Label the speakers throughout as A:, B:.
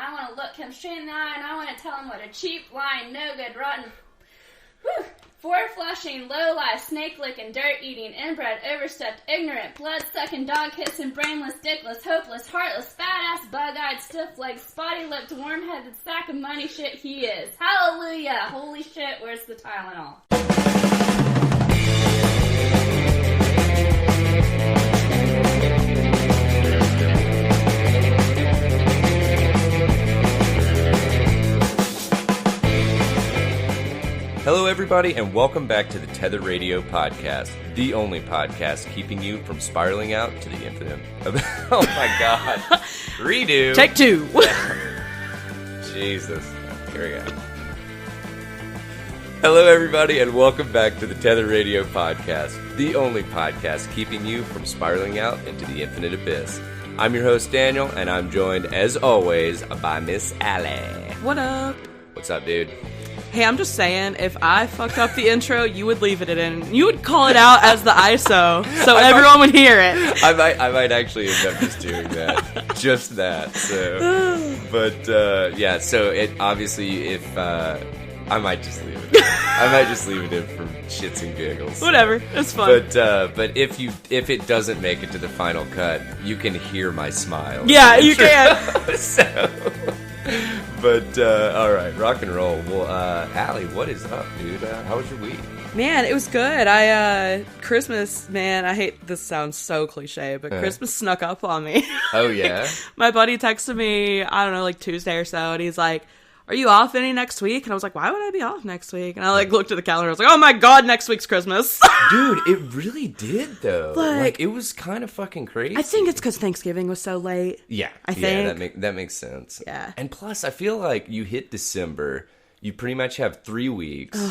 A: I want to look him straight in the eye, and I want to tell him what a cheap, lying, no-good, rotten, four-flushing, low-life, snake-licking, dirt-eating, inbred, overstepped, ignorant, blood-sucking, dog-kissing, brainless, dickless, hopeless, heartless, fat-ass, bug-eyed, stiff-legged, spotty-lipped, worm-headed sack of money shit he is. Hallelujah! Holy shit, where's the Tylenol?
B: Hello, everybody, and welcome back to the Tether Radio podcast, the only podcast keeping you from spiraling out to the infinite. Oh my God! Redo.
C: Take two.
B: Jesus. Here we go. Hello, everybody, and welcome back to the Tether Radio podcast, the only podcast keeping you from spiraling out into the infinite abyss. I'm your host, Daniel, and I'm joined, as always, by Miss Allie.
C: What up?
B: What's up, dude?
C: Hey, I'm just saying, if I fucked up the intro, you would leave it in. You would call it out as the ISO, so everyone would hear it.
B: I might actually end up just doing that. Just that. So, but, yeah, so it obviously, if, I might just leave it in. I might just leave it in for shits and giggles.
C: Whatever. It's fun.
B: But if it doesn't make it to the final cut, you can hear my smile.
C: Yeah, you can.
B: So... But, alright, rock and roll. Well, Allie, what is up, dude? How was your week?
C: Man, it was good. Christmas, man, I hate this sounds so cliche, but Christmas snuck up on me.
B: Oh, yeah?
C: My buddy texted me, I don't know, like Tuesday or so, and he's like, are you off any next week? And I was like, why would I be off next week? And I looked at the calendar, I was like, oh my God, next week's Christmas.
B: Dude, it really did, though.
C: Like,
B: it was kind of fucking crazy.
C: I think it's because Thanksgiving was so late.
B: Yeah.
C: I think.
B: Yeah, that makes sense.
C: Yeah.
B: And plus, I feel like you hit December, you pretty much have 3 weeks.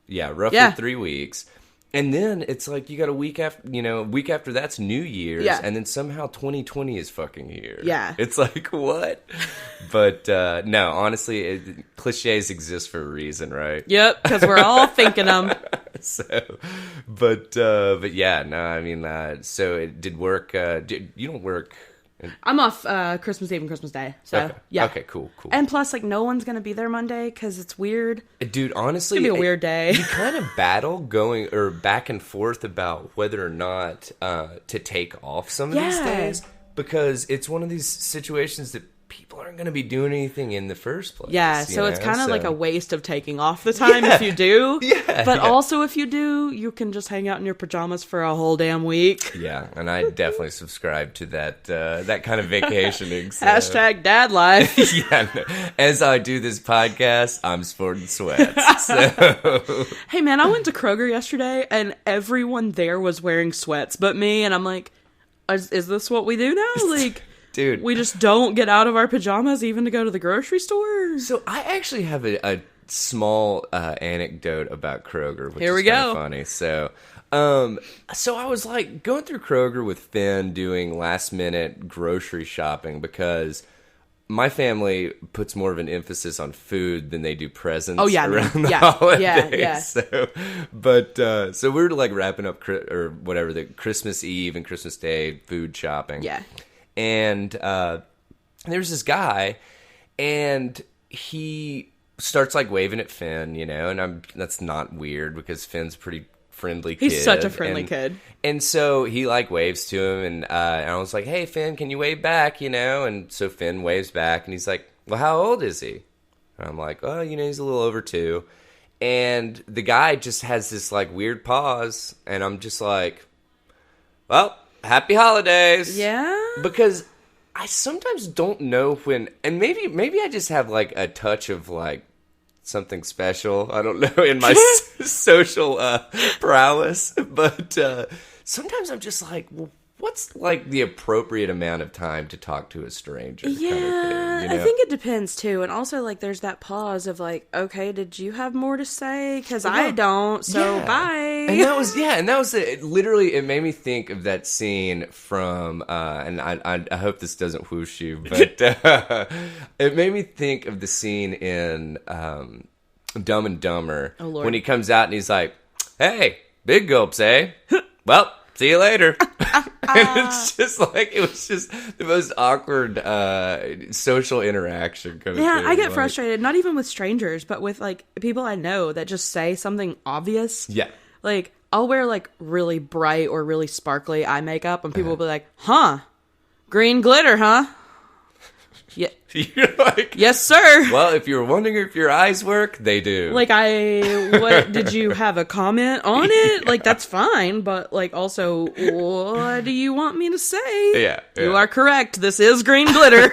B: Yeah, roughly 3 weeks. And then it's like you got a week after that's New Year's, and then somehow 2020 is fucking here.
C: Yeah.
B: It's like, what? But, no, honestly, cliches exist for a reason, right?
C: Yep, because we're all thinking them.
B: So, but yeah, no, I mean, so it did work, you don't work...
C: I'm off Christmas Eve and Christmas Day, so yeah.
B: Okay, cool.
C: And plus, no one's gonna be there Monday because it's weird.
B: Dude, honestly,
C: it's gonna be a weird day.
B: You kind of battle going or back and forth about whether or not to take off some of these days because it's one of these situations that people aren't going to be doing anything in the first place.
C: Yeah, so it's kind of like a waste of taking off the time if you do. But also if you do, you can just hang out in your pajamas for a whole damn week.
B: Yeah, and I definitely subscribe to that kind of vacationing. So.
C: Hashtag dad life.
B: Yeah, no. As I do this podcast, I'm sporting sweats. So.
C: Hey man, I went to Kroger yesterday and everyone there was wearing sweats but me, and I'm like, is this what we do now? Like...
B: Dude.
C: We just don't get out of our pajamas even to go to the grocery store.
B: So I actually have a small anecdote about Kroger, which
C: Here we
B: is kind
C: go.
B: of funny. So I was like going through Kroger with Finn doing last minute grocery shopping because my family puts more of an emphasis on food than they do presents around the holidays.
C: Yeah.
B: So we were like wrapping up the Christmas Eve and Christmas Day food shopping.
C: Yeah.
B: And there's this guy, and he starts like waving at Finn, and that's not weird because Finn's a pretty friendly kid.
C: He's such a friendly kid.
B: And so he like waves to him, and I was like, hey, Finn, can you wave back, And so Finn waves back, and he's like, well, how old is he? And I'm like, oh, he's a little over 2. And the guy just has this like weird pause, and I'm just like, well... Happy holidays.
C: Yeah.
B: Because I sometimes don't know when, and maybe I just have like a touch of like something special. I don't know in my social prowess, but sometimes I'm just like, well, what's like the appropriate amount of time to talk to a stranger?
C: Yeah,
B: kind of thing,
C: I think it depends too, and also like there's that pause of like, okay, did you have more to say? Because I don't, so bye.
B: And that was literally. It made me think of that scene from, and I hope this doesn't whoosh you, but it made me think of the scene in Dumb and Dumber when he comes out and he's like, "Hey, big gulps, eh? Well, see you later." And it's just like, it was just the most awkward social interaction kind of
C: Yeah,
B: thing.
C: I get
B: Like,
C: frustrated, not even with strangers, but with, like, people I know that just say something obvious.
B: Yeah.
C: Like, I'll wear, like, really bright or really sparkly eye makeup, and people will be like, huh, green glitter, huh? Yeah.
B: You're like,
C: Yes, sir.
B: well, if you're wondering if your eyes work, they do.
C: Like, what, did you have a comment on it? Like, that's fine, but, like, also, what do you want me to say?
B: Yeah.
C: You are correct. This is green glitter.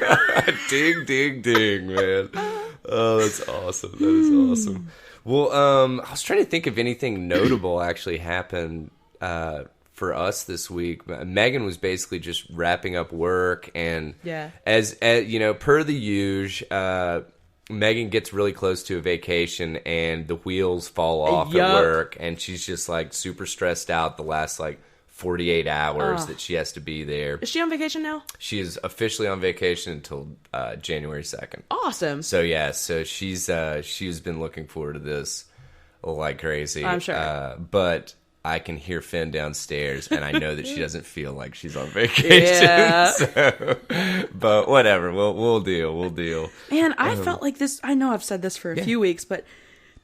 B: Ding, ding, ding, man. Oh, that's awesome. That is awesome. Well, I was trying to think if anything notable actually happened for us this week. Megan was basically just wrapping up work, and
C: Yeah.
B: as you know, per the usual, Megan gets really close to a vacation, and the wheels fall off
C: Yup.
B: at work, and she's just like super stressed out the last like 48 hours that she has to be there.
C: Is she on vacation now?
B: She is officially on vacation until January 2nd.
C: Awesome.
B: So yeah, so she's been looking forward to this like crazy.
C: I'm sure.
B: But I can hear Finn downstairs, and I know that she doesn't feel like she's on vacation.
C: Yeah.
B: So, but whatever, we'll deal.
C: Man, I felt like this. I know I've said this for a few weeks, but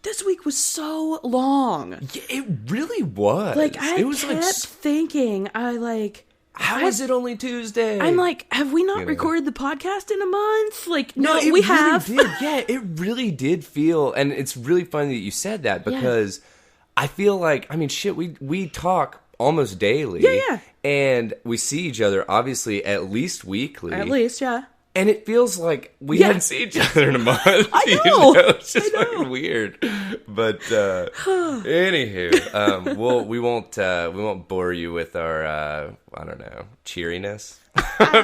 C: this week was so long.
B: Yeah, it really was.
C: Like, I
B: it was
C: kept
B: like,
C: thinking,
B: how is it only Tuesday?
C: I'm like, have we not
B: You know.
C: recorded the podcast in a month? Like,
B: No,
C: no,
B: it
C: we
B: really
C: have.
B: Did. Yeah, it really did feel, and it's really funny that you said that because I feel like, I mean, shit, we talk almost daily.
C: Yeah.
B: And we see each other, obviously, at least weekly.
C: At least, yeah.
B: And it feels like we
C: Yeah.
B: hadn't seen each other in a month.
C: I
B: you
C: know.
B: It's just fucking weird. But anywho, we won't bore you with our I don't know, cheeriness,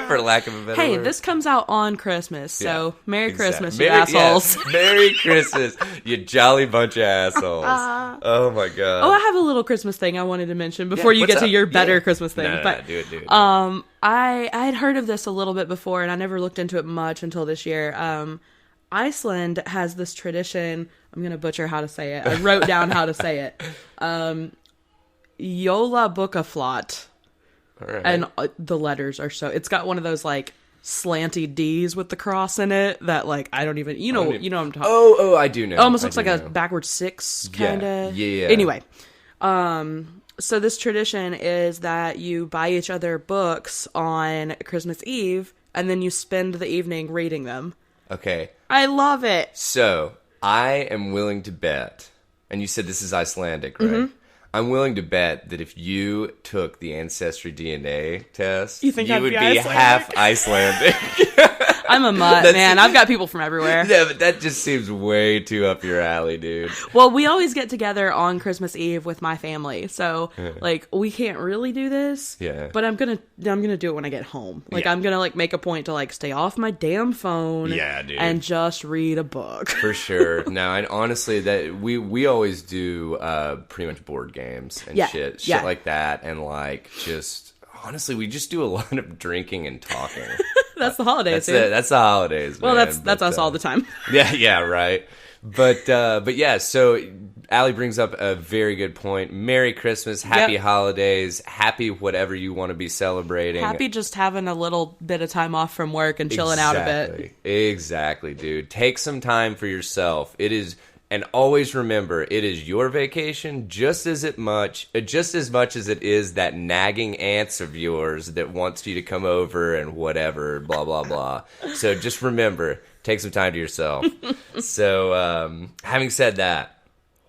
B: for lack of a better
C: Hey,
B: word.
C: this comes out on Christmas, so
B: Yeah,
C: Merry
B: exactly.
C: Christmas, you assholes.
B: yes. Merry Christmas, you jolly bunch of assholes. Oh my god.
C: Oh, I have a little Christmas thing I wanted to mention before you
B: what's
C: get to
B: up?
C: your better
B: Yeah.
C: Christmas thing.
B: No,
C: but
B: do it.
C: I had heard of this a little bit before, and I never looked into it much until this year. Iceland has this tradition. I'm gonna butcher how to say it. I wrote down how to say it. Yola Bukaflot.
B: All right.
C: And the letters are so. It's got one of those like slanty D's with the cross in it that like I don't even. You know what I'm talking.
B: Oh, I do know.
C: It almost
B: I
C: looks
B: do
C: like a
B: know.
C: backward six
B: Yeah,
C: kind of.
B: yeah.
C: Anyway, so this tradition is that you buy each other books on Christmas Eve, and then you spend the evening reading them.
B: Okay.
C: I love it.
B: So, I am willing to bet, and you said this is Icelandic, right?
C: Mm-hmm.
B: I'm willing to bet that if you took the Ancestry DNA test,
C: You think I'd
B: would
C: be
B: be
C: Icelandic?
B: half Icelandic.
C: I'm a mutt, man. I've got people from everywhere.
B: Yeah, but that just seems way too up your alley, dude.
C: Well, we always get together on Christmas Eve with my family, so like we can't really do this.
B: Yeah.
C: But I'm gonna do it when I get home. Like
B: Yeah.
C: I'm gonna like make a point to like stay off my damn phone.
B: Yeah, dude.
C: And just read a book.
B: For sure. No, and honestly, that we always do pretty much board games and
C: Yeah,
B: shit
C: yeah.
B: like that, and like just honestly, we just do a lot of drinking and talking.
C: That's the holidays,
B: That's
C: dude.
B: it. That's the holidays.
C: Well,
B: man.
C: that's
B: But,
C: us all the time.
B: Yeah, right. But yeah, so Allie brings up a very good point. Merry Christmas, happy
C: Yep.
B: holidays, happy whatever you want to be celebrating.
C: Happy just having a little bit of time off from work and chilling out a bit.
B: Exactly, dude. Take some time for yourself. It is, and always remember, it is your vacation just as much as it is that nagging aunts of yours that wants you to come over and whatever, blah blah blah. So just remember, take some time to yourself. So, having said that,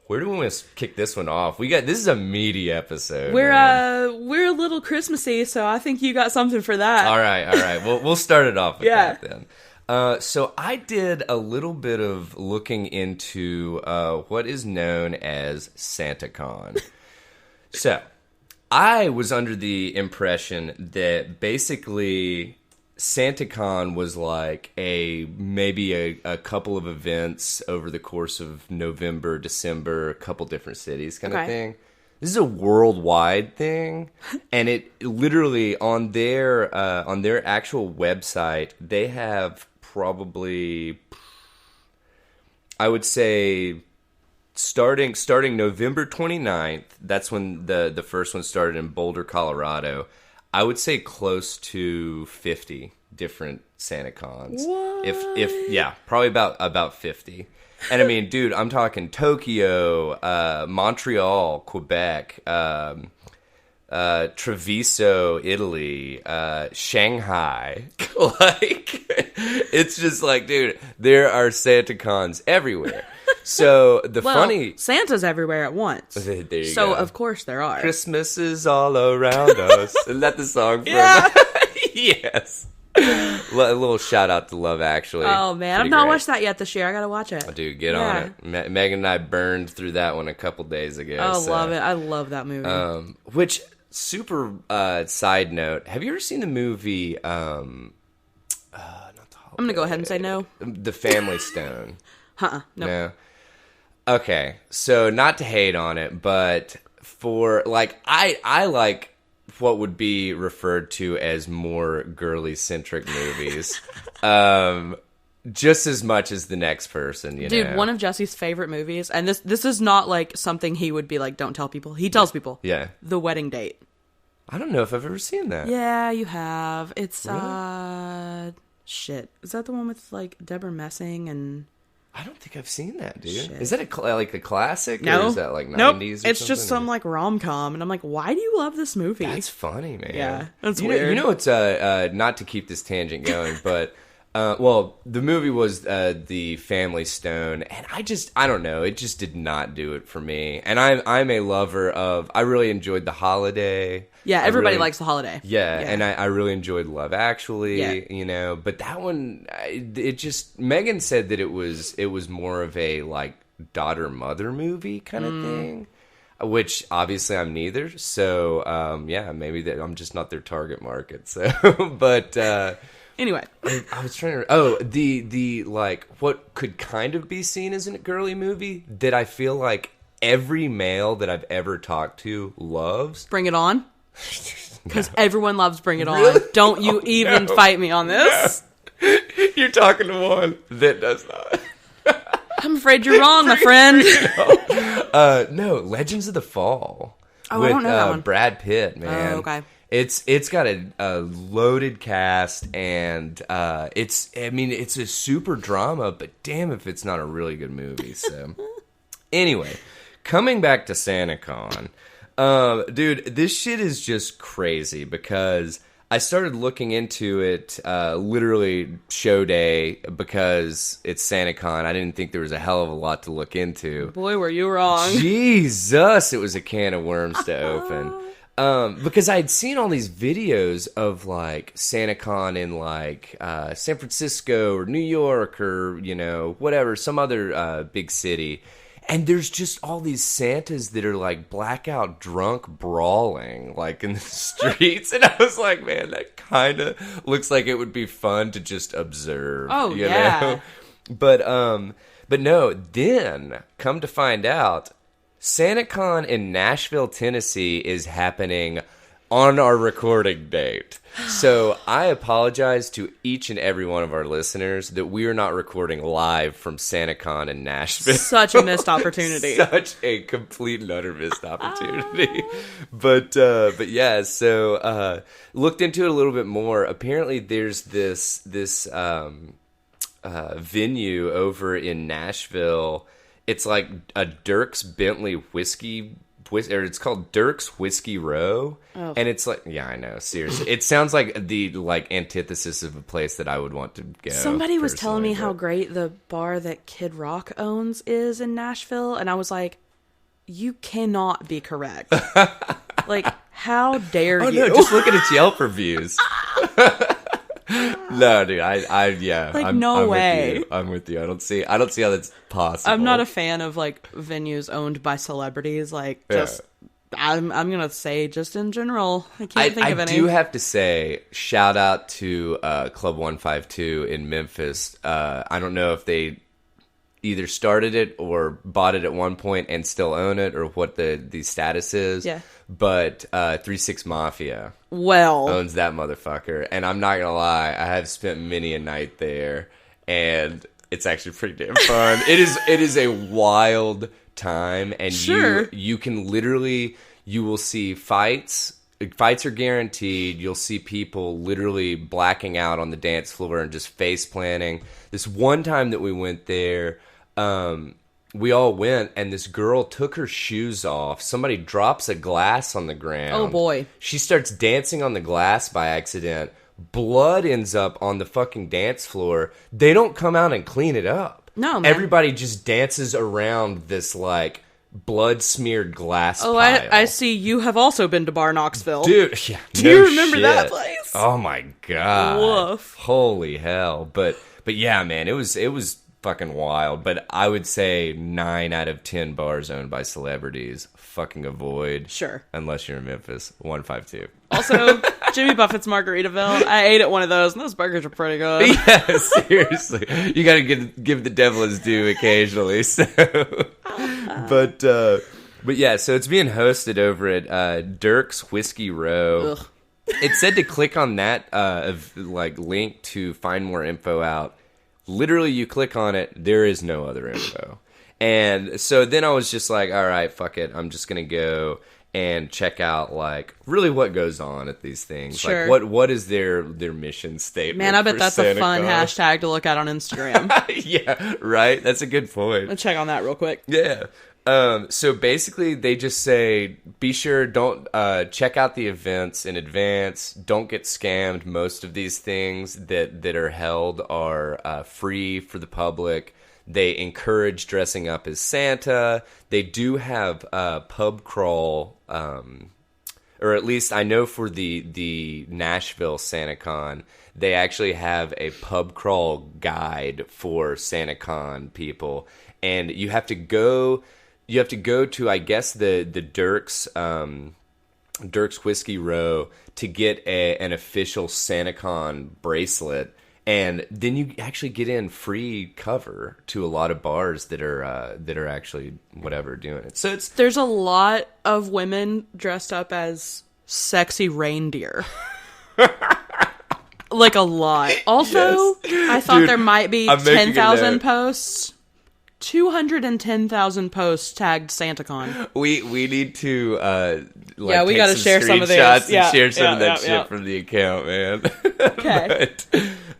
B: where do we want to kick this one off? This is a meaty episode.
C: We're
B: man.
C: we're a little Christmassy, so I think you got something for that.
B: All right. Well, we'll start it off with
C: Yeah.
B: that then. So I did a little bit of looking into what is known as SantaCon. So I was under the impression that basically SantaCon was like maybe a couple of events over the course of November, December, a couple different cities kind of
C: Okay.
B: thing. This is a worldwide thing, and it literally on their actual website they have probably, I would say, starting November 29th. That's when the first one started in Boulder, Colorado. I would say close to 50 different SantaCons.
C: What?
B: If yeah, probably about 50. And I mean, dude, I'm talking Tokyo, Montreal, Quebec, Treviso, Italy, Shanghai. Like, it's just like, dude, there are SantaCons everywhere. So
C: Santa's everywhere at once.
B: There you
C: so
B: go.
C: Of course there are.
B: Christmas is all around us. Isn't that the song from?
C: Yeah.
B: Yes. A little shout out to Love Actually.
C: Oh man,
B: Pretty
C: I've not
B: great.
C: watched that yet this year. I gotta watch it.
B: Dude, get on it. Megan and I burned through that one a couple days ago.
C: Oh,
B: so.
C: love it. I love that movie.
B: Which, super side note, have you ever seen the movie,
C: I'm gonna go ahead and say no.
B: The Family Stone?
C: No.
B: No. Okay, so not to hate on it, but for, like, I like what would be referred to as more girly-centric movies. Just as much as the next person, you know?
C: Dude, one of Jesse's favorite movies, and this is not, like, something he would be like, don't tell people. He tells people.
B: Yeah.
C: The Wedding Date.
B: I don't know if I've ever seen that.
C: Yeah, you have. It's,
B: Really?
C: shit. Is that the one with, like, Deborah Messing and...
B: I don't think I've seen that, dude.
C: Shit.
B: Is that like a classic?
C: No.
B: Or is that like 90s
C: nope.
B: or
C: It's
B: something?
C: just some, like, rom-com, and I'm like, why do you love this movie?
B: That's funny, man.
C: Yeah, that's
B: you
C: weird.
B: Know, it's not to keep this tangent going, but well, the movie was The Family Stone, and I don't know, it just did not do it for me. And I'm a lover of. I really enjoyed The Holiday.
C: Yeah, everybody likes The Holiday.
B: Yeah, and I really enjoyed Love Actually,
C: Yeah.
B: you know. But that one, it just Megan said that it was more of a like daughter-mother movie kind of thing, which obviously I'm neither. So yeah, maybe I'm just not their target market. So, but
C: Anyway.
B: I was trying to. The like what could kind of be seen as a girly movie that I feel like every male that I've ever talked to loves.
C: Bring It On. Because everyone loves Bring It On.
B: Really?
C: Don't you even fight me on this.
B: You're talking to one that does not.
C: I'm afraid you're wrong, my friend.
B: No, Legends of the Fall.
C: Oh,
B: with,
C: I don't know that one.
B: Brad Pitt, man.
C: Oh, okay.
B: It's got a loaded cast, and it's a super drama, but damn if it's not a really good movie. So anyway, coming back to SantaCon, dude, this shit is just crazy because I started looking into it literally show day because it's SantaCon. I didn't think there was a hell of a lot to look into.
C: Boy, were you wrong.
B: Jesus, it was a can of worms to open. Because I had seen all these videos of like SantaCon in like San Francisco or New York or, you know, whatever, some other big city. And there's just all these Santas that are like blackout drunk brawling like in the streets. And I was like, man, that kind of looks like it would be fun to just observe.
C: Oh,
B: you
C: yeah.
B: know? But no, then come to find out, SantaCon in Nashville, Tennessee is happening on our recording date. So I apologize to each and every one of our listeners that we are not recording live from SantaCon in Nashville.
C: Such a missed opportunity.
B: Such a complete and utter missed opportunity. But yeah, so looked into it a little bit more. Apparently there's this venue over in Nashville. It's like a Dirk's Bentley whiskey, or it's called Dirk's Whiskey Row.
C: Oh.
B: And it's like, yeah, I know, seriously. It sounds like the like antithesis of a place that I would want to go.
C: Somebody was telling me
B: personally,
C: how
B: but-
C: great the bar that Kid Rock owns is in Nashville, and I was like, you cannot be correct. Like, how dare
B: Oh
C: you?
B: no, just look at its Yelp reviews. No, dude, yeah.
C: Like,
B: I'm
C: no
B: with
C: way.
B: you. I'm with you. I don't see how that's possible.
C: I'm not a fan of, like, venues owned by celebrities. Like, just, I'm gonna say, just in general, I can't think of any.
B: I do have to say, shout out to Club 152 in Memphis. I don't know if they either started it or bought it at one point and still own it, or what the status is.
C: Yeah.
B: But 36 Mafia
C: Well,
B: owns that motherfucker, and I'm not gonna lie, I have spent many a night there, and it's actually pretty damn fun. It is a wild time, and
C: Sure.
B: you can literally, you will see fights fights are guaranteed. You'll see people literally blacking out on the dance floor and just face planting. This one time that we went there, we all went, and this girl took her shoes off. Somebody drops a glass on the ground.
C: Oh, boy.
B: She starts dancing on the glass by accident. Blood ends up on the fucking dance floor. They don't come out and clean it up.
C: No, man.
B: Everybody just dances around this, like, blood-smeared glass pile.
C: I see you have also been to Bar Knoxville.
B: Dude, yeah,
C: Do you remember that place?
B: Oh my god.
C: Woof.
B: Holy hell. But yeah, man, it was fucking wild. But I would say 9 out of 10 bars owned by celebrities fucking avoid.
C: Sure.
B: Unless you're in Memphis. 152.
C: Also, Jimmy Buffett's Margaritaville. I ate at one of those, and those burgers are pretty good.
B: Yeah, seriously. You gotta give the devil his due occasionally. So But yeah, so it's being hosted over at Dirk's Whiskey Row.
C: Ugh.
B: It said to click on that link to find more info out. Literally, you click on it, there is no other info. And so then I was just like, all right, fuck it. I'm just going to go and check out, like, really what goes on at these things.
C: Sure.
B: Like, what is their mission statement?
C: Man, I bet
B: for
C: that's a fun
B: SantaCon?
C: hashtag to look at on Instagram.
B: Yeah, right? That's a good point.
C: Let's check on that real quick.
B: Yeah. So basically, they just say, be sure, don't check out the events in advance. Don't get scammed. Most of these things that are held are free for the public. They encourage dressing up as Santa. They do have pub crawl, or at least I know for the Nashville SantaCon, they actually have a pub crawl guide for SantaCon people, and you have to go to, I guess, the Dirk's Whiskey Row to get an official SantaCon bracelet. And then you actually get in free cover to a lot of bars that are actually doing it. So
C: There's a lot of women dressed up as sexy reindeer. Like a lot. Also,
B: yes.
C: I thought
B: Dude,
C: there might be
B: I'm making a
C: 10,000
B: note.
C: posts. 210,000 posts tagged SantaCon.
B: we need to
C: Yeah, we
B: take
C: gotta
B: some
C: share some of
B: screenshots
C: these. Yeah,
B: and share some of
C: yeah,
B: that
C: yeah.
B: shit from the account, man.
C: Okay.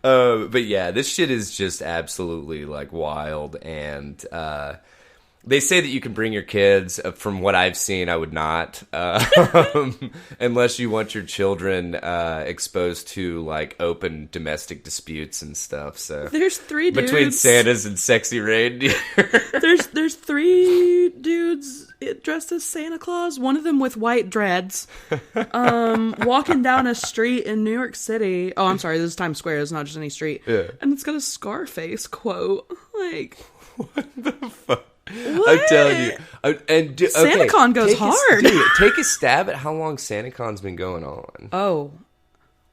B: But yeah, this shit is just absolutely like wild, and they say that you can bring your kids. From what I've seen, I would not, unless you want your children exposed to like open domestic disputes and stuff. So
C: There's 3 dudes.
B: between Santas and sexy reindeer,
C: There's 3 dudes dressed as Santa Claus. One of them with white dreads, walking down a street in New York City. Oh, I'm sorry, this is Times Square. It's not just any street.
B: Yeah.
C: And it's got a Scarface quote. Like,
B: what the fuck?
C: what?
B: I'm telling you.
C: SantaCon goes hard.
B: Take a stab at how long SantaCon's been going on.
C: Oh,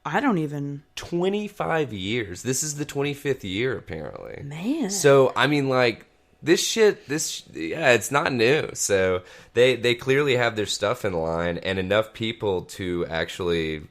C: I don't even.
B: 25 years. This is the 25th year, apparently.
C: Man.
B: So, I mean, like, it's not new. So, they clearly have their stuff in line, and enough people to actually,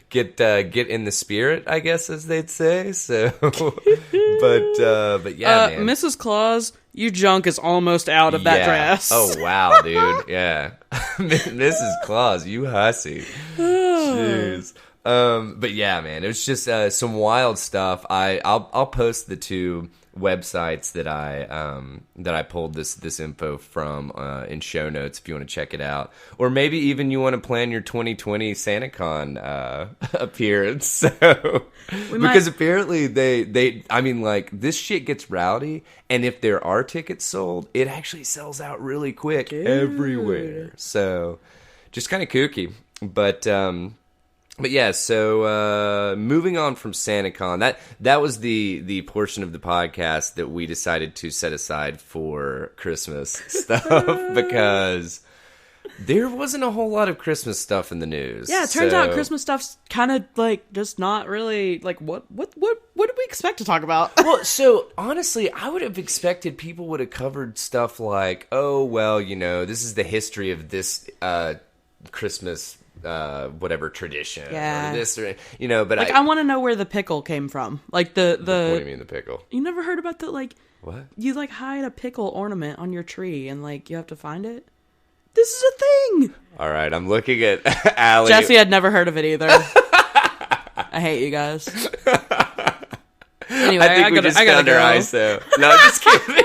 B: get in the spirit, I guess, as they'd say. So, but yeah, man.
C: Mrs. Claus, your junk is almost out of that
B: Yeah.
C: dress.
B: Oh, wow, dude. Yeah. Mrs. Claus, you hussy. Jeez. But yeah, man, it was just some wild stuff. I'll post the 2 websites that I pulled this info from in show notes if you want to check it out, or maybe even you want to plan your 2020 SantaCon appearance. So because apparently they I mean, like, this shit gets rowdy, and if there are tickets sold, it actually sells out really quick everywhere. So just kind of kooky, but yeah, so moving on from SantaCon, that was the portion of the podcast that we decided to set aside for Christmas stuff because there wasn't a whole lot of Christmas stuff in the news.
C: Yeah, it turns out Christmas stuff's kind of like just not really like what did we expect to talk about?
B: Well, so honestly, I would have expected people would have covered stuff like, oh, well, this is the history of this Christmas whatever tradition,
C: Yeah.
B: or this, or but
C: Like, I want to know where the pickle came from. Like
B: what do you mean the pickle?
C: You never heard about the, like,
B: What?
C: you like hide a pickle ornament on your tree and like you have to find it? This is a thing.
B: All right, I'm looking at Allie.
C: Jesse had never heard of it either. I hate you guys. Anyway,
B: I think we just found our ISO. No, I'm just kidding.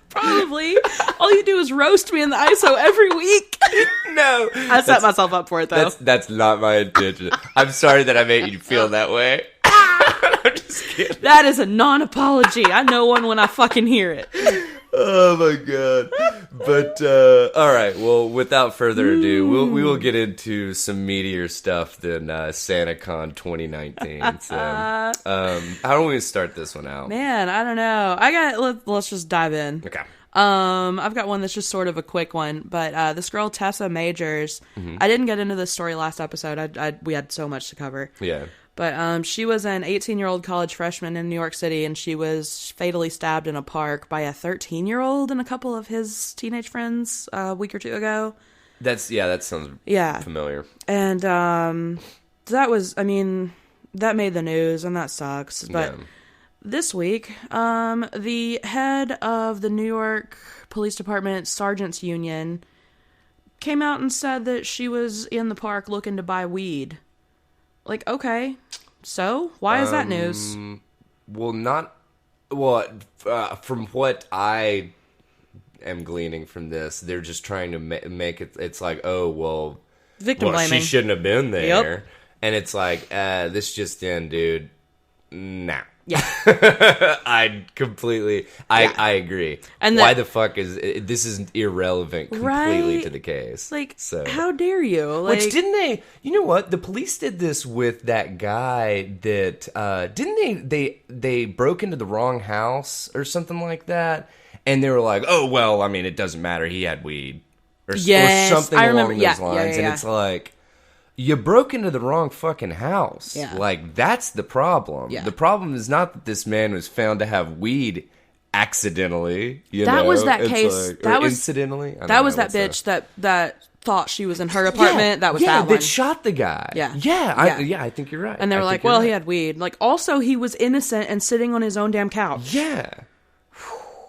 C: Probably. All you do is roast me in the ISO every week.
B: No.
C: I set myself up for it, though.
B: That's not my intention. I'm sorry that I made you feel that way. I'm just kidding.
C: That is a non-apology. I know one when I fucking hear it.
B: Oh my god. But all right, well, without further ado, we will get into some meatier stuff than SantaCon 2019. So how do we start this one out?
C: Man, I don't know. Let's just dive in.
B: Okay.
C: I've got one that's just sort of a quick one, but this girl Tessa Majors, I didn't get into this story last episode. We had so much to cover.
B: Yeah.
C: But she was an 18-year-old college freshman in New York City, and she was fatally stabbed in a park by a 13-year-old and a couple of his teenage friends a week or two ago.
B: That sounds familiar.
C: And that was, I mean, that made the news, and that sucks. But this week, the head of the New York Police Department Sergeants Union came out and said that she was in the park looking to buy weed. Like, okay, so why is that news?
B: From what I am gleaning from this, they're just trying to make it. It's like, oh well,
C: victim blaming.
B: She shouldn't have been there,
C: Yep.
B: And it's like, this just in, dude. Nah.
C: Yeah.
B: I agree.
C: And
B: why the fuck this is irrelevant completely to the case.
C: Like,
B: so
C: how dare you? Like,
B: which didn't they? You know what? The police did this with that guy that didn't they broke into the wrong house or something like that, and they were like, oh well, I mean, it doesn't matter. He had weed or something along those lines, and it's like. You broke into the wrong fucking house.
C: Yeah.
B: Like, that's the problem.
C: Yeah.
B: The problem is not that this man was found to have weed accidentally.
C: That was that case. That was
B: incidentally.
C: That was that bitch that thought she was in her apartment. That was that one.
B: That shot the guy.
C: Yeah.
B: I think you're right.
C: And they were like, well, he had weed. Like, also, he was innocent and sitting on his own damn couch.
B: Yeah.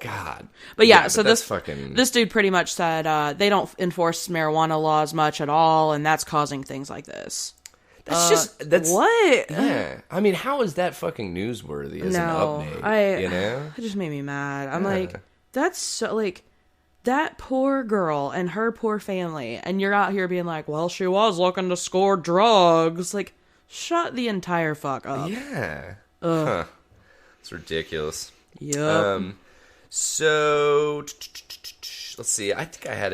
B: God.
C: But so
B: this
C: dude pretty much said they don't enforce marijuana laws much at all, and that's causing things like this. That's
B: what? Yeah. I mean, how is that fucking newsworthy as an update?
C: It just made me mad. I'm like, that's so, like, that poor girl and her poor family, and you're out here being like, well, she was looking to score drugs. Like, shut the entire fuck up.
B: Yeah. Huh. It's ridiculous.
C: Yep.
B: So, let's see. I think I had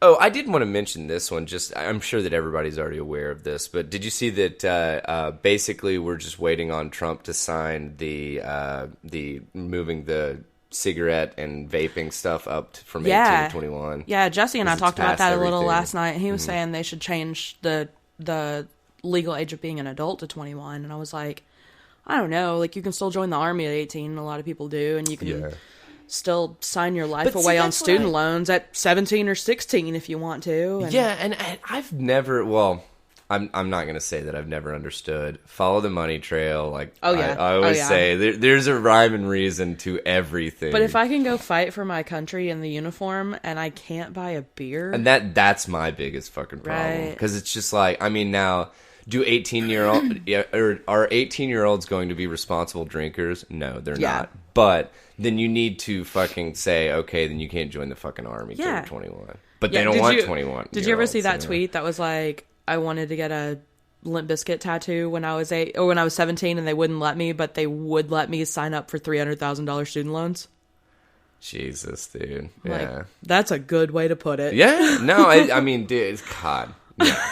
B: I did want to mention this one. I'm sure that everybody's already aware of this, but did you see that basically we're just waiting on Trump to sign the moving the cigarette and vaping stuff up from 18 to 21?
C: Yeah, Jesse and I talked about that a little last night. He was saying they should change the legal age of being an adult to 21, and I was like, I don't know, like, you can still join the army at 18, a lot of people do, and you can still sign your life away on student loans at 17 or 16 if you want to. And
B: and I've never, I'm not going to say that I've never understood. Follow the money trail, like, I always say, there's a rhyme and reason to everything.
C: But if I can go fight for my country in the uniform and I can't buy a beer...
B: And that's my biggest fucking problem. Because it's just like, I mean, now... Are 18-year-olds going to be responsible drinkers? No, they're not. But then you need to fucking say, okay, then you can't join the fucking army till you're 21. But they don't want 21.
C: Did you ever see that tweet that was like, I wanted to get a Limp Bizkit tattoo when I was 17 and they wouldn't let me, but they would let me sign up for $300,000 student loans?
B: Jesus, dude.
C: Like,
B: yeah.
C: That's a good way to put it.
B: Yeah. No, I mean, dude, God. Yeah.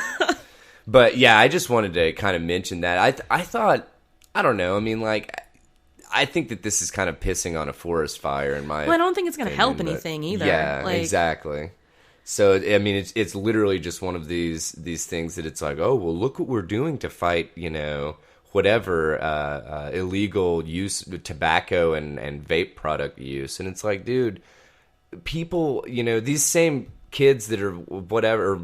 B: But yeah, I just wanted to kind of mention that. I thought, I don't know. I mean, like, I think that this is kind of pissing on a forest fire in my.
C: Well, I don't think it's going to help anything either.
B: Yeah,
C: like,
B: exactly. So I mean, it's literally just one of these things that it's like, oh well, look what we're doing to fight, whatever illegal use, tobacco and vape product use, and it's like, dude, people, these same kids that are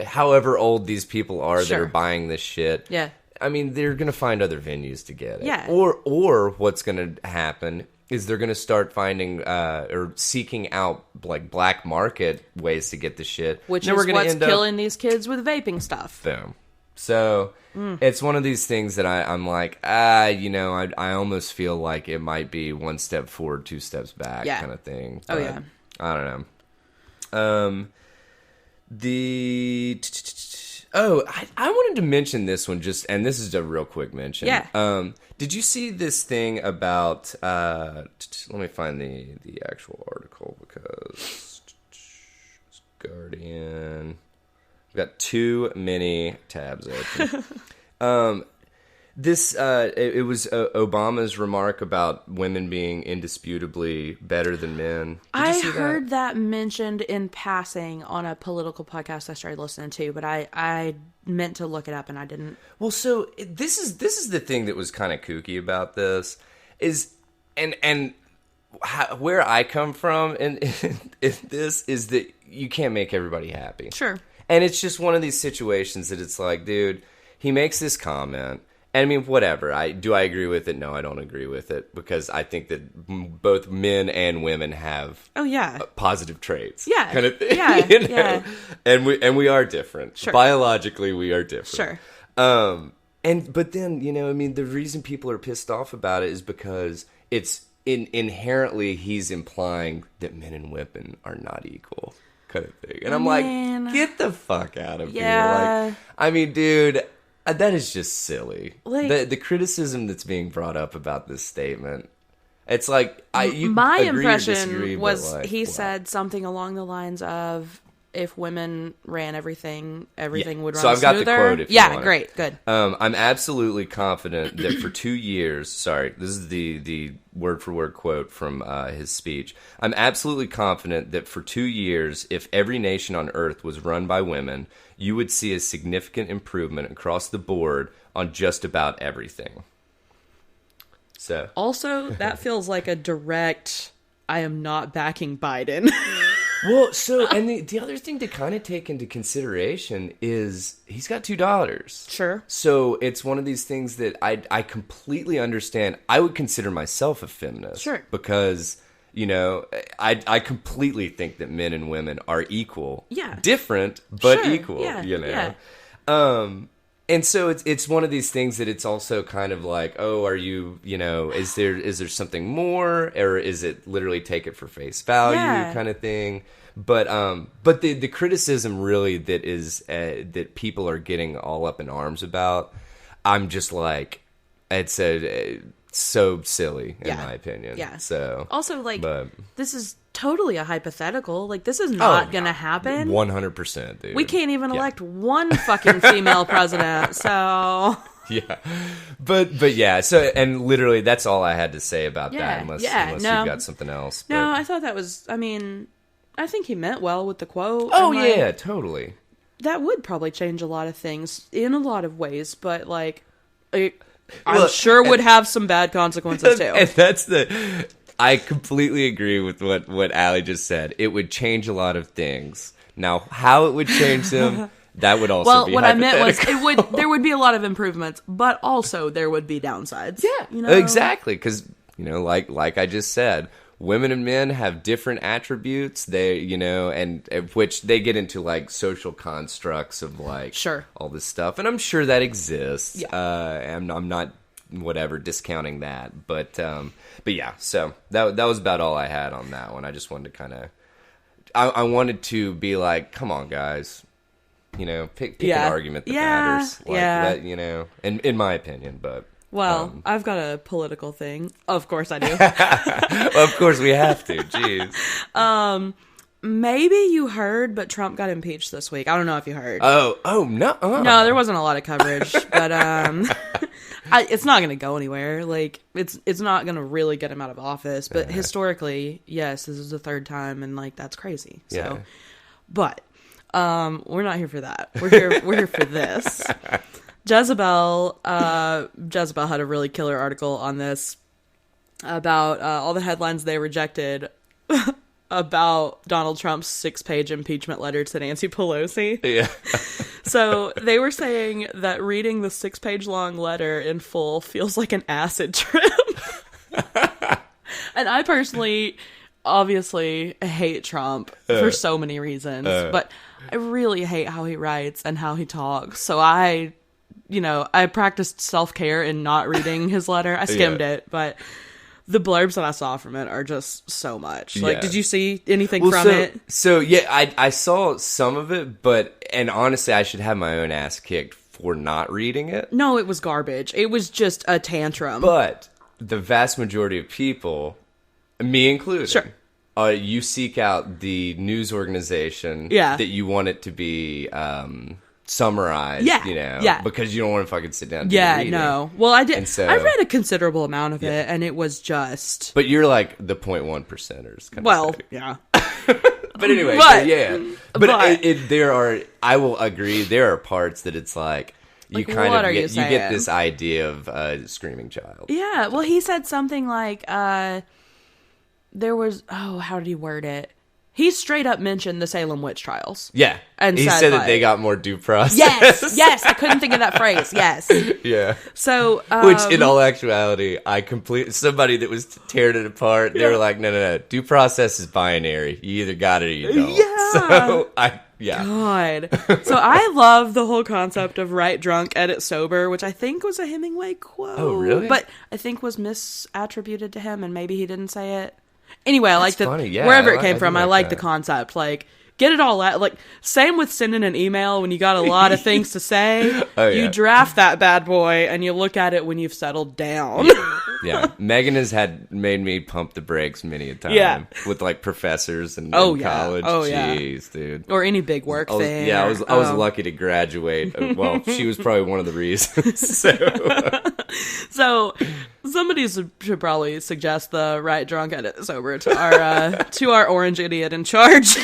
B: however old these people are that are buying this shit.
C: Yeah.
B: I mean, they're going to find other venues to get it.
C: Yeah.
B: Or what's going to happen is they're going to start finding or seeking out like black market ways to get the shit.
C: Which
B: then
C: is
B: we're gonna
C: what's
B: end up-
C: killing these kids with vaping stuff.
B: Boom. So it's one of these things that I'm like, I almost feel like it might be one step forward, two steps back kind of thing.
C: Oh,
B: But
C: yeah.
B: I don't know. I wanted to mention this one and this is a real quick mention.
C: Yeah.
B: Did you see this thing about, let me find the actual article because Guardian, I've got too many tabs open. It was Obama's remark about women being indisputably better than men. Did you see that?
C: heard that mentioned in passing on a political podcast I started listening to, but I meant to look it up and I didn't.
B: Well, so this is the thing that was kind of kooky about this where I come from in this is that you can't make everybody happy.
C: Sure.
B: And it's just one of these situations that it's like, dude, he makes this comment. And I mean, whatever. Do I agree with it? No, I don't agree with it because I think that both men and women have positive traits.
C: Yeah.
B: Kind of thing.
C: Yeah.
B: You know?
C: Yeah.
B: And we are different.
C: Sure.
B: Biologically, we are different.
C: Sure.
B: But then, I mean, the reason people are pissed off about it is because it's inherently he's implying that men and women are not equal. Kind of thing. And I'm like, get the fuck out of here. Like, I mean, dude, that is just silly. Like, the criticism that's being brought up about this statement, it's like,
C: my
B: agree or
C: impression
B: disagree,
C: was
B: but like,
C: he said something along the lines of, if women ran everything would run
B: So I've got the
C: smoother.
B: quote if you want it.
C: Great, good.
B: I'm absolutely confident that for 2 years, sorry, this is the word-for-word quote from his speech. I'm absolutely confident that for 2 years, if every nation on Earth was run by women, you would see a significant improvement across the board on just about everything. So
C: Also, that feels like a direct, I am not backing Biden.
B: Well, so, and the other thing to kind of take into consideration is he's got $2.
C: Sure.
B: So it's one of these things that I completely understand. I would consider myself a feminist.
C: Sure.
B: Because, I completely think that men and women are equal.
C: Yeah.
B: Different, but
C: Sure.
B: equal,
C: Yeah.
B: And so it's one of these things that it's also kind of like, oh, are you, is there something more, or is it literally take it for face value kind of thing? But the criticism really that is that people are getting all up in arms about, I'm just like, it's so silly in my opinion.
C: Yeah.
B: So
C: also, this is totally a hypothetical. Like, this is not gonna happen.
B: 100%, dude.
C: We can't even elect one fucking female president, so...
B: Yeah. But yeah, so, and literally that's all I had to say about that, unless you've got something else. But.
C: No, I thought that was, I think he meant well with the quote.
B: Oh, yeah, totally.
C: That would probably change a lot of things in a lot of ways, but, I'm sure would have some bad consequences, too.
B: And that's I completely agree with what Allie just said. It would change a lot of things. Now, how it would change them, that would also be
C: what I meant was there would be a lot of improvements, but also there would be downsides.
B: Yeah, exactly. Because like I just said, women and men have different attributes. They and which they get into like social constructs of like all this stuff, and I'm sure that exists. Yeah, and I'm not discounting that, but yeah. So that was about all I had on that one. I just wanted to kind of, I wanted to be like, come on, guys. Pick an argument that matters. Like that, in my opinion, but.
C: Well, I've got a political thing. Of course I do.
B: Well, of course we have to. Jeez.
C: Maybe you heard, but Trump got impeached this week. I don't know if you heard.
B: Oh, no.
C: No, there wasn't a lot of coverage, but it's not going to go anywhere. Like, it's not going to really get him out of office. But historically, yes, this is the third time, and like that's crazy. So,
B: yeah.
C: But we're not here for that. We're here for this. Jezebel had a really killer article on this about all the headlines they rejected about Donald Trump's 6-page impeachment letter to Nancy Pelosi.
B: Yeah.
C: So they were saying that reading the 6-page long letter in full feels like an acid trip. And I personally, obviously, hate Trump for so many reasons, but I really hate how he writes and how he talks. So I practiced self-care in not reading his letter. I skimmed it, but the blurbs that I saw from it are just so much. Like, did you see anything from it?
B: So, yeah, I saw some of it, and honestly, I should have my own ass kicked for not reading it.
C: No, it was garbage. It was just a tantrum.
B: But the vast majority of people, me included,
C: sure.
B: You seek out the news organization that you want it to be summarized, because you don't want to fucking sit down and do the reading.
C: Well, I did. I read a considerable amount of it, and it was just...
B: But you're like the 0.1%ers.
C: Yeah.
B: But anyway, I will agree, there are parts that it's like, you get this idea of a screaming child.
C: Yeah, well, he said something like, there was, how did he word it? He straight up mentioned the Salem witch trials.
B: Yeah.
C: And
B: he said that they got more due process.
C: Yes, I couldn't think of that phrase, yes.
B: Yeah.
C: So,
B: which, in all actuality, somebody that was tearing it apart, they were like, no, due process is binary. You either got it or you don't.
C: Yeah.
B: So,
C: God. So I love the whole concept of write drunk, edit sober, which I think was a Hemingway quote.
B: Oh, really?
C: But I think was misattributed to him, and maybe he didn't say it. Anyway, I like wherever it came from, I like the concept. Like, get it all out. Like, same with sending an email when you got a lot of things to say. You draft that bad boy and you look at it when you've settled down.
B: Yeah. Megan has made me pump the brakes many a time with like professors and college. Jeez, dude.
C: Or any big work thing.
B: Yeah, I was lucky to graduate. Well, she was probably one of the reasons.
C: So somebody should probably suggest the Right Drunk Edit Sober to our orange idiot in charge.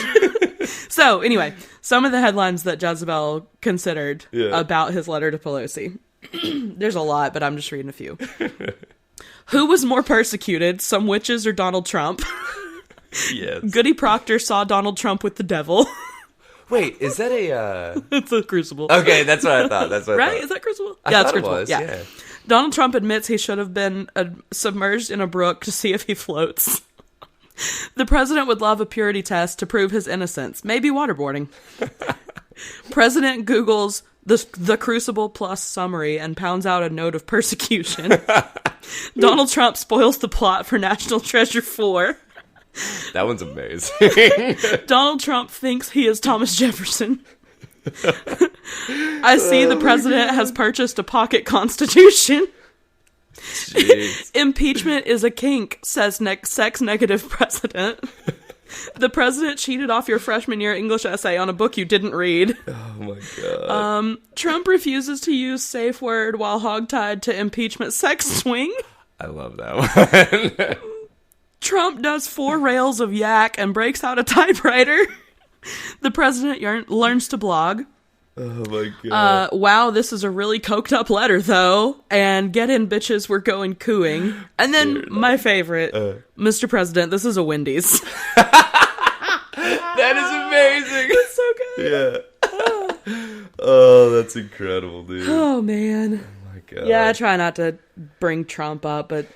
C: So anyway, some of the headlines that Jezebel considered about his letter to Pelosi. There's a lot, but I'm just reading a few. Who was more persecuted, some witches or Donald Trump?
B: Yes.
C: Goody Proctor saw Donald Trump with the devil.
B: Wait, is that a...
C: It's a Crucible.
B: Okay, that's what I thought.
C: Right? Is that Crucible?
B: Yeah,
C: it's
B: Crucible.
C: It was, yeah. Donald Trump admits he should have been submerged in a brook to see if he floats. The president would love a purity test to prove his innocence. Maybe waterboarding. President Googles the Crucible Plus summary and pounds out a note of persecution. Donald Trump spoils the plot for National Treasure 4.
B: That one's amazing.
C: Donald Trump thinks he is Thomas Jefferson. I see the president has purchased a pocket constitution.
B: Jeez.
C: Impeachment is a kink, says sex-negative president. The president cheated off your freshman year English essay on a book you didn't read.
B: Oh my god.
C: Trump refuses to use safe word while hogtied to impeachment sex swing.
B: I love that one.
C: Trump does 4 rails of yak and breaks out a typewriter. The president learns to blog.
B: Oh my god.
C: Wow, this is a really coked up letter, though. And get in, bitches, we're going cooing. And then my favorite, Mr. President, this is a Wendy's.
B: That is amazing.
C: It's so good.
B: Yeah. Oh, that's incredible, dude.
C: Oh, man.
B: Oh my god.
C: Yeah, I try not to bring Trump up, but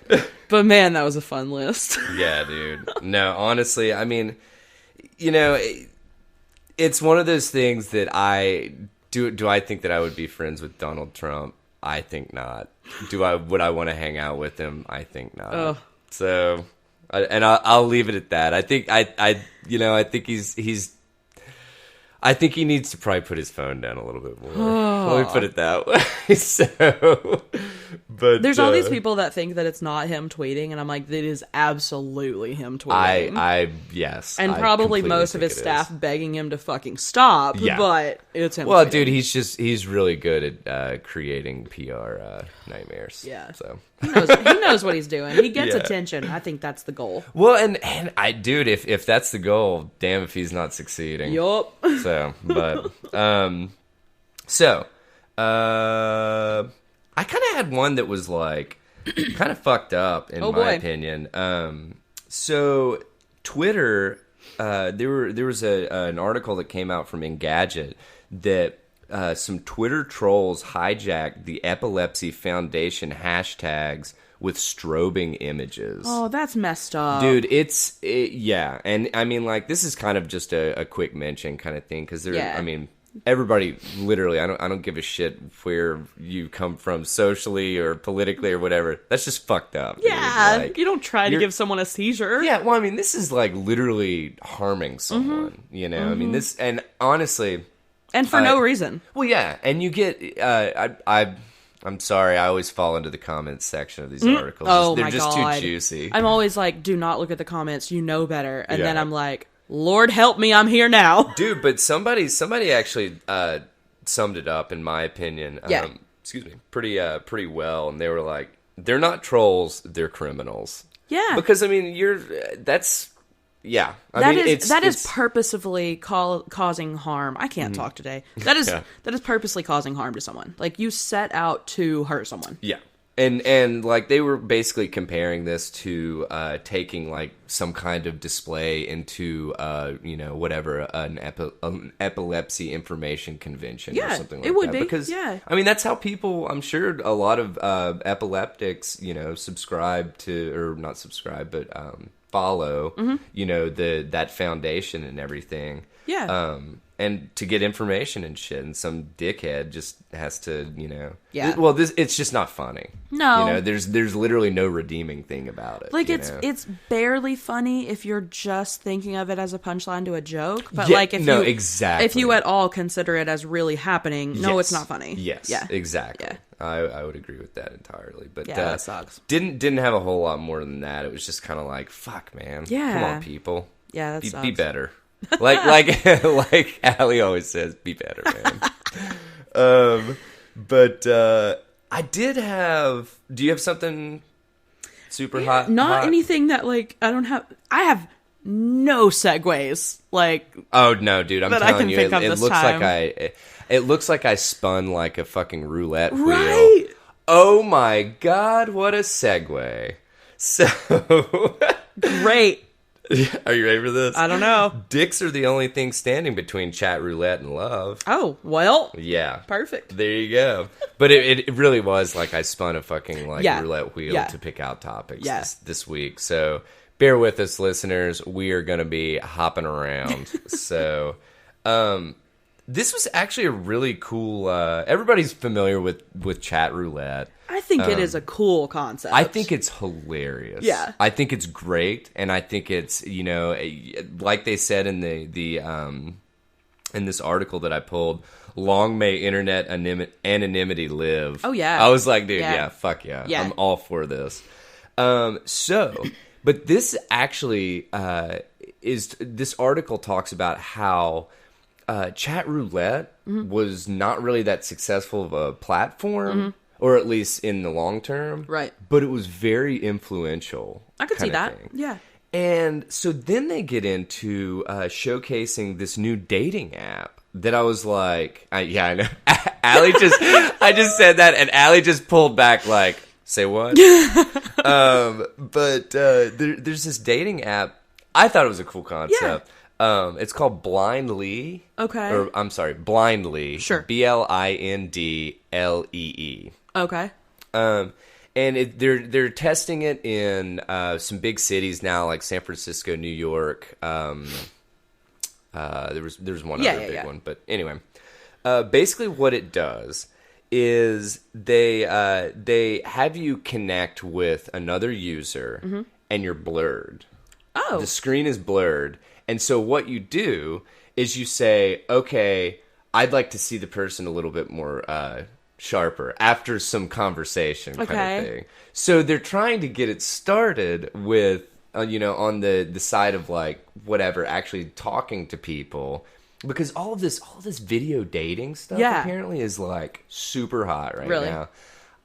C: man, that was a fun list.
B: Yeah, dude. No, honestly, I mean, you know, it's one of those things that do I think that I would be friends with Donald Trump? I think not. Would I want to hang out with him? I think not.
C: Ugh.
B: So, I'll leave it at that. I think I think he needs to probably put his phone down a little bit more. Let me put it that way. So, but
C: there's all these people that think that it's not him tweeting, and I'm like, it is absolutely him tweeting.
B: Yes,
C: and probably most of his staff begging him to fucking stop. Yeah. But it's him.
B: Well,
C: tweeting.
B: dude, he's really good at creating PR nightmares.
C: Yeah.
B: So
C: he knows what he's doing. He gets attention. I think that's the goal.
B: Well, and dude, if that's the goal, damn if he's not succeeding.
C: Yup.
B: So, but I kind of had one that was like kind of fucked up in my opinion. So Twitter, there was an article that came out from Engadget that some Twitter trolls hijacked the Epilepsy Foundation hashtags with strobing images.
C: Oh, that's messed up.
B: Dude, yeah. And I mean, like, this is kind of just a quick mention kind of thing, because I mean, everybody, literally, I don't give a shit where you come from socially or politically or whatever. That's just fucked up.
C: Yeah,
B: like,
C: you don't try to give someone a seizure.
B: Yeah, well, I mean, this is like literally harming someone, you know? I mean, this, and honestly...
C: And for no reason.
B: Well, yeah, and you get, I'm sorry, I always fall into the comments section of these articles.
C: Oh,
B: They're
C: my
B: just
C: God.
B: too juicy.
C: I'm always like, do not look at the comments, you know better. And then I'm like, Lord help me, I'm here now.
B: Dude, but somebody actually summed it up, in my opinion. Excuse me, pretty well, and they were like, they're not trolls, they're criminals.
C: Yeah.
B: Because, I mean, that's... Yeah,
C: That is purposefully causing harm. I can't talk today. That is purposely causing harm to someone. Like, you set out to hurt someone.
B: Yeah, and like they were basically comparing this to taking like some kind of display into you know, whatever, an epilepsy information convention or something like that.
C: It would be
B: because I mean, that's how people. I'm sure a lot of epileptics, you know, subscribe to, or not subscribe, but follow, you know, that foundation and everything.
C: Yeah.
B: And to get information and shit, and some dickhead just has to, you know.
C: Yeah.
B: Well, it's just not funny.
C: No.
B: You know, there's literally no redeeming thing about it.
C: Like, it's barely funny if you're just thinking of it as a punchline to a joke. But like, if you at all consider it as really happening, no, it's not funny.
B: Yes.
C: Yeah.
B: Exactly.
C: Yeah.
B: I would agree with that entirely. But
C: that sucks.
B: Didn't have a whole lot more than that. It was just kind of like, fuck, man.
C: Yeah.
B: Come on, people.
C: Yeah, that
B: be
C: sucks.
B: better. like Allie always says, be better, man. But I did have. Do you have something super hot?
C: Not anything that, like, I have no segues. Like,
B: oh no, dude, I'm telling you, it looks
C: time.
B: it looks like I spun like a fucking roulette wheel.
C: Right.
B: Oh my God, what a segue. So
C: great.
B: Are you ready for this?
C: I don't know.
B: Dicks are the only thing standing between chat roulette and love.
C: Oh, well.
B: Yeah.
C: Perfect.
B: There you go. But it really was like I spun a fucking roulette wheel to pick out topics this week. So bear with us, listeners. We are going to be hopping around. So this was actually a really cool... everybody's familiar with chat roulette.
C: I think it is a cool concept.
B: I think it's hilarious.
C: Yeah.
B: I think it's great, and I think it's, you know, like they said in the in this article that I pulled, long may internet anonymity live.
C: Oh, yeah.
B: I was like, dude, fuck yeah. I'm all for this. But this actually this article talks about how chat roulette was not really that successful of a platform, or at least in the long term.
C: Right.
B: But it was very influential.
C: I could see that.
B: Thing.
C: Yeah.
B: And so then they get into showcasing this new dating app that I was like, I know. Allie I just said that, and Allie just pulled back like, say what? But there's this dating app. I thought it was a cool concept. Yeah. It's called Blindly.
C: Okay.
B: Or I'm sorry, Blindly.
C: Sure.
B: BLINDLEE.
C: Okay.
B: And they're testing it in some big cities now, like San Francisco, New York. There's one other big one, but anyway. Basically, what it does is they have you connect with another user, and you're blurred.
C: Oh.
B: The screen is blurred, and so what you do is you say, "Okay, I'd like to see the person a little bit more." Sharper after some conversation kind of thing. So they're trying to get it started with, you know, on the side of like whatever, actually talking to people, because all this video dating stuff apparently is like super hot right now.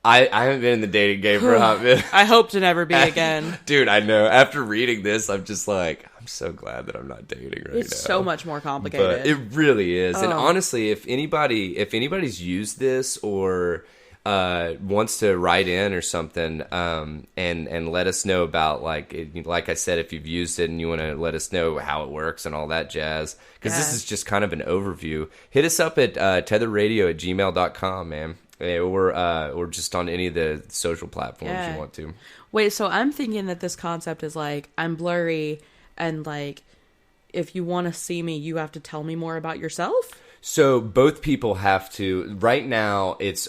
B: I haven't been in the dating game for a hot minute.
C: I hope to never be again.
B: Dude, I know. After reading this, I'm just like, I'm so glad that I'm not dating right now.
C: It's so much more complicated.
B: But it really is. And honestly, if anybody's used this or wants to write in or something, and let us know about, like I said, if you've used it and you want to let us know how it works and all that jazz, because this is just kind of an overview. Hit us up at tetherradio@gmail.com, man. or just on any of the social platforms you want to.
C: Wait, so I'm thinking that this concept is like, I'm blurry, and like, if you want to see me, you have to tell me more about yourself?
B: So both people have to. Right now, it's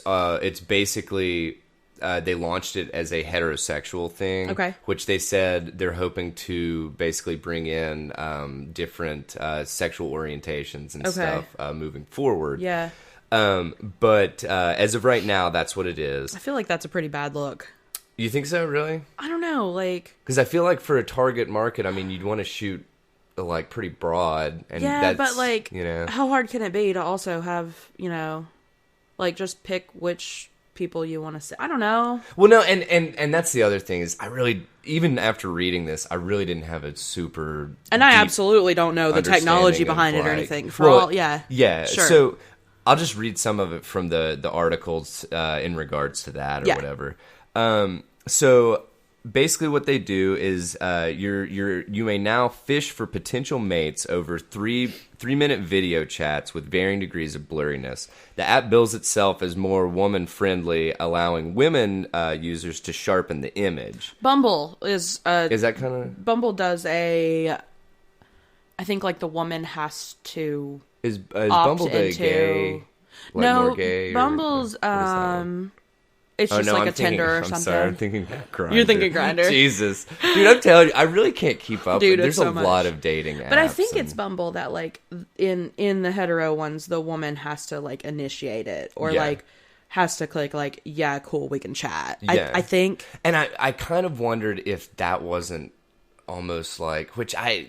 B: basically they launched it as a heterosexual thing,
C: okay,
B: which they said they're hoping to basically bring in different sexual orientations and stuff moving forward.
C: Yeah.
B: But as of right now, that's what it is.
C: I feel like that's a pretty bad look.
B: You think so, really?
C: I don't know, like...
B: Because I feel like for a target market, I mean, you'd want to shoot, like, pretty broad. And
C: yeah, but, like,
B: you know,
C: how hard can it be to also have, you know, like, just pick which people you want to see? I don't know.
B: Well, no, and that's the other thing is I really, even after reading this, I really didn't have a super
C: And I absolutely don't know the technology behind it or anything. Yeah.
B: Yeah,
C: sure.
B: So I'll just read some of it from the articles in regards to that or whatever. So basically what they do is you may now fish for potential mates over 3-minute video chats with varying degrees of blurriness. The app bills itself as more woman friendly, allowing women users to sharpen the image.
C: Bumble is
B: that kind of...
C: Bumble does I think like the woman has to
B: is Bumble gay? Like
C: no,
B: more gay,
C: Bumble's it's just like a Tinder or something.
B: I'm sorry, I'm thinking Grindr.
C: You're thinking Grindr.
B: Jesus. Dude, I'm telling you, I really can't keep up.
C: Dude,
B: There's
C: so
B: a lot of dating apps.
C: But I think it's Bumble that, like, in the hetero ones, the woman has to, like, initiate it. Or, like, has to click, like, yeah, cool, we can chat. Yeah. I think.
B: And I kind of wondered if that wasn't almost like, which I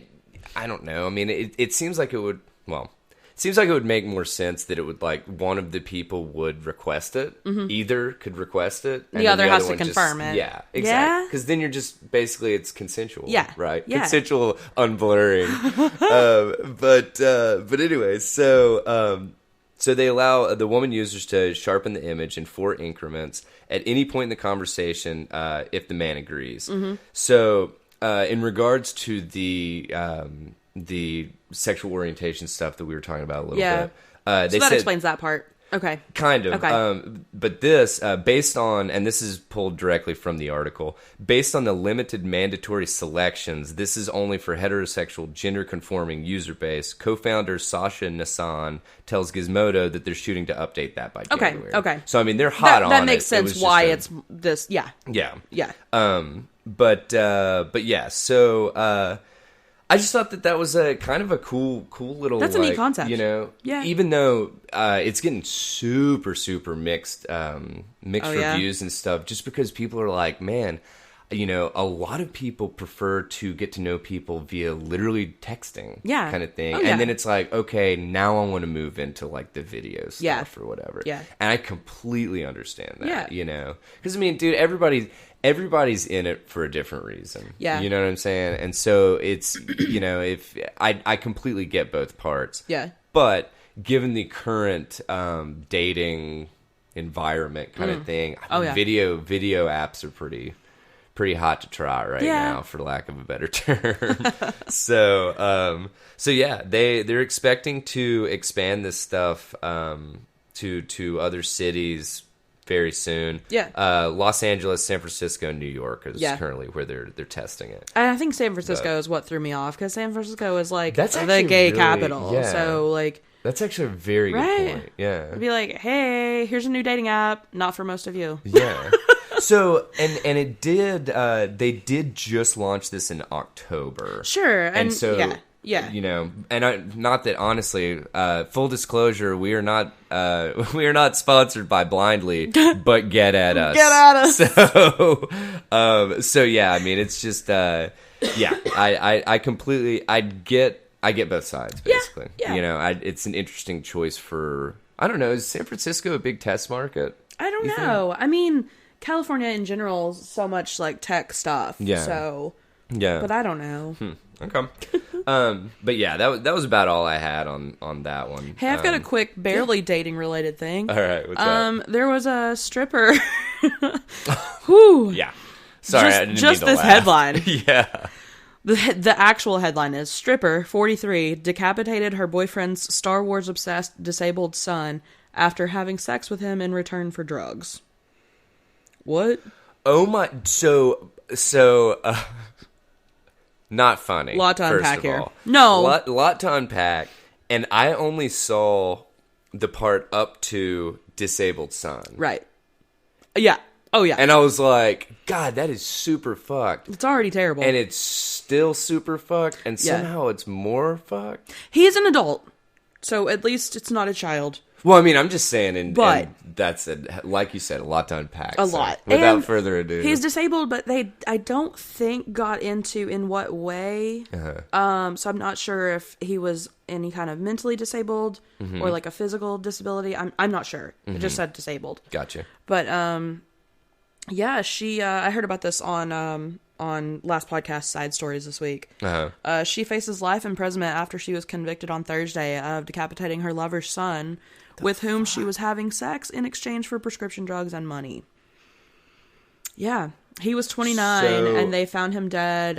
B: don't know. I mean, it seems like it would, well... Seems like it would make more sense that it would, like, one of the people would request it. Mm-hmm. Either could request it. And
C: the other has to confirm it.
B: Yeah, exactly. Because then you're just, basically, it's consensual.
C: Yeah.
B: Right?
C: Yeah.
B: Consensual unblurring. But anyway, so they allow the woman users to sharpen the image in 4 increments at any point in the conversation if the man agrees. Mm-hmm. So in regards to the sexual orientation stuff that we were talking about a little bit.
C: So that explains that part. Okay.
B: Kind of.
C: Okay.
B: But this, based on, and this is pulled directly from the article, based on the limited mandatory selections, this is only for heterosexual, gender-conforming user base. Co-founder Sasha Nassan tells Gizmodo that they're shooting to update that by January.
C: Okay.
B: So, I mean, they're hot on it.
C: That makes sense why it's this, yeah.
B: Yeah.
C: Yeah.
B: But yeah, so... I just thought that was a kind of a cool little.
C: That's a neat concept,
B: you know.
C: Yeah.
B: Even though it's getting super mixed reviews and stuff, just because people are like, man, you know, a lot of people prefer to get to know people via literally texting, kind of thing, and then it's like, okay, now I want to move into like the video stuff or whatever, and I completely understand that, you know, because I mean, dude, everybody's in it for a different reason. Yeah. You know what I'm saying? And so it's, you know, if I completely get both parts.
C: Yeah.
B: But given the current dating environment kind of thing, video apps are pretty hot to try right now, for lack of a better term. So yeah, they're expecting to expand this stuff to other cities very soon. Yeah. Los Angeles, San Francisco, and New York is currently where they're testing it.
C: I think San Francisco is what threw me off, because San Francisco is like the gay capital. Yeah. So like
B: that's actually a very good point. Yeah.
C: It'd be like, hey, here's a new dating app, not for most of you.
B: Yeah. So and it did they did just launch this in October.
C: Sure.
B: And so yeah, you know, and not that honestly, full disclosure, we are not sponsored by Blindly, but get at us.
C: Get at us.
B: So yeah, I mean, it's just I completely I get both sides basically. Yeah. You know, it's an interesting choice for, I don't know, is San Francisco a big test market?
C: I don't know. Think? I mean, California in general is so much like tech stuff.
B: Yeah.
C: So
B: yeah,
C: but I don't know.
B: Okay. But yeah, that was about all I had on that one.
C: Hey, I've got a quick, barely dating related thing.
B: All right, what's up?
C: There was a stripper. Whew.
B: Yeah. Sorry, I didn't
C: just
B: mean to
C: this
B: laugh.
C: headline.
B: Yeah.
C: The actual headline is: stripper 43 decapitated her boyfriend's Star Wars obsessed disabled son after having sex with him in return for drugs. What?
B: Oh my, not funny.
C: Lot to
B: first
C: unpack
B: of
C: here.
B: all.
C: No.
B: Lot to unpack, and I only saw the part up to disabled son.
C: Right. Yeah. Oh, yeah.
B: And I was like, God, that is super fucked.
C: It's already terrible.
B: And it's still super fucked, and
C: Yeah.
B: somehow it's more fucked.
C: He is an adult, so at least it's not a child.
B: Well, I mean, I'm just saying, and that's, like you said, a lot to unpack.
C: A
B: so,
C: lot.
B: Without
C: And
B: further ado.
C: He's disabled, but I don't think got into in what way. So I'm not sure if he was any kind of mentally disabled or like a physical disability. I'm not sure. It just said disabled.
B: Gotcha.
C: But yeah, I heard about this on last podcast Side Stories this week. She faces life imprisonment after she was convicted on Thursday of decapitating her lover's son, with whom she was having sex in exchange for prescription drugs and money. Yeah, he was 29, and they found him dead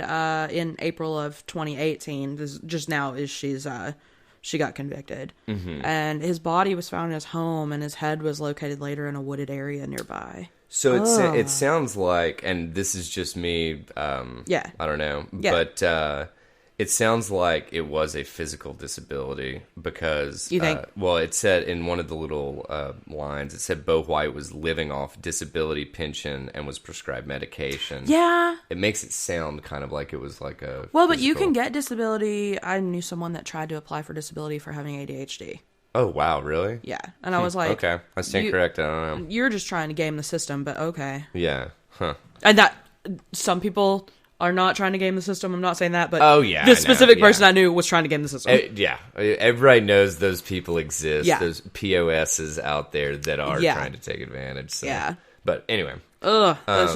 C: in April of 2018. This just now is she got convicted, and his body was found in his home, and his head was located later in a wooded area nearby.
B: So it sounds like, and this is just me, I don't know, but it sounds like it was a physical disability because,
C: you think?
B: Well, it said in one of the little lines, it said Bo White was living off disability pension and was prescribed medication.
C: Yeah.
B: It makes it sound kind of like it was like a
C: Well, but you can get disability. I knew someone that tried to apply for disability for having ADHD.
B: Oh, wow, really?
C: Yeah. And I was like...
B: Okay, I stand corrected, I don't know.
C: You're just trying to game the system, but okay.
B: Yeah, huh.
C: And that... Some people are not trying to game the system. I'm not saying that, but...
B: Oh, yeah,
C: this specific person I knew was trying to game the system.
B: Yeah. Everybody knows those people exist.
C: Yeah.
B: Those POSs out there that are trying to take advantage. So.
C: Yeah.
B: But anyway.
C: Ugh.
B: That's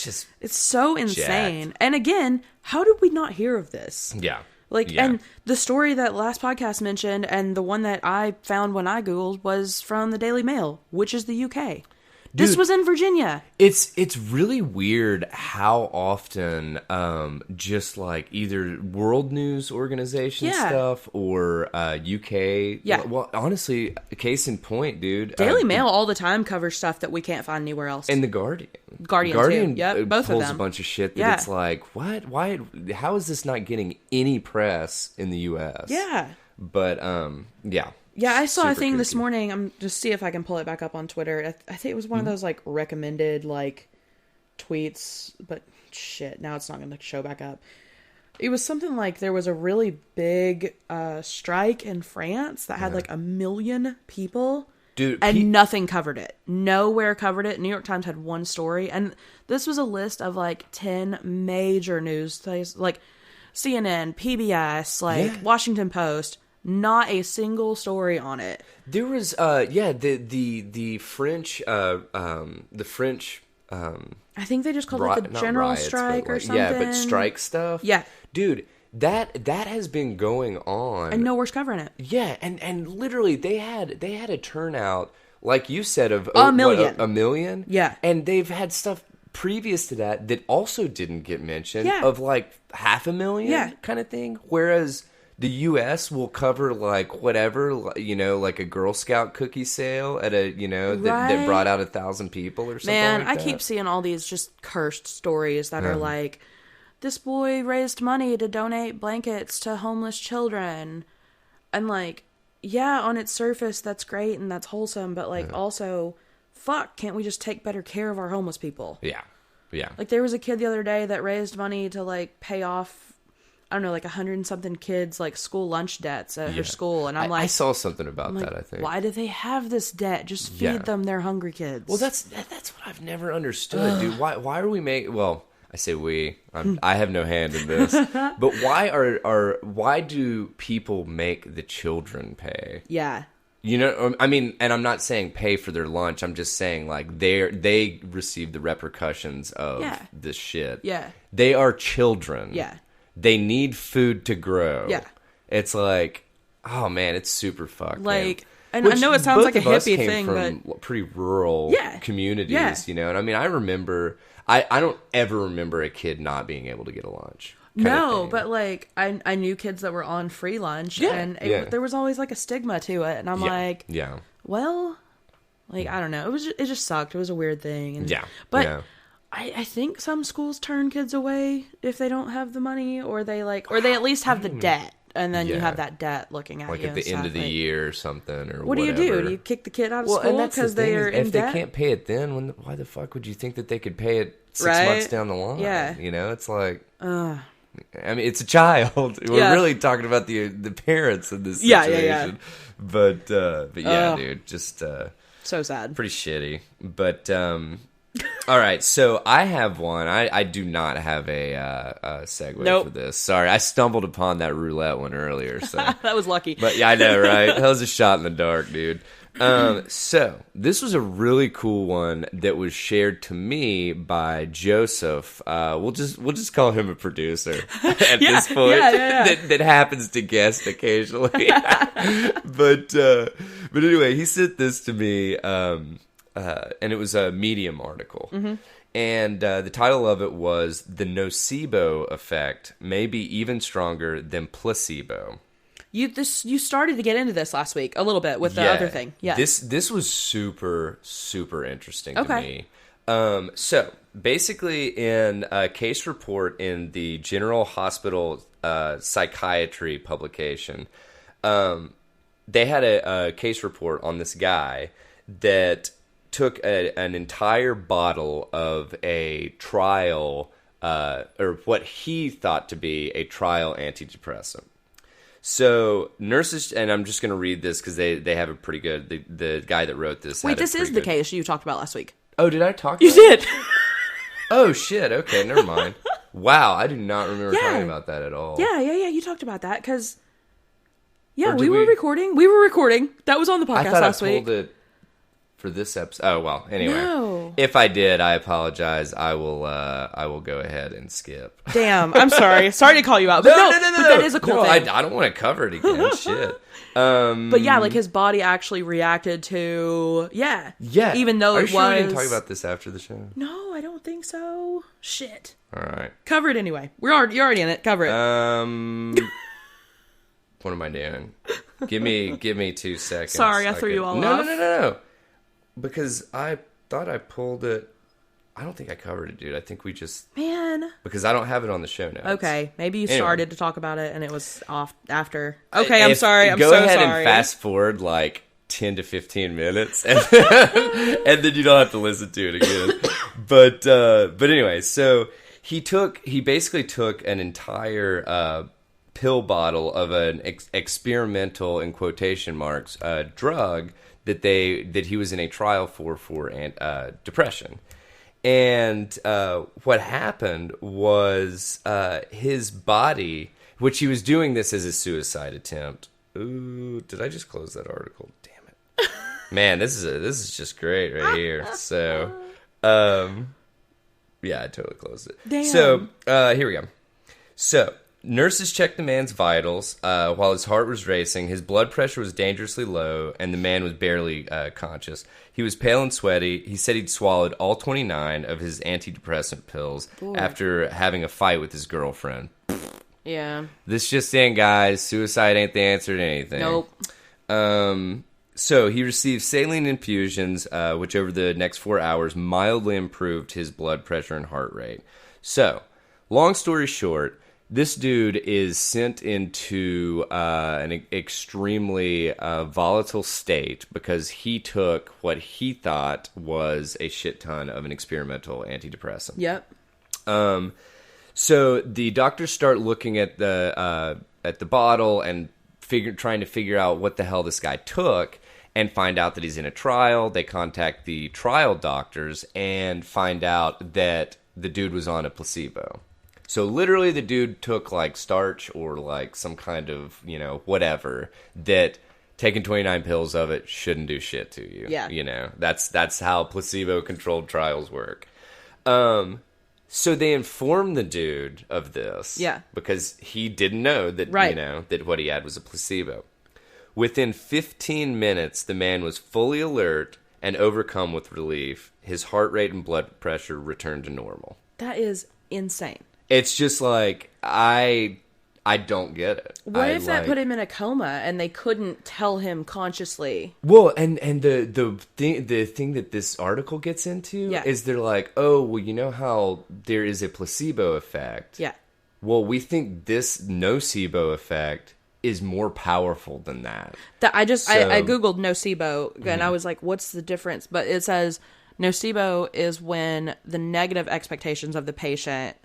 B: just...
C: It's so insane.
B: jacked.
C: And again, how did we not hear of this?
B: Yeah.
C: And the story that last podcast mentioned and the one that I found when I Googled was from the Daily Mail, which is the UK. This was in Virginia.
B: It's really weird how often just like either world news organization stuff or UK.
C: Yeah.
B: Well, honestly, case in point, dude.
C: Daily Mail all the time covers stuff that we can't find anywhere else.
B: And the Guardian.
C: Guardian too. Yep, both of
B: pulls
C: them.
B: a bunch of shit that it's like, what? Why? How is this not getting any press in the U.S.?
C: Yeah.
B: But yeah.
C: Yeah, I saw a
B: Super
C: thing this
B: creepy.
C: morning. I'm just see if I can pull it back up on Twitter. I think it was one of those like recommended like tweets, but shit, now it's not going to show back up. It was something like there was a really big strike in France that had like 1 million people.
B: Dude,
C: and nothing covered it. Nowhere covered it. New York Times had one story, and this was a list of like 10 major news places, like CNN, PBS, like Washington Post. Not a single story on it.
B: There was the French
C: I think they just called it the general
B: riots,
C: strike or
B: like,
C: something.
B: Yeah, but strike stuff.
C: Yeah.
B: Dude, that has been going on.
C: And nowhere's covering it.
B: Yeah, and literally they had a turnout, like you said, of
C: a million.
B: A million?
C: Yeah.
B: And they've had stuff previous to that also didn't get mentioned of like 500,000 kind of thing. Whereas the U.S. will cover like whatever, you know, like a Girl Scout cookie sale at a, you know, that brought out 1,000 people or something.
C: Man,
B: like that.
C: I keep seeing all these just cursed stories that are like, this boy raised money to donate blankets to homeless children. And like, yeah, on its surface, that's great and that's wholesome. But like also, fuck, can't we just take better care of our homeless people?
B: Yeah. Yeah.
C: Like there was a kid the other day that raised money to like pay off, I don't know, like 100 and something kids like school lunch debts at her school, and I'm like,
B: I saw something about that. I think.
C: Why do they have this debt? Just feed them; they're hungry kids.
B: Well, that's what I've never understood, dude. Why are we making? Well, I say we. I have no hand in this, but why do people make the children pay?
C: Yeah.
B: You know, I mean, and I'm not saying pay for their lunch. I'm just saying like they receive the repercussions of this shit.
C: Yeah.
B: They are children.
C: Yeah.
B: They need food to grow.
C: Yeah.
B: It's like, oh man, it's super fucked.
C: Like,
B: man.
C: and I know it sounds like a
B: Both of us
C: hippie
B: came
C: thing,
B: from
C: but
B: pretty rural communities, you know. And I mean, I remember, I don't ever remember a kid not being able to get a lunch.
C: No, but like I knew kids that were on free lunch, and there was always like a stigma to it, and I'm like, Well, like, I don't know. It just sucked. It was a weird thing. And,
B: Yeah.
C: But
B: yeah.
C: I think some schools turn kids away if they don't have the money, or they at least have the debt. And then you have that debt looking at
B: like
C: you.
B: at the end of the year or something, or
C: what
B: whatever.
C: do you do? Do you kick the kid out of school because they are in
B: if
C: debt?
B: they can't pay it then, why the fuck would you think that they could pay it 6
C: Right?
B: months down the line?
C: Yeah.
B: You know, it's like... I mean, it's a child. We're really talking about the parents in this situation.
C: Yeah.
B: But yeah, dude, just
C: so sad.
B: pretty shitty. But all right, so I have one. I do not have a segue for this. Sorry, I stumbled upon that roulette one earlier. So
C: That was lucky.
B: but yeah, I know, right? That was a shot in the dark, dude. So this was a really cool one that was shared to me by Joseph. We'll just call him a producer at this point. That happens to guest occasionally. but anyway, he sent this to me, and it was a Medium article.
C: Mm-hmm.
B: And the title of it was "The Nocebo Effect May Be Even Stronger Than Placebo."
C: You started to get into this last week a little bit with the other thing. Yeah.
B: This was super, super interesting to me. So basically in a case report in the General Hospital Psychiatry publication, they had a case report on this guy that took an entire bottle of a trial, or what he thought to be a trial antidepressant. So nurses, and I'm just going to read this because they have a pretty good. The guy that wrote this.
C: Wait, this is the case you talked about last week.
B: Oh, did I talk?
C: You did.
B: Oh shit! Okay, never mind. Wow, I do not remember talking about that at all.
C: Yeah. You talked about that because. Yeah,
B: Or
C: we
B: did
C: were
B: we-
C: recording. We were recording. That was on the
B: I
C: podcast
B: thought
C: last
B: I
C: week.
B: pulled it for this episode. Oh well. Anyway,
C: No.
B: if I did, I apologize. I will go ahead and skip.
C: Damn, I'm sorry. Sorry to call you out. But no. But that is a cool thing.
B: I don't want to cover it again. Shit.
C: But yeah, like his body actually reacted to
B: Yeah.
C: even though
B: Are you
C: it
B: sure
C: was.
B: we didn't talk about this after the show?
C: No, I don't think so. Shit.
B: All right.
C: Cover it anyway. You're already in it. Cover it.
B: What am I doing? Give me 2 seconds.
C: Sorry, I threw you all off.
B: No. Because I thought I pulled it. I don't think I covered it, dude. I think we just...
C: Man.
B: Because I don't have it on the show notes.
C: Okay, maybe you
B: Anyway.
C: started to talk about it and it was off after. Okay, I'm sorry. I'm
B: Go
C: so
B: ahead
C: sorry.
B: and fast forward like 10 to 15 minutes, and then you don't have to listen to it again. But anyway, so he basically took an entire pill bottle of an experimental, in quotation marks, drug that he was in a trial for depression. And what happened was his body, which he was doing this as a suicide attempt. Ooh, did I just close that article? Damn it, man! This is just great right here. So, yeah, I totally closed it.
C: Damn.
B: So here we go. So nurses checked the man's vitals while his heart was racing. His blood pressure was dangerously low, and the man was barely conscious. He was pale and sweaty. He said he'd swallowed all 29 of his antidepressant pills after having a fight with his girlfriend.
C: Yeah.
B: This just in, guys. Suicide ain't the answer to anything.
C: Nope.
B: So he received saline infusions, which over the next 4 hours mildly improved his blood pressure and heart rate. So, long story short, this dude is sent into an extremely volatile state because he took what he thought was a shit ton of an experimental antidepressant.
C: Yep.
B: So the doctors start looking at the bottle and trying to figure out what the hell this guy took, and find out that he's in a trial. They contact the trial doctors and find out that the dude was on a placebo. So literally the dude took like starch or like some kind of, whatever, that taking 29 pills of it shouldn't do shit to you.
C: Yeah.
B: That's how placebo-controlled trials work. So they informed the dude of this.
C: Yeah.
B: Because he didn't know that, that what he had was a placebo. Within 15 minutes, the man was fully alert and overcome with relief. His heart rate and blood pressure returned to normal.
C: That is insane.
B: It's just like, I I don't get it.
C: What if that put him in a coma and they couldn't tell him consciously?
B: Well, and the thing that this article gets into is they're like, oh, well, you know how there is a placebo effect?
C: Yeah.
B: Well, we think this nocebo effect is more powerful than that.
C: I googled nocebo and I was like, what's the difference? But it says nocebo is when the negative expectations of the patient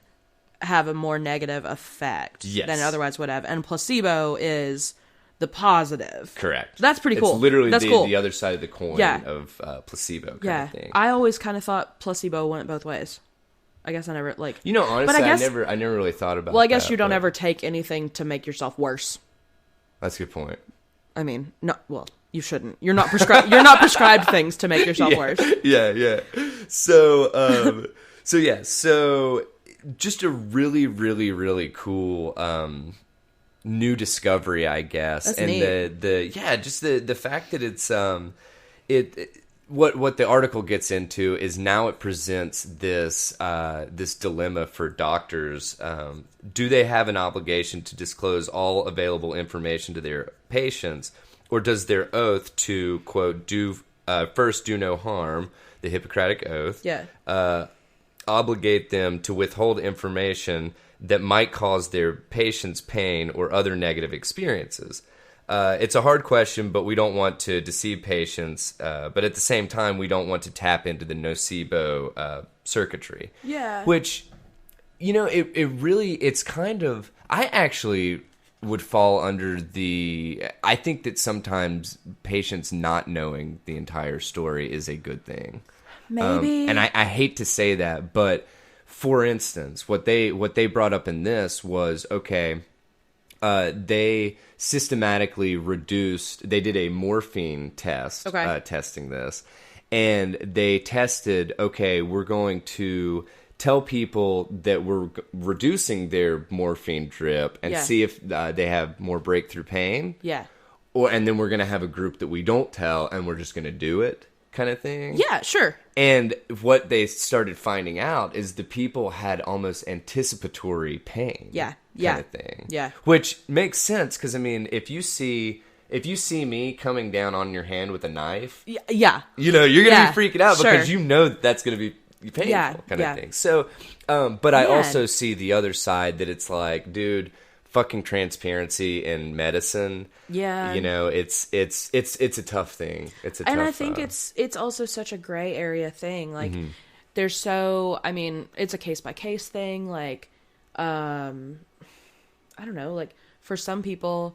C: have a more negative effect than otherwise would have, and placebo is the positive. Correct. That's pretty cool.
B: It's literally
C: cool.
B: the other side of the coin of placebo kind of thing.
C: I always kind of thought placebo went both ways. I guess I never
B: honestly, I never really thought about.
C: Well, I guess you don't ever take anything to make yourself worse.
B: That's a good point.
C: I mean, no. Well, you shouldn't. You're not prescribed. You're not prescribed things to make yourself worse.
B: Yeah. So, So just a really, really, really cool new discovery, I guess.
C: That's
B: and
C: neat.
B: the fact that it's what the article gets into is now it presents this dilemma for doctors. Do they have an obligation to disclose all available information to their patients, or does their oath to, quote, first do no harm, the Hippocratic Oath, obligate them to withhold information that might cause their patients pain or other negative experiences? It's a hard question, but we don't want to deceive patients. But at the same time, we don't want to tap into the nocebo circuitry.
C: Yeah.
B: Which, it's kind of... I actually would fall under I think that sometimes patients not knowing the entire story is a good thing.
C: Maybe.
B: And I hate to say that, but for instance, what they brought up in this was, okay, they systematically they did a morphine test, testing this, and they tested, okay, we're going to tell people that we're reducing their morphine drip and see if they have more breakthrough pain.
C: Yeah.
B: And then we're going to have a group that we don't tell, and we're just going to do it. Kind of thing.
C: Yeah, sure.
B: And what they started finding out is the people had almost anticipatory pain.
C: Yeah.
B: Kind of thing.
C: Yeah.
B: Which makes sense because, I mean, if you see me coming down on your hand with a knife,
C: yeah,
B: you're going to be freaking out because you know that's going to be painful kind of thing. So, but I also see the other side that it's like, dude, fucking transparency in medicine.
C: Yeah.
B: It's a tough thing.
C: And I think it's also such a gray area thing. Like there's it's a case by case thing. Like, I don't know, like for some people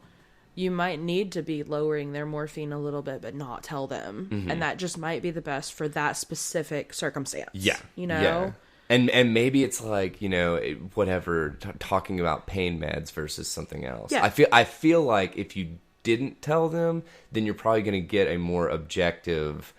C: you might need to be lowering their morphine a little bit, but not tell them. And that just might be the best for that specific circumstance. Yeah.
B: Yeah. And maybe it's like, whatever, talking about pain meds versus something else.
C: Yeah.
B: I feel like if you didn't tell them, then you're probably going to get a more objective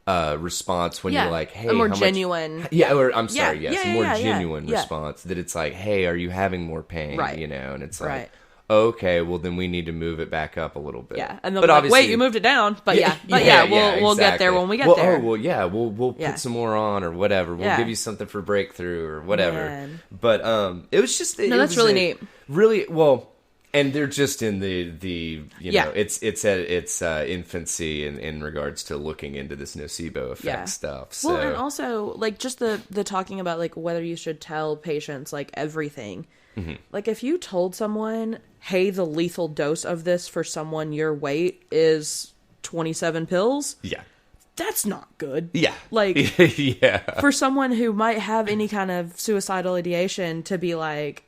B: response when you're like, hey,
C: a more genuine.
B: Genuine response that it's like, hey, are you having more pain?
C: Right.
B: And it's like, okay, well then we need to move it back up a little bit.
C: Yeah, and they'll be like, wait, you moved it down, but we'll get there when we get there.
B: We'll put some more on or whatever. We'll give you something for breakthrough or whatever.
C: Man.
B: But it was just
C: that's really neat.
B: Really well, and they're just in the it's at its infancy in regards to looking into this nocebo effect stuff. So.
C: Well, and also like just the talking about like whether you should tell patients like everything. Like if you told someone, hey, the lethal dose of this for someone your weight is 27 pills.
B: Yeah.
C: That's not good.
B: Yeah.
C: Like, for someone who might have any kind of suicidal ideation to be like,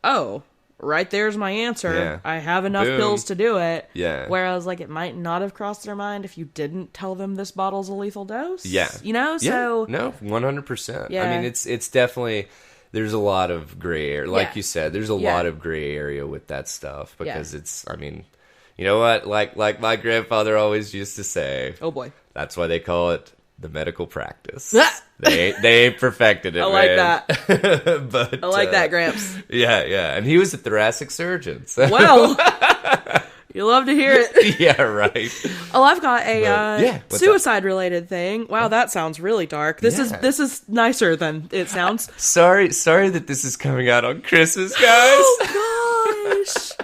C: oh, right there's my answer.
B: Yeah.
C: I have enough pills to do it.
B: Yeah.
C: Whereas, like, it might not have crossed their mind if you didn't tell them this bottle's a lethal dose.
B: Yeah.
C: So.
B: No, 100%.
C: Yeah.
B: I mean, it's definitely... There's a lot of gray area. Like you said, there's a lot of gray area with that stuff because it's, I mean, you know what? Like my grandfather always used to say.
C: Oh, boy.
B: That's why they call it the medical practice. they ain't perfected it,
C: I like
B: man.
C: that.
B: But,
C: I like that, Gramps.
B: Yeah. And he was a thoracic surgeon. So.
C: Well, you love to hear it.
B: Yeah, right.
C: Oh, I've got a suicide-related thing. Wow, that sounds really dark. This is nicer than it sounds.
B: Sorry that this is coming out on Christmas, guys.
C: Oh, Sheesh.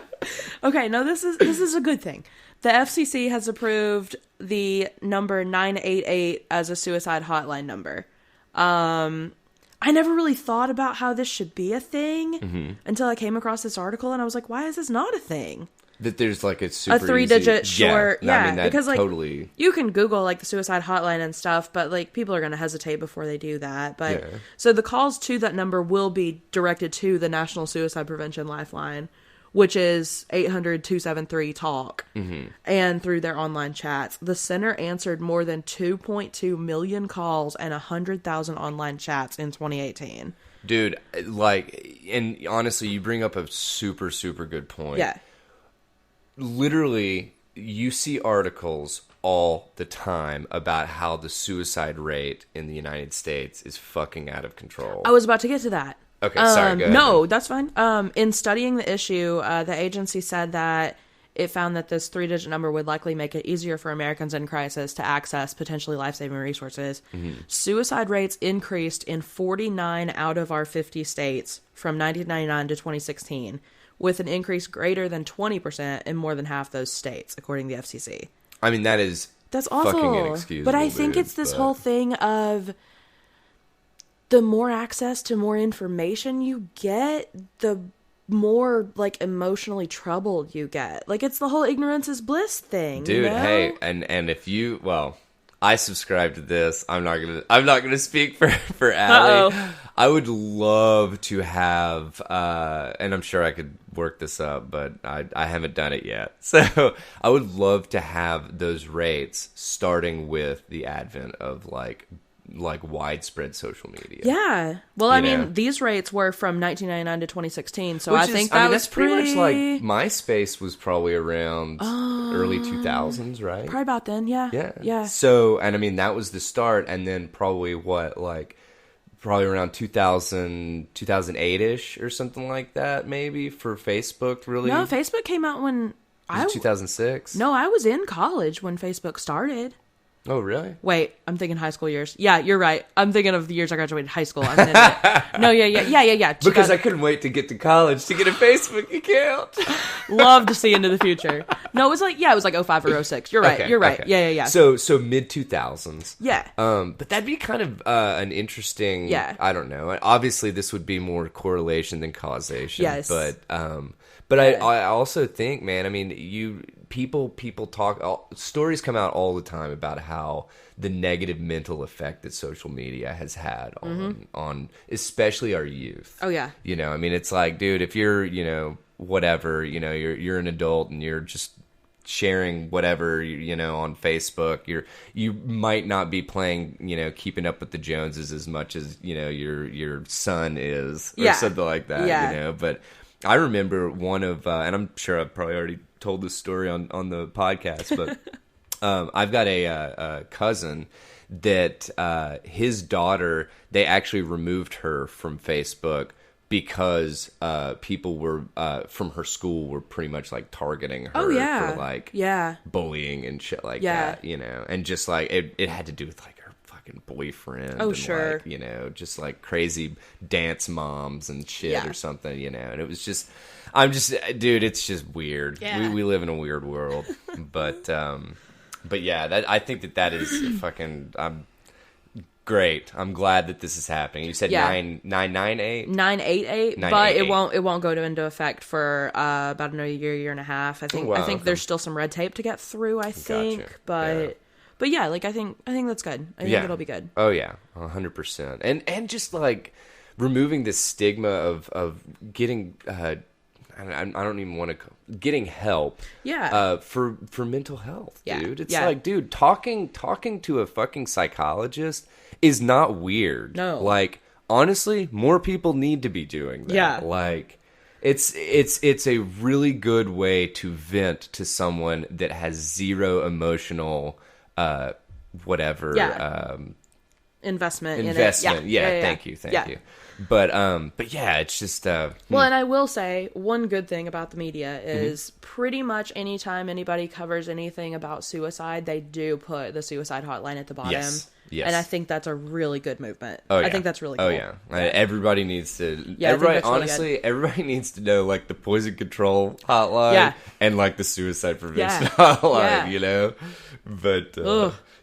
C: Okay, no, this is a good thing. The FCC has approved the number 988 as a suicide hotline number. I never really thought about how this should be a thing until I came across this article, and I was like, why is this not a thing?
B: That there's like a super
C: 3-digit
B: easy...
C: short, yeah,
B: I mean, that
C: because like
B: totally...
C: you can Google like the suicide hotline and stuff, but like people are gonna hesitate before they do that. But so the calls to that number will be directed to the National Suicide Prevention Lifeline, which is 800-273-TALK, and through their online chats. The center answered more than 2.2 million calls and 100,000 online chats in 2018.
B: Dude, like, and honestly, you bring up a super, super good point.
C: Yeah.
B: Literally, you see articles all the time about how the suicide rate in the United States is fucking out of control.
C: I was about to get to that.
B: Okay, sorry, go ahead.
C: No, that's fine. In studying the issue, the agency said that it found that this 3-digit number would likely make it easier for Americans in crisis to access potentially life-saving resources. Suicide rates increased in 49 out of our 50 states from 1999 to 2016, with an increase greater than 20% in more than half those states, according to the FCC.
B: I mean, that's
C: awful.
B: fucking inexcusable.
C: But I think it's this whole thing of the more access to more information you get, the more like emotionally troubled you get. Like, it's the whole ignorance is bliss thing,
B: dude.
C: you know?
B: Hey, and if you, well, I subscribe to this. I'm not gonna speak for Allie.
C: Uh-oh.
B: I would love to have, and I'm sure I could work this up, but I haven't done it yet. So I would love to have those rates starting with the advent of like widespread social media.
C: Yeah. Well, I
B: know?
C: mean, these rates were from 1999 to 2016, so
B: Which
C: I think that was
B: that's pretty much like MySpace was probably around early 2000s, right?
C: probably about then. Yeah.
B: Yeah. So, and I mean, that was the start, and then probably probably around 2000, 2008-ish or something like that, maybe, for Facebook, really.
C: No, Facebook came out when
B: Was it 2006?
C: No, I was in college when Facebook started.
B: Oh, really?
C: Wait, I'm thinking high school years. Yeah, you're right. I'm thinking of the years I graduated high school. I'm an idiot. No, yeah.
B: Because I couldn't wait to get to college to get a Facebook account.
C: Love to see into the future. No, it was like 05 or 06. You're right.
B: Okay,
C: You're right.
B: okay.
C: Yeah.
B: So mid 2000s.
C: Yeah.
B: But that'd be kind of an interesting.
C: Yeah.
B: I don't know. Obviously, this would be more correlation than causation.
C: Yes.
B: But
C: Yeah.
B: I also think, man. I mean, people talk. Stories come out all the time about how the negative mental effect that social media has had on especially our youth.
C: Oh yeah.
B: You know, I mean, it's like, dude, if you're, whatever, you're an adult and you're just sharing whatever, on Facebook, you might not be playing, keeping up with the Joneses as much as, your son is or something like that, but I remember one of, and I'm sure I've probably already told this story on the podcast, but I've got a cousin that his daughter, they actually removed her from Facebook because people were from her school were pretty much like targeting her for like bullying and shit like that, and just like it had to do with like her fucking boyfriend and like, just like crazy dance moms and shit or something, and it was just dude, it's just weird. We live in a weird world. But yeah, I think that is fucking great. I'm glad that this is happening. You said 998?
C: 988, but it won't go into effect for about another year and a half. I think there's still some red tape to get through, I think.
B: Gotcha.
C: But yeah, like I think that's good. I think it'll be good.
B: Oh yeah, 100%. And just like removing the stigma of getting I don't even want to getting help.
C: Yeah.
B: For mental health, dude. It's
C: Yeah.
B: like, dude, talking to a fucking psychologist is not weird.
C: No.
B: Like, honestly, more people need to be doing that.
C: Yeah.
B: Like, it's a really good way to vent to someone that has zero emotional whatever
C: investment in it.
B: Thank you. But yeah, it's just
C: well, and I will say one good thing about the media is pretty much anytime anybody covers anything about suicide, they do put the suicide hotline at the bottom.
B: Yes.
C: And I think that's a really good movement.
B: Oh, yeah.
C: I think that's really cool.
B: Oh, yeah. Everybody needs to...
C: Yeah, I think that's really
B: honestly, everybody needs to know, like, the poison control hotline
C: Yeah.
B: and, like, the suicide prevention
C: Yeah.
B: hotline,
C: Yeah.
B: you know? But,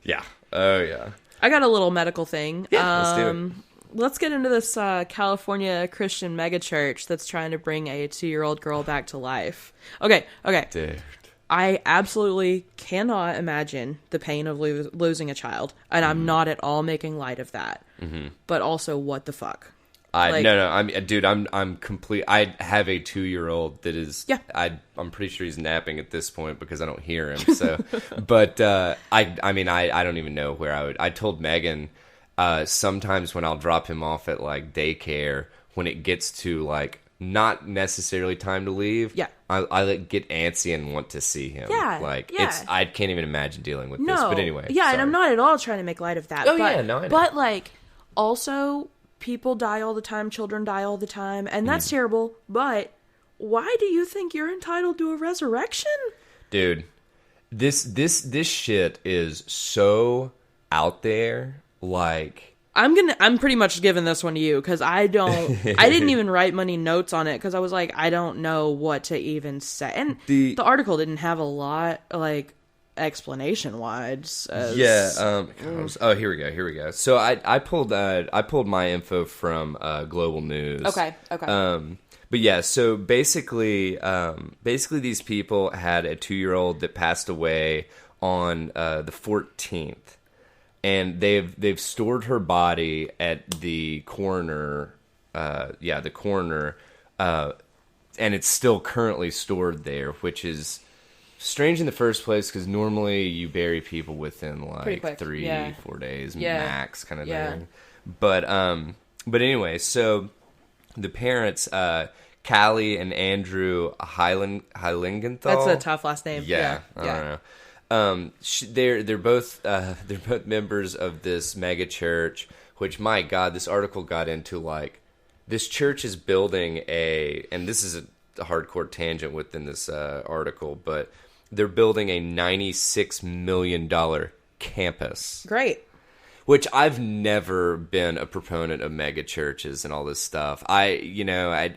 B: yeah. Oh, yeah.
C: I got a little medical thing.
B: Yeah, let's do it.
C: Let's get into this California Christian megachurch that's trying to bring a 2-year-old girl back to life. Okay.
B: Dude.
C: I absolutely cannot imagine the pain of losing a child, and I'm not at all making light of that. Mm-hmm. But also, what the fuck?
B: I'm complete. I have a 2-year-old that is.
C: Yeah.
B: I'm pretty sure he's napping at this point because I don't hear him. So, but I don't even know where I would. I told Megan sometimes when I'll drop him off at like daycare, when it gets to like not necessarily time to leave.
C: Yeah.
B: I like get antsy and want to see him.
C: Yeah,
B: Like
C: yeah.
B: I can't even imagine dealing with this.
C: No.
B: But anyway.
C: Yeah,
B: sorry.
C: and I'm not at all trying to make light of that.
B: Oh, yeah, no, I know.
C: But, like, also, people die all the time, children die all the time, and that's terrible, but why do you think you're entitled to a resurrection?
B: Dude, this shit is so out there, like...
C: I'm pretty much giving this one to you, because I didn't even write many notes on it, because I was like, I don't know what to even say. And the article didn't have a lot, like, explanation-wise.
B: Oh, here we go. So I pulled my info from Global News.
C: Okay.
B: But yeah, so basically these people had a 2-year-old that passed away on the 14th. And they've stored her body at the coroner, and it's still currently stored there, which is strange in the first place because normally you bury people within like 3-4 days max, kind of thing. But anyway, so the parents, Callie and Andrew Heilingenthal.
C: That's a tough last name.
B: I don't know. They're both members of this mega church, which, my God, this article got into, like, this church is building and this is a hardcore tangent within this article, but they're building a $96 million campus.
C: Great.
B: Which I've never been a proponent of mega churches and all this stuff. Whatever,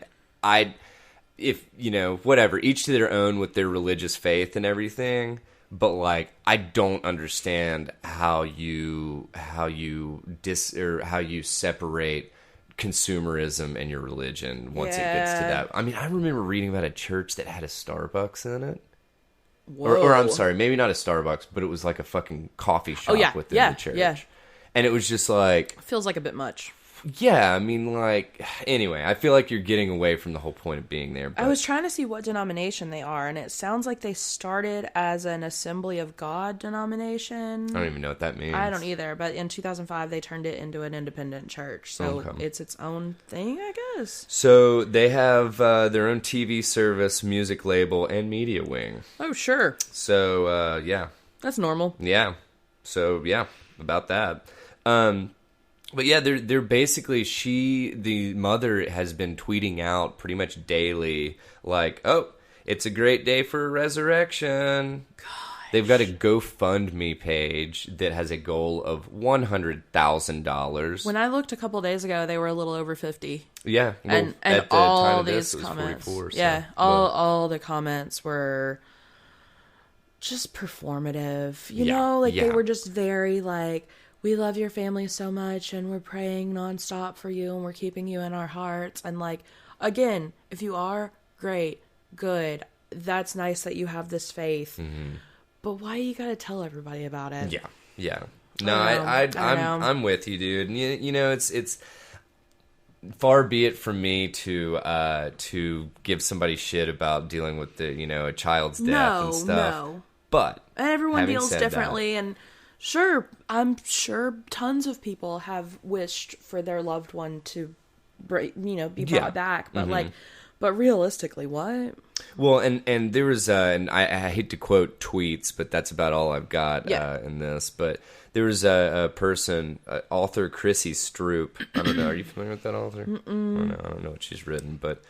B: each to their own with their religious faith and everything. But like, I don't understand how you separate consumerism and your religion once it gets to that. I mean, I remember reading about a church that had a Starbucks in it. Or I'm sorry, maybe not a Starbucks, but it was like a fucking coffee shop within the church. Yeah. And it was just like...
C: Feels like a bit much.
B: Yeah, I mean, like... Anyway, I feel like you're getting away from the whole point of being there. But...
C: I was trying to see what denomination they are, and it sounds like they started as an Assembly of God denomination.
B: I don't even know what that means.
C: I don't either, but in 2005, they turned it into an independent church. So it's its own thing, I guess.
B: So they have their own TV service, music label, and media wing.
C: Oh, sure.
B: So, yeah.
C: That's normal.
B: Yeah. So, yeah, about that. But yeah, they're basically, the mother has been tweeting out pretty much daily, like, oh, it's a great day for a resurrection. Gosh. They've got a GoFundMe page that has a goal of $100,000.
C: When I looked a couple days ago, they were a little over 50.
B: Yeah. Well,
C: and
B: at the
C: all
B: time of
C: these
B: this, it was
C: comments,
B: 44. So,
C: yeah, all the comments were just performative. You know, like they were just very like, we love your family so much and we're praying nonstop for you and we're keeping you in our hearts. And like, again, if you are, great, good. That's nice that you have this faith. Mm-hmm. But why you gotta tell everybody about it?
B: Yeah. No, I'm with you, dude. You know, it's far be it from me to give somebody shit about dealing with a child's death and stuff. No. But
C: and everyone deals differently, and sure, I'm sure tons of people have wished for their loved one to, be brought back. But but realistically, what?
B: Well, and there was, and I hate to quote tweets, but that's about all I've got in this. But there was a person, author Chrissy Stroop. I don't know. Are you familiar with that author? I don't know what she's written, but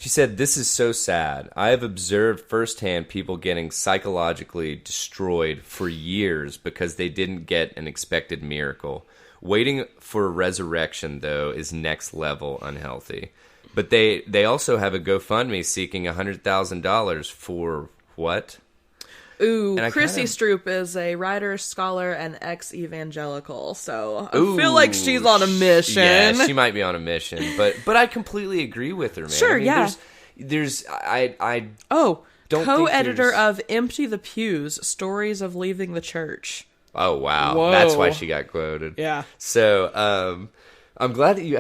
B: She said, "This is so sad. I have observed firsthand people getting psychologically destroyed for years because they didn't get an expected miracle. Waiting for a resurrection, though, is next level unhealthy. But they also have a GoFundMe seeking $100,000 for what?"
C: Ooh, Chrissy Stroop is a writer, scholar, and ex-evangelical, so I
B: Ooh,
C: feel like she's on a mission.
B: Yeah, she might be on a mission, but I completely agree with her, man.
C: Sure,
B: I mean,
C: yeah.
B: I
C: Oh,
B: don't
C: co-editor
B: think
C: of Empty the Pews, Stories of Leaving the Church.
B: Oh, wow.
C: Whoa.
B: That's why she got quoted.
C: Yeah.
B: So, I'm glad you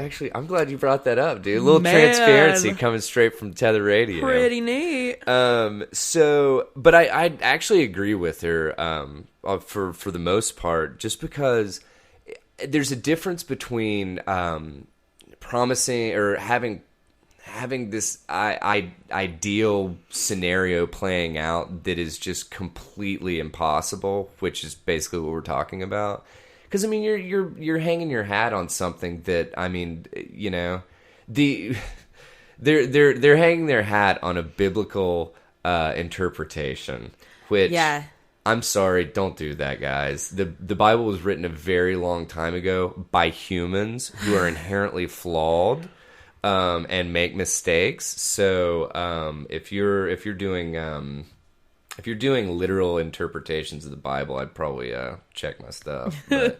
B: brought that up, dude. A little
C: Man.
B: transparency coming straight from Tether Radio.
C: Pretty neat.
B: But I actually agree with her, for the most part, just because there's a difference between, promising or having this ideal scenario playing out that is just completely impossible, which is basically what we're talking about. Because I mean, you're hanging your hat on something that, I mean, you know, they're hanging their hat on a biblical interpretation, which,
C: Yeah.
B: I'm sorry, don't do that, guys. The Bible was written a very long time ago by humans who are inherently flawed. And make mistakes. So if you're doing literal interpretations of the Bible, I'd probably check my stuff. But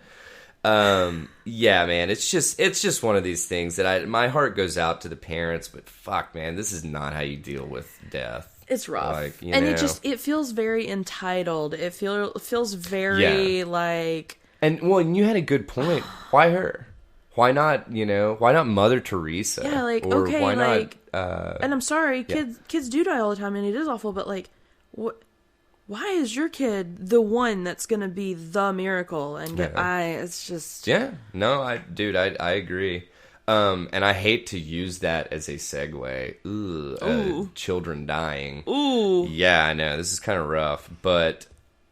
B: yeah, man, it's just one of these things that my heart goes out to the parents. But fuck, man, this is not how you deal with death.
C: It's rough.
B: Like, you
C: and
B: know.
C: it feels very entitled. It feels very like...
B: And you had a good point. Why her? Why not, why not Mother Teresa?
C: Yeah, like,
B: or
C: okay,
B: why
C: like,
B: not,
C: and I'm sorry, kids do die all the time, and it is awful, but, like, why is your kid the one that's gonna be the miracle and get it's just...
B: Yeah, no, I agree. And I hate to use that as a segue. Ooh. Children dying.
C: Ooh.
B: Yeah, I know, this is kind of rough, but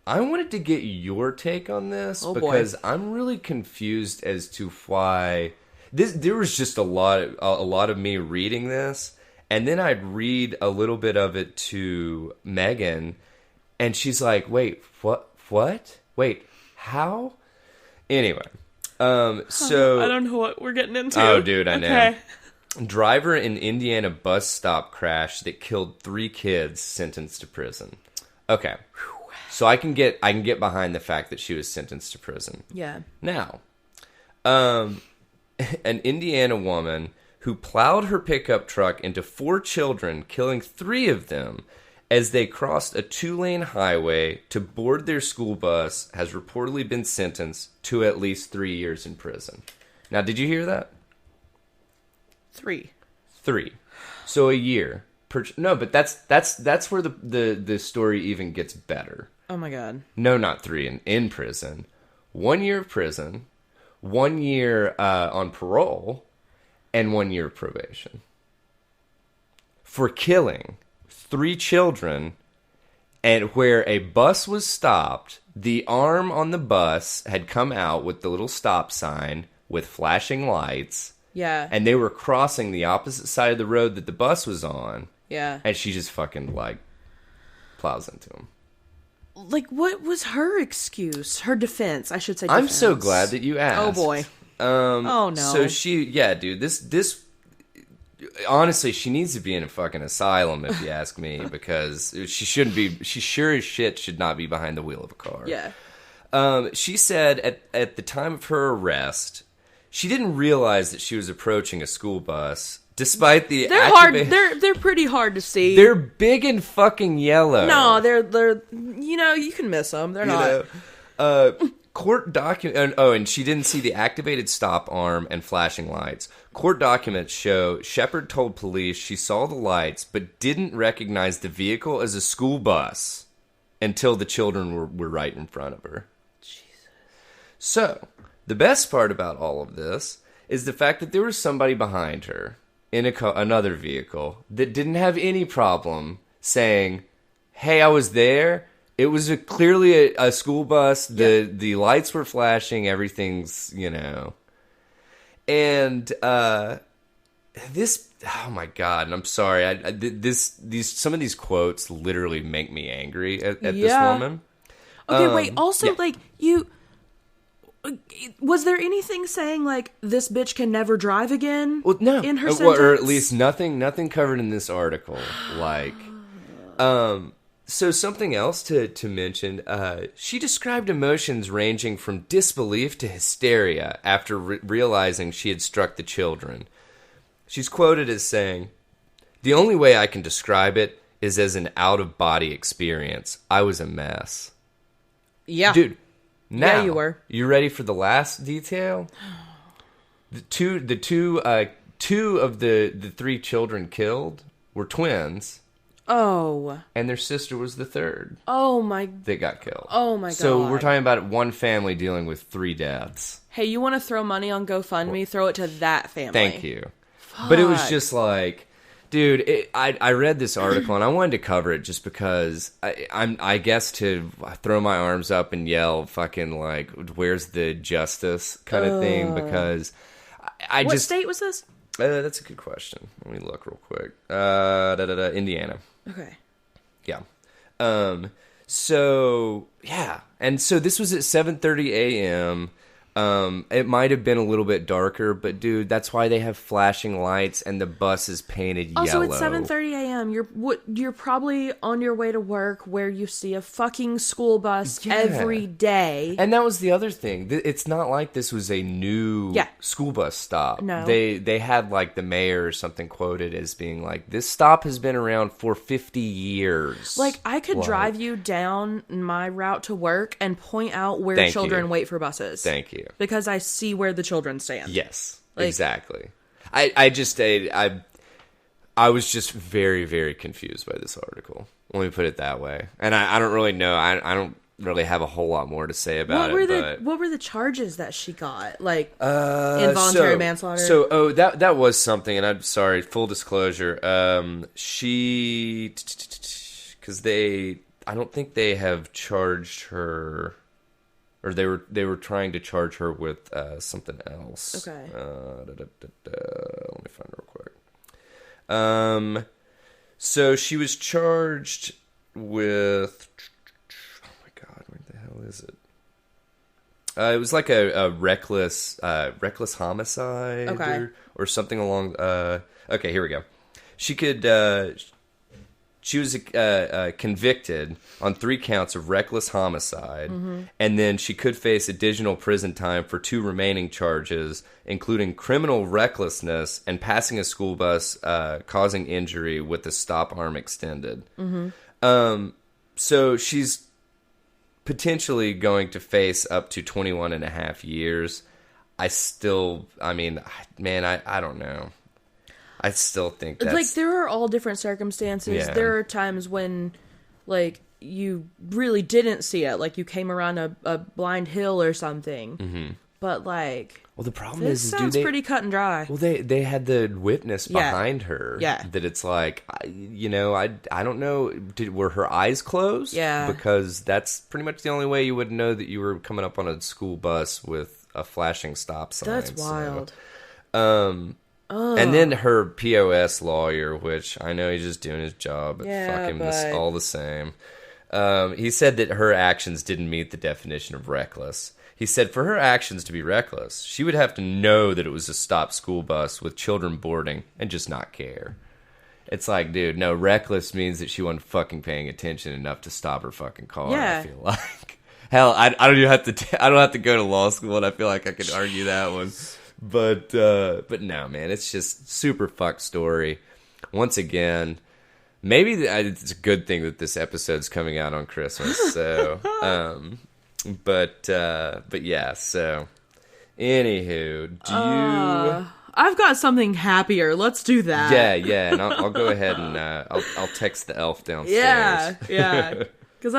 B: I wanted to get your take on this because I'm really confused as to why there was just a lot of me reading this, and then I'd read a little bit of it to Megan, and she's like, "Wait, what? Wait, how?" Anyway, so
C: I don't know what we're getting into.
B: Oh, dude, I know.
C: Okay.
B: Driver in Indiana bus stop crash that killed 3 kids sentenced to prison. Okay. So I can get behind the fact that she was sentenced to prison.
C: Yeah.
B: Now, an Indiana woman who plowed her pickup truck into 4 children, killing 3 of them as they crossed a 2-lane highway to board their school bus, has reportedly been sentenced to at least 3 years in prison. Now, did you hear that?
C: 3.
B: So a year. No, but that's where the story even gets better.
C: Oh my god.
B: No, not 3 in prison. 1 year of prison, 1 year on parole, and 1 year of probation. For killing 3 children, and where a bus was stopped, the arm on the bus had come out with the little stop sign with flashing lights.
C: Yeah.
B: And they were crossing the opposite side of the road that the bus was on.
C: Yeah.
B: And she just fucking, plows into him.
C: Like, what was her excuse? Her defense, I should say.
B: I'm so glad that you asked.
C: Oh, boy.
B: Oh,
C: no.
B: So dude, this, honestly, she needs to be in a fucking asylum, if you ask me, because she sure as shit should not be behind the wheel of a car.
C: Yeah.
B: She said at the time of her arrest, she didn't realize that she was approaching a school bus. Despite the
C: they're pretty hard to see.
B: They're big and fucking yellow.
C: No, they're you can miss them. They're not.
B: Court document. Oh, and she didn't see the activated stop arm and flashing lights. Court documents show Shepard told police she saw the lights but didn't recognize the vehicle as a school bus until the children were right in front of her.
C: Jesus.
B: So the best part about all of this is the fact that there was somebody behind her in another vehicle that didn't have any problem saying, "Hey, I was there. It was clearly a school bus. The lights were flashing. Everything's, And this, oh my God, and I'm sorry. Some of these quotes literally make me angry at this woman.
C: Okay, wait. Also,
B: yeah.
C: like, was there anything saying like this bitch can never drive again?
B: Well, no,
C: in her sentence,
B: or at least nothing covered in this article. Like, so something else to mention. She described emotions ranging from disbelief to hysteria after realizing she had struck the children. She's quoted as saying, "The only way I can describe it is as an out-of-body experience. I was a mess."
C: Yeah,
B: dude. Now,
C: yeah, you were.
B: You ready for the last detail? Two of the three children killed were twins.
C: Oh.
B: And their sister was the third.
C: Oh my.
B: That got killed.
C: Oh my God.
B: So we're talking about one family dealing with 3 deaths.
C: Hey, you want to throw money on GoFundMe? Throw it to that family.
B: Thank you. Fuck. But it was just like, dude, I read this article and I wanted to cover it just because I guess to throw my arms up and yell fucking like, where's the justice kind of thing, because
C: What state was this?
B: That's a good question. Let me look real quick. Indiana.
C: Okay.
B: Yeah. So yeah, and so this was at 7:30 a.m. It might have been a little bit darker, but dude, that's why they have flashing lights and the bus is painted
C: also,
B: yellow.
C: it's 7:30 a.m. You're probably on your way to work where you see a fucking school bus every day.
B: And that was the other thing. It's not like this was a new school bus stop.
C: No.
B: They had like the mayor or something quoted as being like, this stop has been around for 50 years.
C: Like, I could drive you down my route to work and point out where children wait for buses.
B: Thank you.
C: Because I see where the children stand.
B: Yes, exactly. I was just very, very confused by this article. Let me put it that way. And I don't really know. I don't really have a whole lot more to say about it.
C: What were the charges that she got? Like involuntary manslaughter?
B: So, that was something. And I'm sorry, full disclosure. Because I don't think they have charged her. Or they were trying to charge her with something else.
C: Okay.
B: Let me find it real quick. So she was charged with. Oh my God, where the hell is it? It was like a reckless homicide, or something along. Okay, here we go. She was convicted on 3 counts of reckless homicide, and then she could face additional prison time for 2 remaining charges, including criminal recklessness and passing a school bus causing injury with the stop arm extended. So she's potentially going to face up to 21 and a half years. I don't know. I still think that's...
C: Like, there are all different circumstances.
B: Yeah.
C: There are times when, like, you really didn't see it. Like, you came around a blind hill or something. Mm-hmm. But, like...
B: Well, the problem
C: this sounds pretty cut and dry.
B: Well, they had the witness behind her.
C: Yeah.
B: That it's like, I don't know. Were her eyes closed?
C: Yeah.
B: Because that's pretty much the only way you would know that you were coming up on a school bus with a flashing stop sign.
C: That's wild.
B: And then her POS lawyer, which I know he's just doing his job, but fuck him all the same. He said that her actions didn't meet the definition of reckless. He said for her actions to be reckless, she would have to know that it was a stopped school bus with children boarding and just not care. It's like, dude, no, reckless means that she wasn't fucking paying attention enough to stop her fucking car.
C: Yeah.
B: I feel like, hell, I don't even have to. I don't have to go to law school, and I feel like I could argue that one. But no, man, it's just super fucked story. Once again, maybe it's a good thing that this episode's coming out on Christmas. So, but yeah. So, anywho, do you?
C: I've got something happier. Let's do that.
B: Yeah, and I'll go ahead and I'll text the elf downstairs.
C: Yeah. Because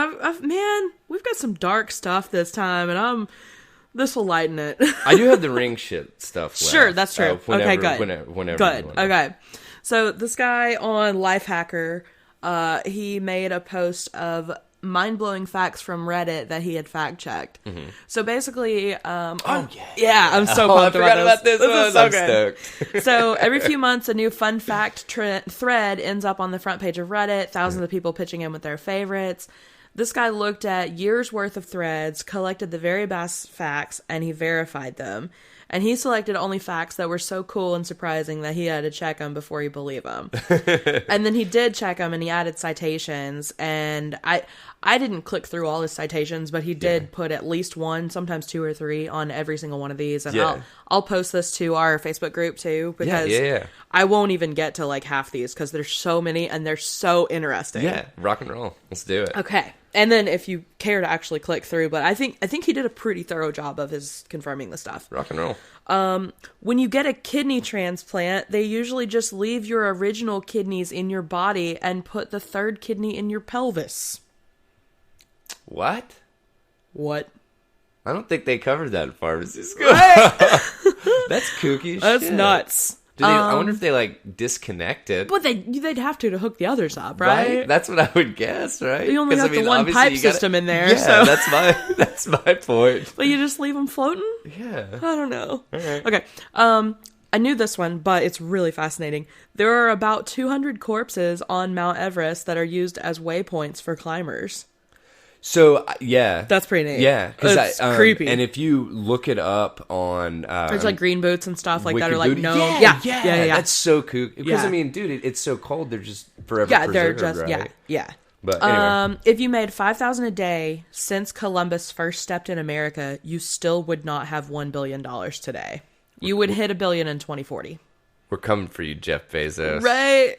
C: we've got some dark stuff this time, and this will lighten it.
B: I do have the ring shit stuff left.
C: Sure, that's true. Okay, good.
B: Whenever
C: good.
B: You want.
C: Okay. So this guy on Lifehacker, he made a post of mind-blowing facts from Reddit that he had fact-checked. So basically, I'm so
B: I
C: pumped
B: forgot about this
C: This
B: one.
C: is so
B: I'm
C: good.
B: stoked.
C: So every few months, a new fun fact thread ends up on the front page of Reddit. Thousands of people pitching in with their favorites. This guy looked at years worth of threads, collected the very best facts, and he verified them. And he selected only facts that were so cool and surprising that he had to check them before he believed them. And then he did check them, and he added citations. And I didn't click through all his citations, but he did put at least one, sometimes 2 or 3 on every single one of these. And I'll post this to our Facebook group too, because I won't even get to like half these because there's so many and they're so interesting.
B: Yeah, rock and roll. Let's do it.
C: Okay. And then if you care to actually click through, but I think he did a pretty thorough job of his confirming the stuff.
B: Rock and roll.
C: When you get a kidney transplant, they usually just leave your original kidneys in your body and put the third kidney in your pelvis.
B: What?
C: I
B: don't think they covered that in pharmacy school. That's kooky as
C: That's
B: shit.
C: nuts.
B: I wonder if they like disconnected.
C: But they'd have to hook the others up, right?
B: That's what I would guess, right?
C: You only got the one
B: obviously
C: pipe
B: you gotta-
C: system in there.
B: Yeah,
C: So.
B: that's my point.
C: But you just leave them floating?
B: Yeah.
C: I don't know.
B: All right.
C: Okay. I knew this one, but it's really fascinating. There are about 200 corpses on Mount Everest that are used as waypoints for climbers.
B: So, yeah.
C: That's pretty neat.
B: Yeah.
C: It's creepy.
B: And if you look it up on...
C: There's like green boots and stuff like that, or like
B: Wiki
C: no...
B: Booty.
C: Yeah.
B: That's so cool. Because,
C: Yeah.
B: I mean, dude, it's so cold, they're just forever
C: Yeah,
B: preserved,
C: they're just...
B: right?
C: Yeah.
B: But anyway.
C: If you made $5,000 a day since Columbus first stepped in America, you still would not have $1 billion today. You would hit $1 billion in 2040.
B: We're coming for you, Jeff Bezos.
C: Right.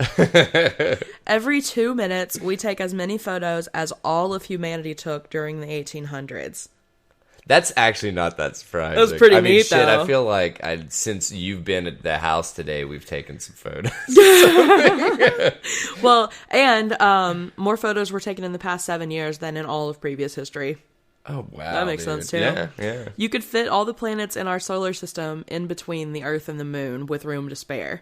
C: Every 2 minutes, we take as many photos as all of humanity took during the 1800s.
B: That's actually not that surprising.
C: That's pretty neat,
B: shit,
C: though.
B: I feel like since you've been at the house today, we've taken some photos.
C: Well, and more photos were taken in the past 7 years than in all of previous history.
B: Oh, wow.
C: That makes
B: dude.
C: sense, too.
B: Yeah.
C: You could fit all the planets in our solar system in between the Earth and the Moon with room to spare.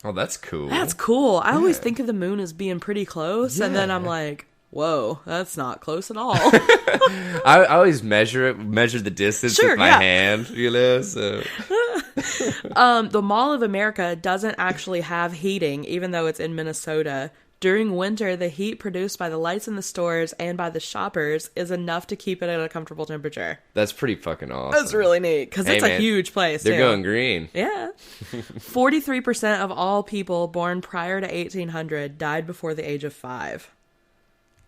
B: Oh, that's cool.
C: That's cool. I always think of the Moon as being pretty close, and then I'm like, whoa, that's not close at all.
B: I always measure the distance with my hand, you know, so...
C: The Mall of America doesn't actually have heating, even though it's in Minnesota. During winter, the heat produced by the lights in the stores and by the shoppers is enough to keep it at a comfortable temperature.
B: That's pretty fucking awesome.
C: That's really neat, because it's a huge place,
B: They're
C: too.
B: going green.
C: Yeah. 43% of all people born prior to 1800 died before the age of 5.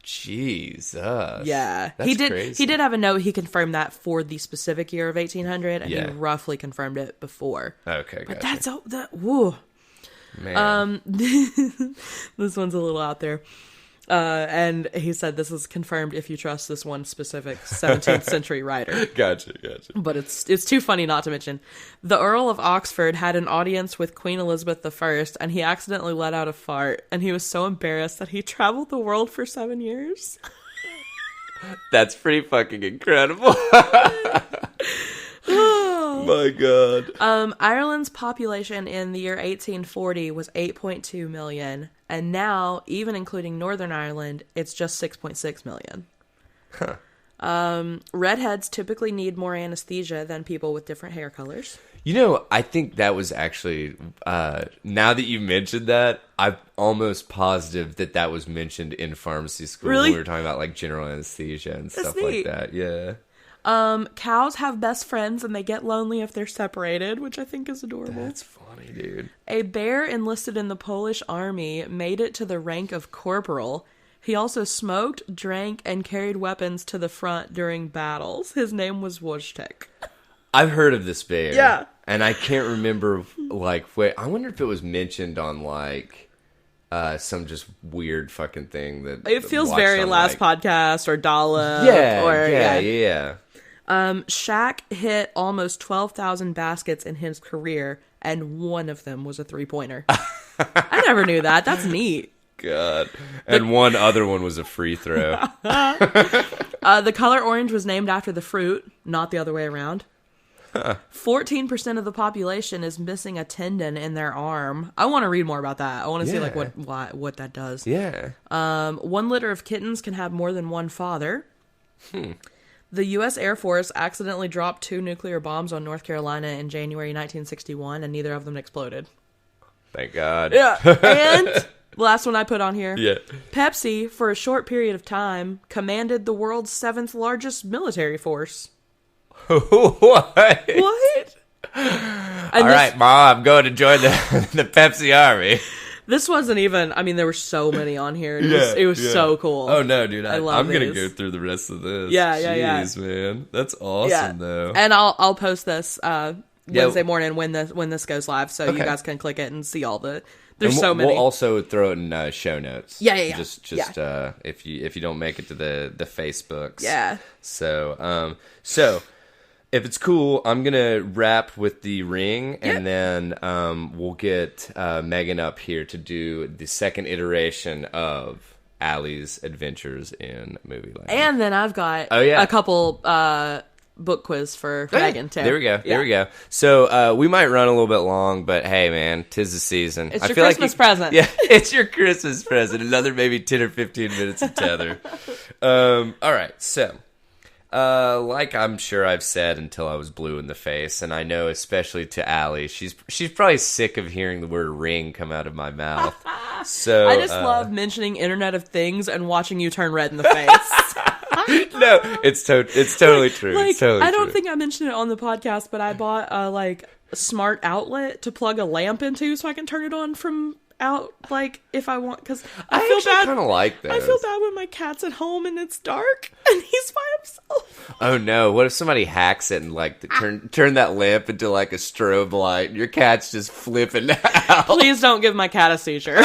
B: Jesus.
C: Yeah.
B: That's crazy.
C: He did have a note. He confirmed that for the specific year of 1800, and he roughly confirmed it before.
B: Okay,
C: but
B: gotcha.
C: woo.
B: Man.
C: This one's a little out there. And he said this is confirmed if you trust this one specific 17th century writer.
B: Gotcha.
C: But it's too funny not to mention. The Earl of Oxford had an audience with Queen Elizabeth I, and he accidentally let out a fart, and he was so embarrassed that he traveled the world for 7 years.
B: That's pretty fucking incredible. My God.
C: Ireland's population in the year 1840 was 8.2 million, and now, even including Northern Ireland, it's just 6.6 million.
B: Huh.
C: Redheads typically need more anesthesia than people with different hair colors.
B: You know, I think that was actually, now that you mentioned that, I'm almost positive that was mentioned in pharmacy school.
C: Really?
B: When we were talking about like general anesthesia and stuff like that. Yeah.
C: Cows have best friends and they get lonely if they're separated, which I think is adorable.
B: That's funny, dude.
C: A bear enlisted in the Polish army made it to the rank of corporal. He also smoked, drank, and carried weapons to the front during battles. His name was Wojtek.
B: I've heard of this bear.
C: Yeah.
B: And I can't remember, like, I wonder if it was mentioned on, like, some just weird fucking thing that...
C: It feels
B: watched
C: very
B: on,
C: Last
B: like,
C: Podcast or Dollar.
B: Yeah.
C: Shaq hit almost 12,000 baskets in his career, and one of them was a three-pointer. I never knew that. That's neat.
B: God. And one other one was a free throw.
C: The color orange was named after the fruit, not the other way around. 14% of the population is missing a tendon in their arm. I want to read more about that. I want to see like what that does.
B: Yeah.
C: 1 litter of kittens can have more than one father. The U.S. Air Force accidentally dropped 2 nuclear bombs on North Carolina in January 1961, and neither of them exploded.
B: Thank God.
C: Yeah. And the last one I put on here.
B: Yeah.
C: Pepsi, for a short period of time, commanded the world's 7th largest military force.
B: What?
C: What?
B: All right, Mom, I'm going to join the Pepsi Army.
C: This wasn't even, I mean, there were so many on here. It was so cool.
B: Oh, no, dude. I'm going to
C: these.
B: go through the rest of this.
C: Yeah.
B: Jeez, man. That's awesome, though.
C: And I'll post this Wednesday morning when this goes live, so you guys can click it and see all the... There's so many.
B: We'll also throw it in show notes.
C: Yeah.
B: Just if you don't make it to the Facebooks.
C: Yeah.
B: So if it's cool, I'm gonna wrap with the ring, and then we'll get Megan up here to do the second iteration of Allie's adventures in Movieland.
C: And then I've got
B: a
C: couple book quiz for Megan too.
B: There we go. So we might run a little bit long, but hey, man, 'tis the season.
C: It's your Christmas present.
B: Yeah, it's your Christmas present. Another maybe 10 or 15 minutes of Tether. All right, so like I'm sure I've said until I was blue in the face, and I know especially to Allie, she's probably sick of hearing the word ring come out of my mouth. So
C: I just love mentioning Internet of Things and watching you turn red in the face.
B: No, it's totally true.
C: Like,
B: it's totally
C: I don't
B: true.
C: think I mentioned it on the podcast, but I bought a smart outlet to plug a lamp into so I can turn it on from out, like, if I want, because I feel bad.
B: I kind of like those.
C: I feel bad when my cat's at home and it's dark and he's by himself.
B: Oh no! What if somebody hacks it and turn that lamp into like a strobe light? And your cat's just flipping out.
C: Please don't give my cat a seizure.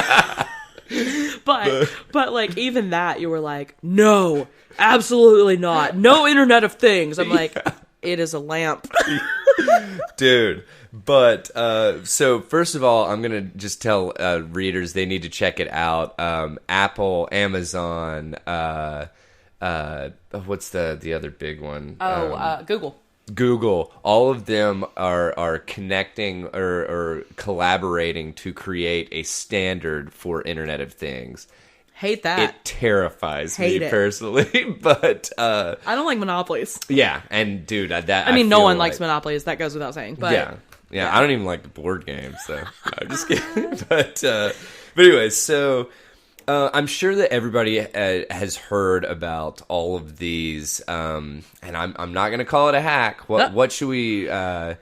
C: but like even that, you were like, no, absolutely not. No Internet of Things. I'm like, it is a lamp.
B: Dude. But, so first of all, I'm going to just tell readers they need to check it out. Apple, Amazon, what's the other big one?
C: Google.
B: Google, all of them are connecting or collaborating to create a standard for Internet of Things.
C: Hate that.
B: It terrifies me
C: it.
B: personally, but I
C: don't like monopolies.
B: Yeah, and dude,
C: no one likes monopolies. That goes without saying. But
B: yeah, I don't even like the board games, so I'm just kidding. But anyway, so I'm sure that everybody has heard about all of these, and I'm not going to call it a hack. What should we? I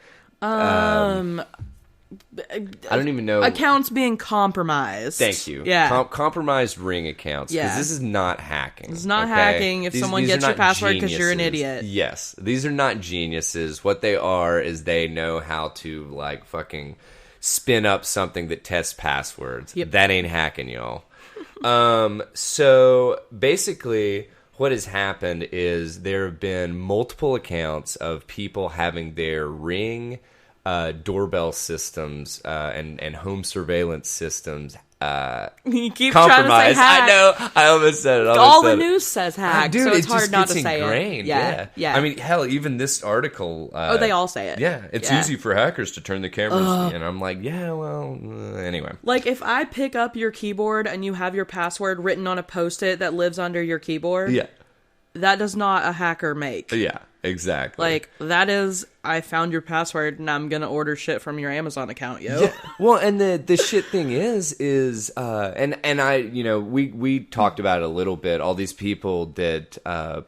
B: don't even know.
C: Accounts being compromised.
B: Thank you.
C: Yeah.
B: Compromised ring accounts. Because this is not hacking.
C: It's not hacking if someone gets your password because you're an idiot.
B: Yes. These are not geniuses. What they are is they know how to, like, fucking spin up something that tests passwords.
C: Yep.
B: That ain't hacking, y'all. So, basically, what has happened is there have been multiple accounts of people having their Ring doorbell systems and home surveillance systems
C: you keep
B: compromised.
C: trying to say hack.
B: I know. I almost said it.
C: All the news says hack,
B: dude,
C: so it's hard
B: just
C: not to
B: gets
C: say
B: ingrained.
C: it. Yeah.
B: I mean, hell, even this article.
C: They all say it.
B: Yeah, it's easy for hackers to turn the cameras. And I'm like, yeah, well, anyway.
C: Like, if I pick up your keyboard and you have your password written on a Post-it that lives under your keyboard, that does not a hacker make.
B: Yeah, exactly.
C: Like, that is, I found your password and I'm gonna order shit from your Amazon account, yo.
B: Yeah. Well, and the shit thing is and I, we talked about it a little bit, all these people that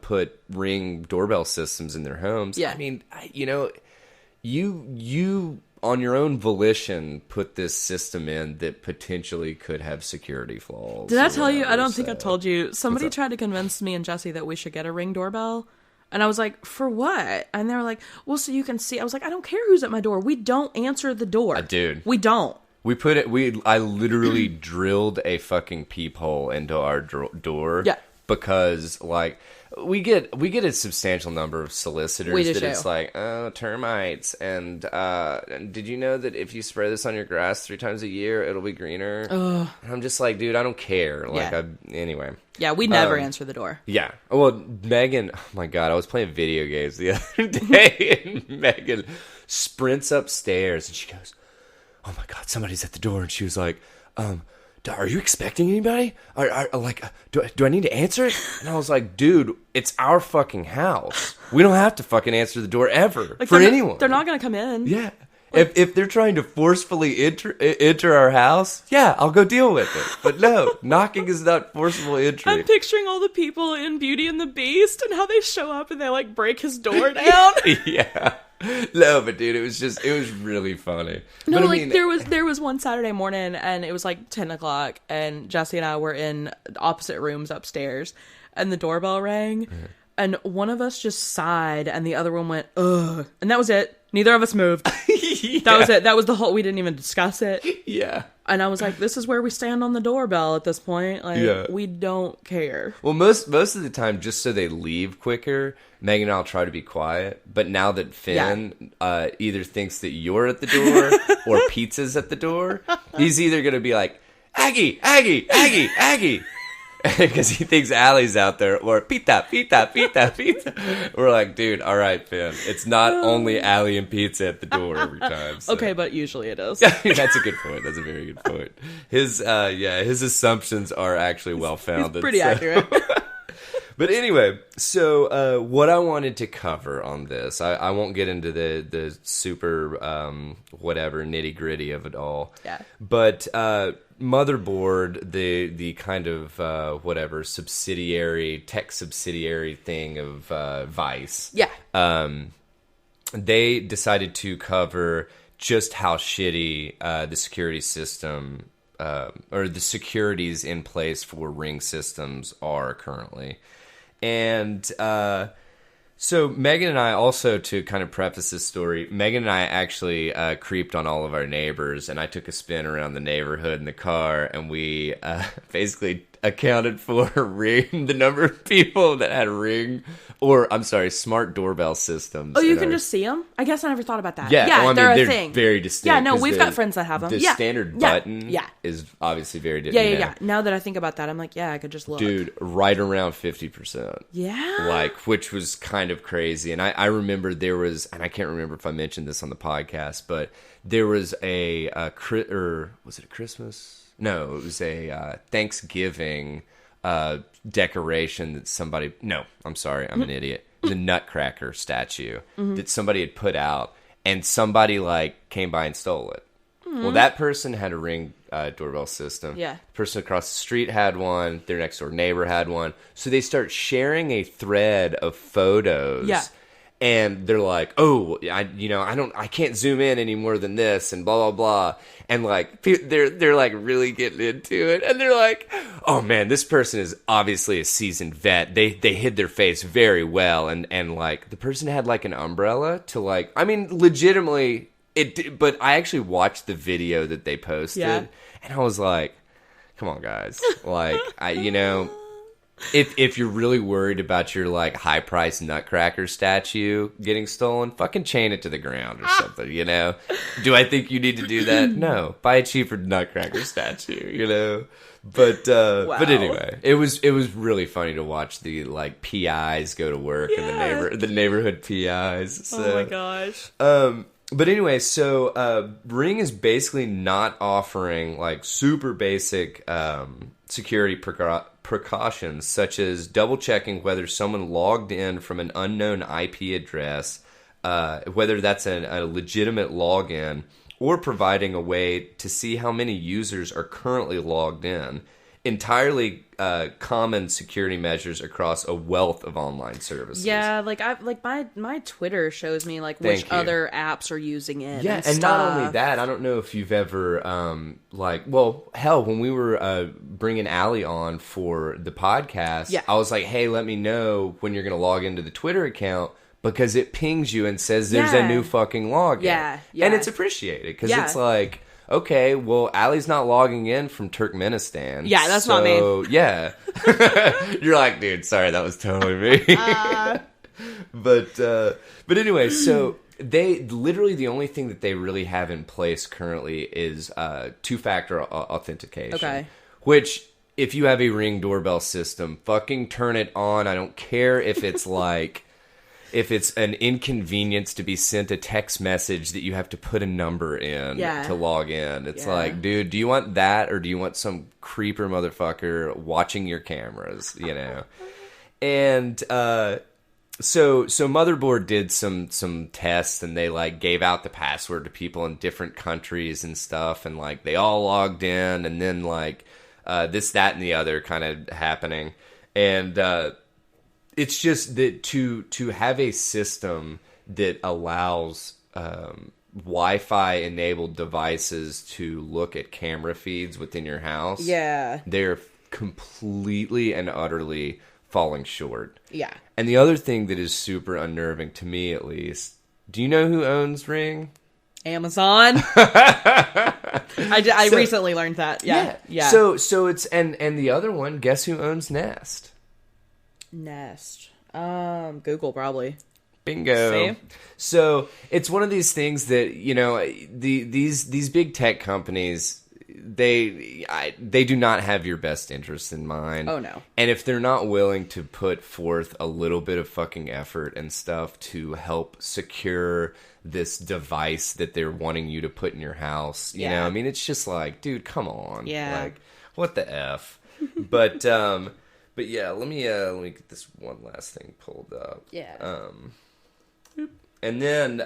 B: put Ring doorbell systems in their homes.
C: Yeah.
B: I mean, you on your own volition put this system in that potentially could have security flaws.
C: Did I tell you? I don't think I told you. Somebody tried to convince me and Jesse that we should get a Ring doorbell. And I was like, for what? And they were like, well, so you can see. I was like, I don't care who's at my door. We don't answer the door.
B: Dude.
C: We don't.
B: I literally drilled a fucking peephole into our door.
C: Yeah.
B: because like we get a substantial number of solicitors that it's like, oh, termites, and did you know that if you spray this on your grass 3 times a year, it'll be greener? And I'm just like, dude, I don't care. Like, anyway.
C: Yeah, we never answer the door.
B: Yeah. Well, Megan, oh my God, I was playing video games the other day, and Megan sprints upstairs, and she goes, oh my God, somebody's at the door, and she was like, are you expecting anybody? Do I need to answer it? And I was like, dude, it's our fucking house. We don't have to fucking answer the door ever for anyone.
C: They're not going to come in.
B: Yeah. If they're trying to forcefully enter our house, yeah, I'll go deal with it. But no, knocking is not forcible entry.
C: I'm picturing all the people in Beauty and the Beast and how they show up and they like break his door down.
B: Yeah. No, but dude, it was really funny.
C: No,
B: but,
C: like
B: I mean,
C: there was one Saturday morning and it was like 10 o'clock and Jesse and I were in opposite rooms upstairs and the doorbell rang and one of us just sighed and the other one went, ugh. And that was it. Neither of us moved.
B: Yeah.
C: That was it. That was the whole, we didn't even discuss it.
B: Yeah.
C: And I was like, this is where we stand on the doorbell at this point. Like, we don't care.
B: Well, most of the time, just so they leave quicker, Megan and I'll try to be quiet. But now that Finn either thinks that you're at the door or Pizza's at the door, he's either going to be like, Aggie, Aggie, Aggie, Aggie. Because he thinks Allie's out there, or pita, pita, pita, pita. We're like, dude, all right, Finn. It's not only Allie and Pizza at the door every time. So.
C: Okay, but usually it is.
B: That's a good point. That's a very good point. His assumptions are actually well founded.
C: It's pretty accurate.
B: But anyway, so what I wanted to cover on this, I won't get into the super whatever nitty gritty of it all.
C: Yeah.
B: But Motherboard, the kind of whatever tech subsidiary thing of Vice.
C: Yeah.
B: They decided to cover just how shitty the security system or the securities in place for Ring systems are currently. And so Megan and I also, to kind of preface this story, Megan and I actually creeped on all of our neighbors, and I took a spin around the neighborhood in the car, and we basically accounted for the number of people that had Ring, or I'm sorry, smart doorbell systems.
C: Oh, you can just see them? I guess I never thought about that.
B: Yeah, well,
C: they're a
B: they're
C: thing.
B: very distinct.
C: Yeah, no, we've got friends that have them.
B: The standard button is obviously very different.
C: Yeah. Now that I think about that, I'm like, yeah, I could just look.
B: Dude, right around 50%.
C: Yeah.
B: Like, which was kind of crazy. And I remember there was, and I can't remember if I mentioned this on the podcast, but there was or was it a Christmas? No, it was a Thanksgiving decoration that somebody, no, I'm sorry, I'm an idiot. The Nutcracker statue that somebody had put out, and somebody like came by and stole it. Well, that person had a Ring doorbell system.
C: Yeah.
B: The person across the street had one. Their next door neighbor had one. So they start sharing a thread of photos.
C: Yeah.
B: And they're like, oh, I can't zoom in any more than this, and blah blah blah. And like they're like really getting into it, and they're like, oh man, this person is obviously a seasoned vet. They hid their face very well, and like the person had like an umbrella to like, I mean, legitimately it. But I actually watched the video that they posted, and I was like, come on guys, like If you're really worried about your like high priced Nutcracker statue getting stolen, fucking chain it to the ground or something, Do I think you need to do that? No. Buy a cheaper Nutcracker statue, But
C: wow.
B: But anyway, it was really funny to watch the like PIs go to work and the neighborhood PIs. So.
C: Oh my gosh.
B: But anyway, so Ring is basically not offering like super basic security precautions, such as double checking whether someone logged in from an unknown IP address, whether that's a legitimate login, or providing a way to see how many users are currently logged in. Entirely common security measures across a wealth of online services.
C: Yeah, my Twitter shows me like which other apps are using it.
B: Yeah, and not only that, I don't know if you've ever when we were bringing Allie on for the podcast, I was like, hey, let me know when you're going to log into the Twitter account. Because it pings you and says there's a new fucking login.
C: Yeah.
B: And it's appreciated because it's like, okay, well, Allie's not logging in from Turkmenistan.
C: Yeah, that's not me.
B: Yeah. You're like, dude, sorry, that was totally me. But anyway, so they literally the only thing that they really have in place currently is two-factor authentication.
C: Okay.
B: Which, if you have a Ring doorbell system, fucking turn it on. I don't care if it's like if it's an inconvenience to be sent a text message that you have to put a number in to log in. It's like, dude, do you want that or do you want some creeper motherfucker watching your cameras, you know? And so Motherboard did some tests and they like gave out the password to people in different countries and stuff, and like they all logged in, and then like this, that, and the other kind of happening. And it's just that to have a system that allows Wi-Fi enabled devices to look at camera feeds within your house.
C: Yeah.
B: They're completely and utterly falling short.
C: Yeah.
B: And the other thing that is super unnerving to me, at least, do you know who owns Ring?
C: Amazon. I recently learned that. Yeah.
B: So it's and the other one, guess who owns Nest?
C: Nest. Google probably.
B: Bingo.
C: See?
B: So it's one of these things that, you know, these big tech companies, they do not have your best interests in mind.
C: Oh no.
B: And if they're not willing to put forth a little bit of fucking effort and stuff to help secure this device that they're wanting you to put in your house, you know, I mean, it's just like, dude, come on.
C: Yeah.
B: Like, what the F? But yeah, let me get this one last thing pulled up.
C: Yeah.
B: And then,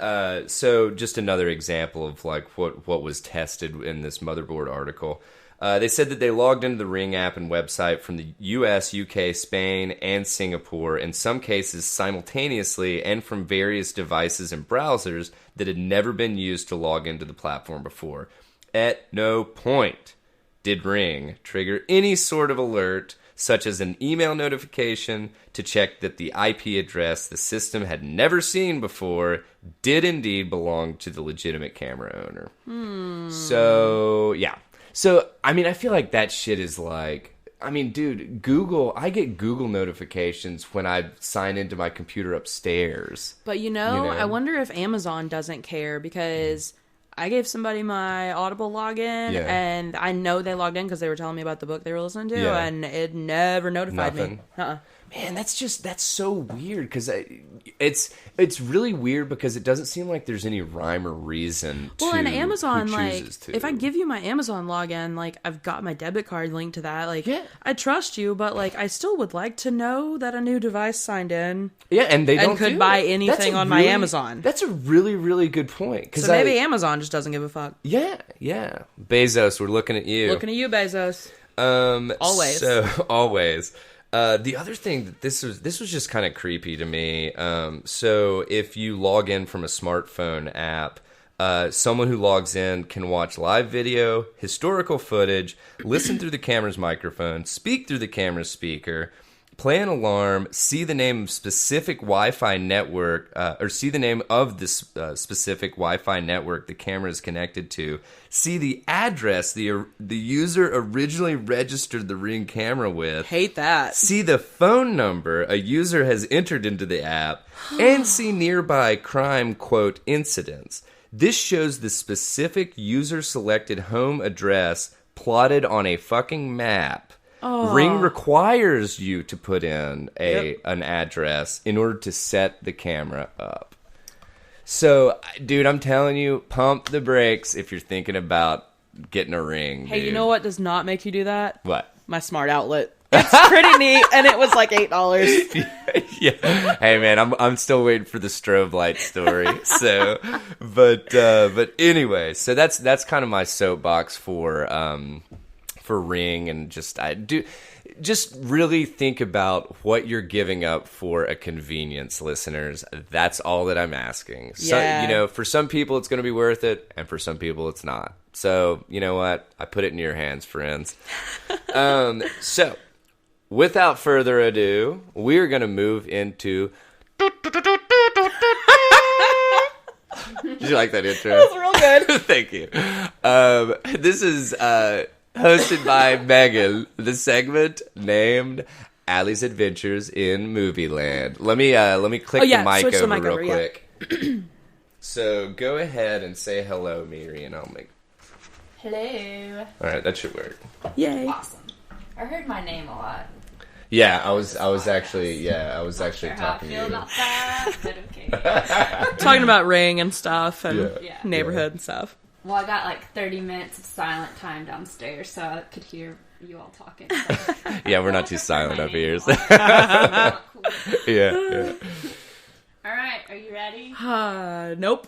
B: so just another example of like what was tested in this Motherboard article. They said that they logged into the Ring app and website from the US, UK, Spain, and Singapore, in some cases simultaneously, and from various devices and browsers that had never been used to log into the platform before. At no point did Ring trigger any sort of alert, such as an email notification to check that the IP address the system had never seen before did indeed belong to the legitimate camera owner. So, yeah. So, I mean, I feel like that shit is like, I mean, dude, Google, I get Google notifications when I sign into my computer upstairs.
C: But you know, I wonder if Amazon doesn't care, because I gave somebody my Audible login, and I know they logged in because they were telling me about the book they were listening to, and it never notified me.
B: Man, that's so weird, because it's really weird because it doesn't seem like there's any rhyme or reason to
C: and Amazon,
B: who
C: like,
B: chooses to.
C: if I give you my Amazon login, like, I've got my debit card linked to that, like, I trust you, but, like, I still would like to know that a new device signed in.
B: Yeah, and they don't
C: could buy anything on my Amazon.
B: That's a really, really good point.
C: So maybe Amazon just doesn't give a fuck.
B: Yeah. Bezos, we're looking at you.
C: Looking at you, Bezos. Always.
B: So, always. The other thing that this was just kind of creepy to me. So if you log in from a smartphone app, someone who logs in can watch live video, historical footage, listen through the camera's microphone, speak through the camera's speaker, play an alarm, see the name of specific Wi-Fi network, or see the name of this specific Wi-Fi network the camera is connected to, see the address the user originally registered the Ring camera with.
C: Hate that.
B: See the phone number a user has entered into the app, and see nearby crime, quote, incidents. This shows the specific user-selected home address plotted on a fucking map. Ring requires you to put in an address in order to set the camera up. So, dude, I'm telling you, pump the brakes if you're thinking about getting a Ring.
C: Hey,
B: dude.
C: you know what does not make you do that?
B: What?
C: My smart outlet. It's pretty neat, and it was like $8.
B: Yeah. Hey, man, I'm still waiting for the strobe light story. So, but anyway, so that's kind of my soapbox for Ring, and just really think about what you're giving up for a convenience, listeners. That's all that I'm asking. So, you know, for some people it's going to be worth it, and for some people it's not. So, you know what? I put it in your hands, friends. So, without further ado, we're going to move into Did you like that intro?
C: That was real good.
B: Thank you. This is hosted by Megan. The segment named Allie's Adventures in Movie Land. Let me click the mic
C: switch the
B: over
C: mic
B: real
C: over, yeah.
B: quick. So go ahead and say hello, Miri, and I'll make.
A: Hello.
B: All right, that should work.
C: Yay.
A: Awesome. I heard my name a lot.
B: Yeah, I was actually
A: Not
B: talking
A: sure how I
B: to
A: feel
B: you.
A: about that, but okay.
C: Talking about Ring and stuff and
A: Yeah.
C: neighborhood and stuff.
A: Well, I got like 30 minutes of silent time downstairs, so I could hear you all talking. So.
B: Yeah, we're not too silent
A: My
B: up
A: name
B: here.
A: a
B: So.
A: lot. Not cool.
B: Yeah.
A: All right, are you ready?
C: Nope.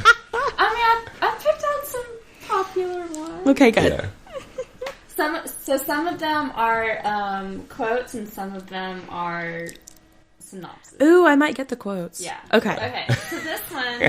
A: I picked out some popular ones.
C: Okay, good.
B: Yeah.
A: Some of them are quotes, and some of them are synopsis.
C: Ooh, I might get the quotes.
A: Yeah.
C: Okay.
A: Okay. So this one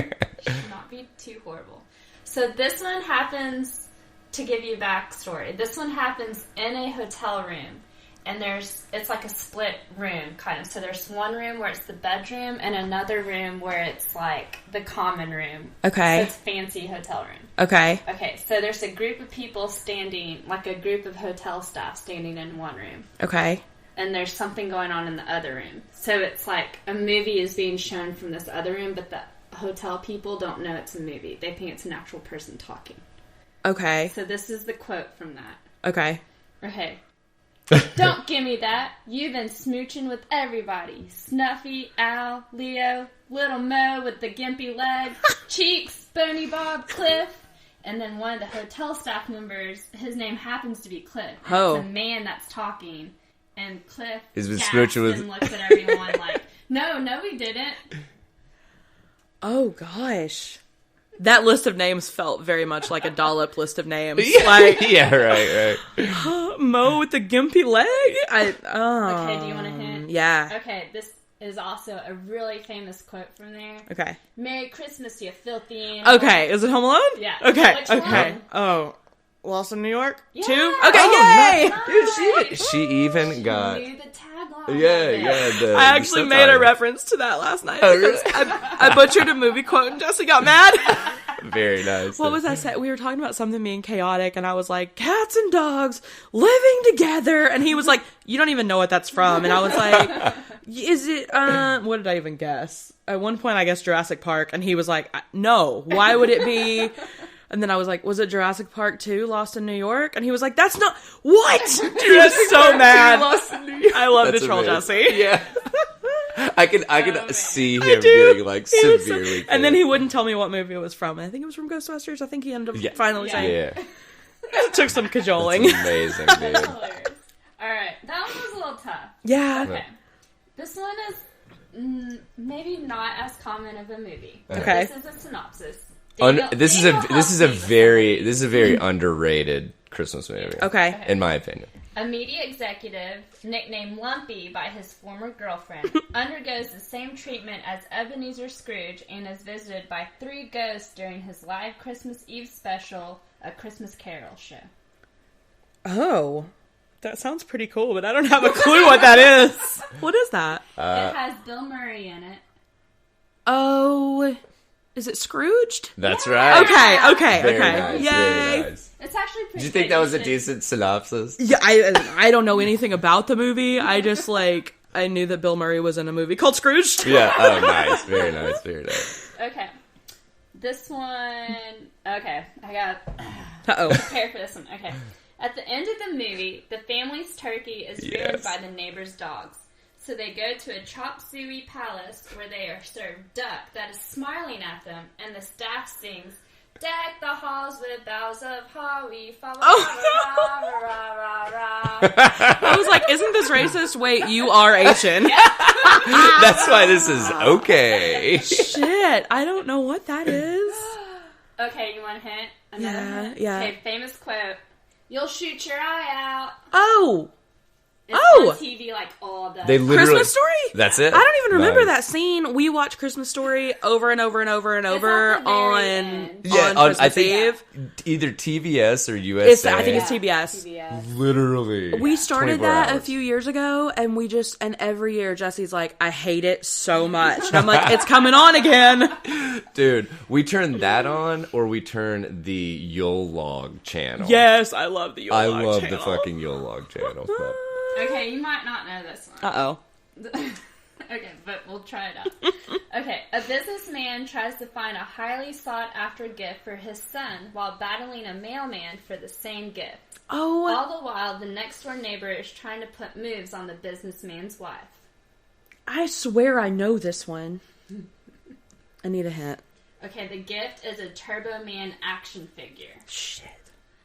A: should not be too horrible. So this one happens, to give you backstory, this one happens in a hotel room. And it's like a split room, kind of. So there's one room where it's the bedroom and another room where it's like the common room.
C: Okay.
A: So it's fancy hotel room.
C: Okay.
A: Okay, so there's a group of people standing, like a group of hotel staff standing in one room.
C: Okay.
A: And there's something going on in the other room. So it's like a movie is being shown from this other room, but the hotel people don't know it's a movie. They think it's an actual person talking.
C: Okay.
A: So this is the quote from that.
C: Okay.
A: Okay. Don't give me that. You've been smooching with everybody. Snuffy, Al, Leo, Little Mo with the gimpy leg, Cheeks, Bony Bob, Cliff. And then one of the hotel staff members, his name happens to be Cliff. And
C: Oh.
A: It's a man that's talking. And Cliff
B: He's been
A: gasps
B: smooching with-
A: and looks at everyone like, no, we didn't.
C: Oh, gosh. That list of names felt very much like a dollop list of names.
B: Yeah,
C: Like,
B: yeah, right.
C: Mo with the gimpy leg?
A: Okay, do you want a hint?
C: Yeah.
A: Okay, this is also a really famous quote from there.
C: Okay.
A: Merry Christmas, you filthy animal.
C: Okay, is it Home Alone?
A: Yeah.
C: Okay,
A: Which
C: okay.
A: one?
C: Oh, Lost in New York?
A: Yeah.
C: 2? Okay,
B: Oh,
C: yay!
B: no. Dude, she even got.
A: Knew the tagline.
B: Yeah.
C: I actually made a reference to that last night.
B: Oh, really?
C: Because I butchered a movie quote and Jesse got mad.
B: Very nice.
C: What was I saying? We were talking about something being chaotic, and I was like, cats and dogs living together. And he was like, you don't even know what that's from. And I was like, is it, what did I even guess? At one point, I guessed Jurassic Park, and he was like, no, why would it be? And then I was like, was it Jurassic Park 2, Lost in New York? And he was like, that's not, what? He was so mad. I love
B: That's
C: to troll
B: amazing.
C: Jesse.
B: Yeah. I can
A: man.
B: see him
C: I do.
B: getting like
C: He was so-
B: severely.
C: and then he wouldn't tell me what movie it was from. I think it was from Ghostbusters. I think he ended up finally
A: Yeah.
C: saying
B: Yeah.
C: it took some cajoling.
B: That's amazing, dude.
A: Hilarious. Alright, that one was a little tough.
C: Yeah.
A: Okay. This one is maybe not as common of a movie.
C: Okay.
A: This is a synopsis.
B: This is a very underrated Christmas movie.
C: Okay.
B: In my opinion.
A: A media executive, nicknamed Lumpy by his former girlfriend, undergoes the same treatment as Ebenezer Scrooge and is visited by 3 ghosts during his live Christmas Eve special, A Christmas Carol show.
C: Oh. That sounds pretty cool, but I don't have a clue what that is. What is that?
A: It has Bill Murray in it.
C: Oh. Is it Scrooged?
B: That's right.
C: Okay.
B: Very
C: Okay.
B: nice,
C: Yay.
B: very nice.
A: It's actually pretty
B: Did you think
A: good.
B: that was a
A: should-
B: decent synopsis?
C: Yeah, I don't know anything about the movie. I just I knew that Bill Murray was in a movie called Scrooged.
B: Yeah. Oh, nice. Very nice. Very nice.
A: Okay. This one... Okay, I got...
C: Uh-oh.
A: Prepare for this one. Okay. At the end of the movie, the family's turkey is ruined
B: Yes.
A: by the neighbor's dogs. So they go to a chop suey palace where they are served duck that is smiling at them, and the staff sings, "Deck the halls with boughs of holly, fa ra ra ra ra ra."
C: I was like, isn't this racist? Wait, you are Asian.
B: That's why this is okay.
C: Shit, I don't know what that is.
A: Okay, you want a hint? Another hint?
C: Yeah.
A: Okay, famous quote. "You'll shoot your eye out."
C: Oh.
A: It's
C: Oh!
A: on TV be like all the...
B: They literally...
C: Christmas Story?
B: That's it.
C: I don't even remember
B: Nice.
C: that scene. We watch Christmas Story over and over and over and over
A: at the very
C: on
A: end.
C: on Christmas
B: I think
C: Eve.
B: either TBS or USA.
C: I think it's TBS.
A: TBS.
B: Literally.
C: We started
B: 24
C: that a
B: hours.
C: few years ago, and and every year Jesse's like, I hate it so much. And I'm like, it's coming on again.
B: Dude, we turn that on, or we turn the Yule Log channel.
C: Yes, I love the Yule
B: I
C: Log
B: love
C: channel.
B: the fucking Yule Log channel. But...
A: Okay, you might not know this one.
C: Uh-oh.
A: Okay, but we'll try it out. Okay, a businessman tries to find a highly sought-after gift for his son while battling a mailman for the same gift.
C: Oh,
A: All the while, the next-door neighbor is trying to put moves on the businessman's wife.
C: I swear I know this one. I need a hint.
A: Okay, the gift is a Turbo Man action figure.
C: Shit.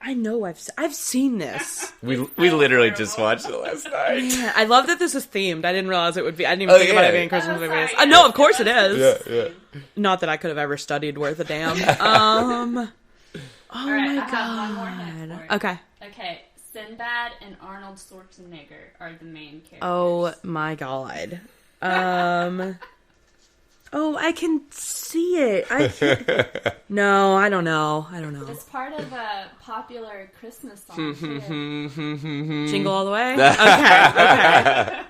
C: I know I've seen this.
B: We literally just watched it last night.
C: Yeah, I love that this is themed. I didn't realize it would be. I didn't even think about
B: yeah.
C: it being Christmas
A: Oh,
C: movies.
A: sorry.
C: No, of course it is.
B: Yeah.
C: Not that I could have ever studied worth a damn. Oh
A: Alright,
C: my
A: I have one more hint
C: god.
A: for you.
C: Okay.
A: Okay, Sinbad and Arnold Schwarzenegger are the main characters.
C: Oh my god. Oh, I can see it. No, I don't know.
A: It's part of a popular Christmas song, too.
C: Jingle all the way? Okay.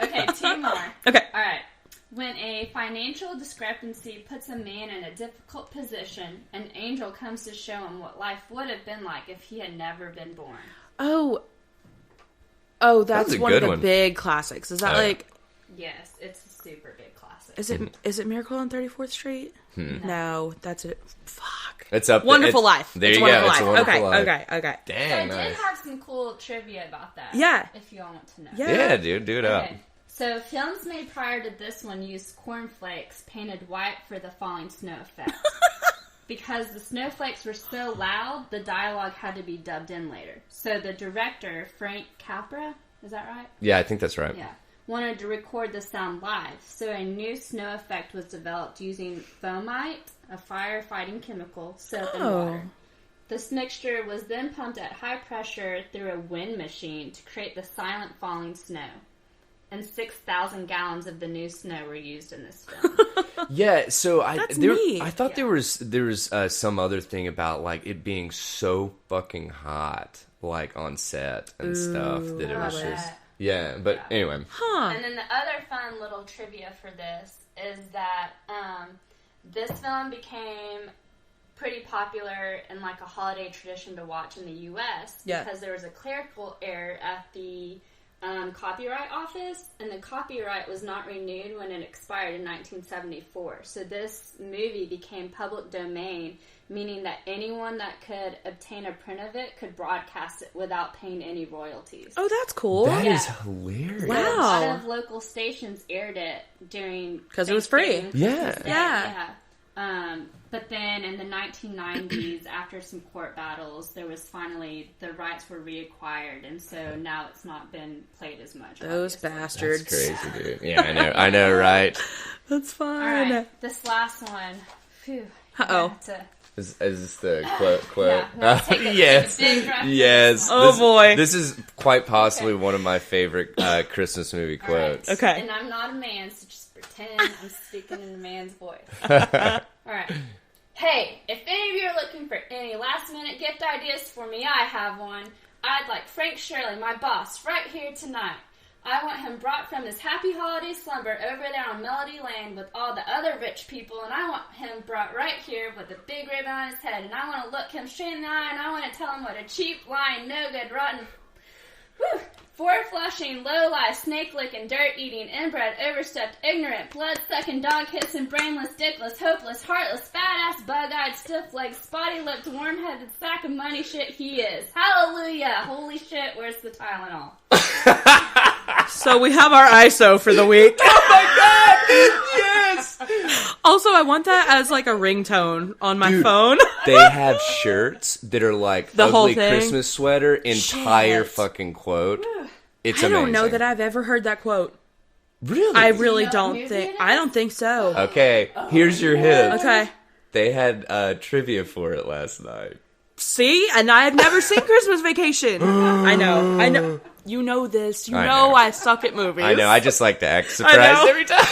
A: Okay, two more.
C: Okay.
A: Alright. When a financial discrepancy puts a man in a difficult position, an angel comes to show him what life would have been like if he had never been born.
C: Oh, that's
B: That's a
C: one of
B: good
C: the
B: one.
C: big classics. Is that
B: Oh, yeah.
C: like...
A: Yes, it's a super big classic.
C: Is it Miracle on 34th Street? No, that's it. Fuck.
B: It's up.
C: Wonderful Life.
B: There
C: It's
B: you go.
C: Wonderful
B: It's a
C: Life.
B: Wonderful Life.
C: Okay.
A: So
B: Dang,
A: I did
B: nice.
A: have some cool trivia about that.
C: Yeah.
A: If you all want to know.
C: Yeah.
B: Yeah, dude, do it up.
A: Okay. So films made prior to this one used cornflakes painted white for the falling snow effect. Because the snowflakes were so loud, the dialogue had to be dubbed in later. So the director, Frank Capra, is that right?
B: Yeah, I think that's right.
A: Yeah. Wanted to record the sound live, so a new snow effect was developed using foamite, a fire-fighting chemical, soap, and water. This mixture was then pumped at high pressure through a wind machine to create the silent falling snow. And 6,000 gallons of the new snow were used in this film.
B: Yeah, so
C: That's neat.
B: I thought there was some other thing about like it being so fucking hot, like on set and stuff that it was just but anyway.
C: Huh.
A: And then the other fun little trivia for this is that this film became pretty popular and like a holiday tradition to watch in the U.S. because there was a clerical error at the Copyright Office, and the copyright was not renewed when it expired in 1974. So this movie became public domain, meaning that anyone that could obtain a print of it could broadcast it without paying any royalties.
C: Oh, that's cool.
B: That is hilarious.
C: Wow.
A: A lot of local stations aired it during...
C: Because it was free.
A: Thanksgiving,
B: Yeah.
A: Christmas Day,
C: Yeah.
A: But then in the 1990s, after some court battles, there was finally... The rights were reacquired, and so now it's not been played as much.
C: Those
A: obviously.
C: bastards.
B: That's crazy, dude. Yeah, I know, right?
C: That's fine.
A: Alright, this last one. Phew.
C: Uh-oh.
B: Is this the quote?
A: Yeah, no, take it.
B: Yes.
A: Take a big breath.
B: Yes.
C: Oh,
B: This-
C: boy.
B: This is quite possibly one of my favorite Christmas movie
A: All right.
B: quotes.
C: Okay.
A: And I'm not a man, so just pretend I'm speaking in a man's voice. Alright. Hey, if any of you are looking for any last minute gift ideas for me, I have one. I'd like Frank Shirley, my boss, right here tonight. I want him brought from his happy holiday slumber over there on Melody Lane with all the other rich people, and I want him brought right here with a big ribbon on his head, and I want to look him straight in the eye, and I want to tell him what a cheap, lying, no-good, rotten, four-flushing, low-life, snake-licking, dirt-eating, inbred, overstepped, ignorant, blood-sucking, dog-kissing, brainless, dickless, hopeless, heartless, fat-ass, bug-eyed, stiff-legged, spotty-lipped, worm-headed sack of money shit he is. Hallelujah! Holy shit, where's the Tylenol?
C: So we have our ISO for the week.
B: Oh my god! Yes!
C: Also, I want that as like a ringtone on my phone.
B: They have shirts that are like
C: The whole
B: ugly
C: thing?
B: Christmas sweater, entire
C: Shit.
B: fucking quote. It's
C: I
B: amazing.
C: don't know that I've ever heard that quote.
B: Really?
C: I really
A: know what
C: don't
A: movie
C: think.
A: it is?
C: I don't think so.
B: Okay, here's your hint.
C: Okay.
B: They had trivia for it last night.
C: See? And I had never seen Christmas Vacation. I know. you know this. You
B: I
C: know
B: know.
C: I suck at movies.
B: I know. I just like to act surprised every time.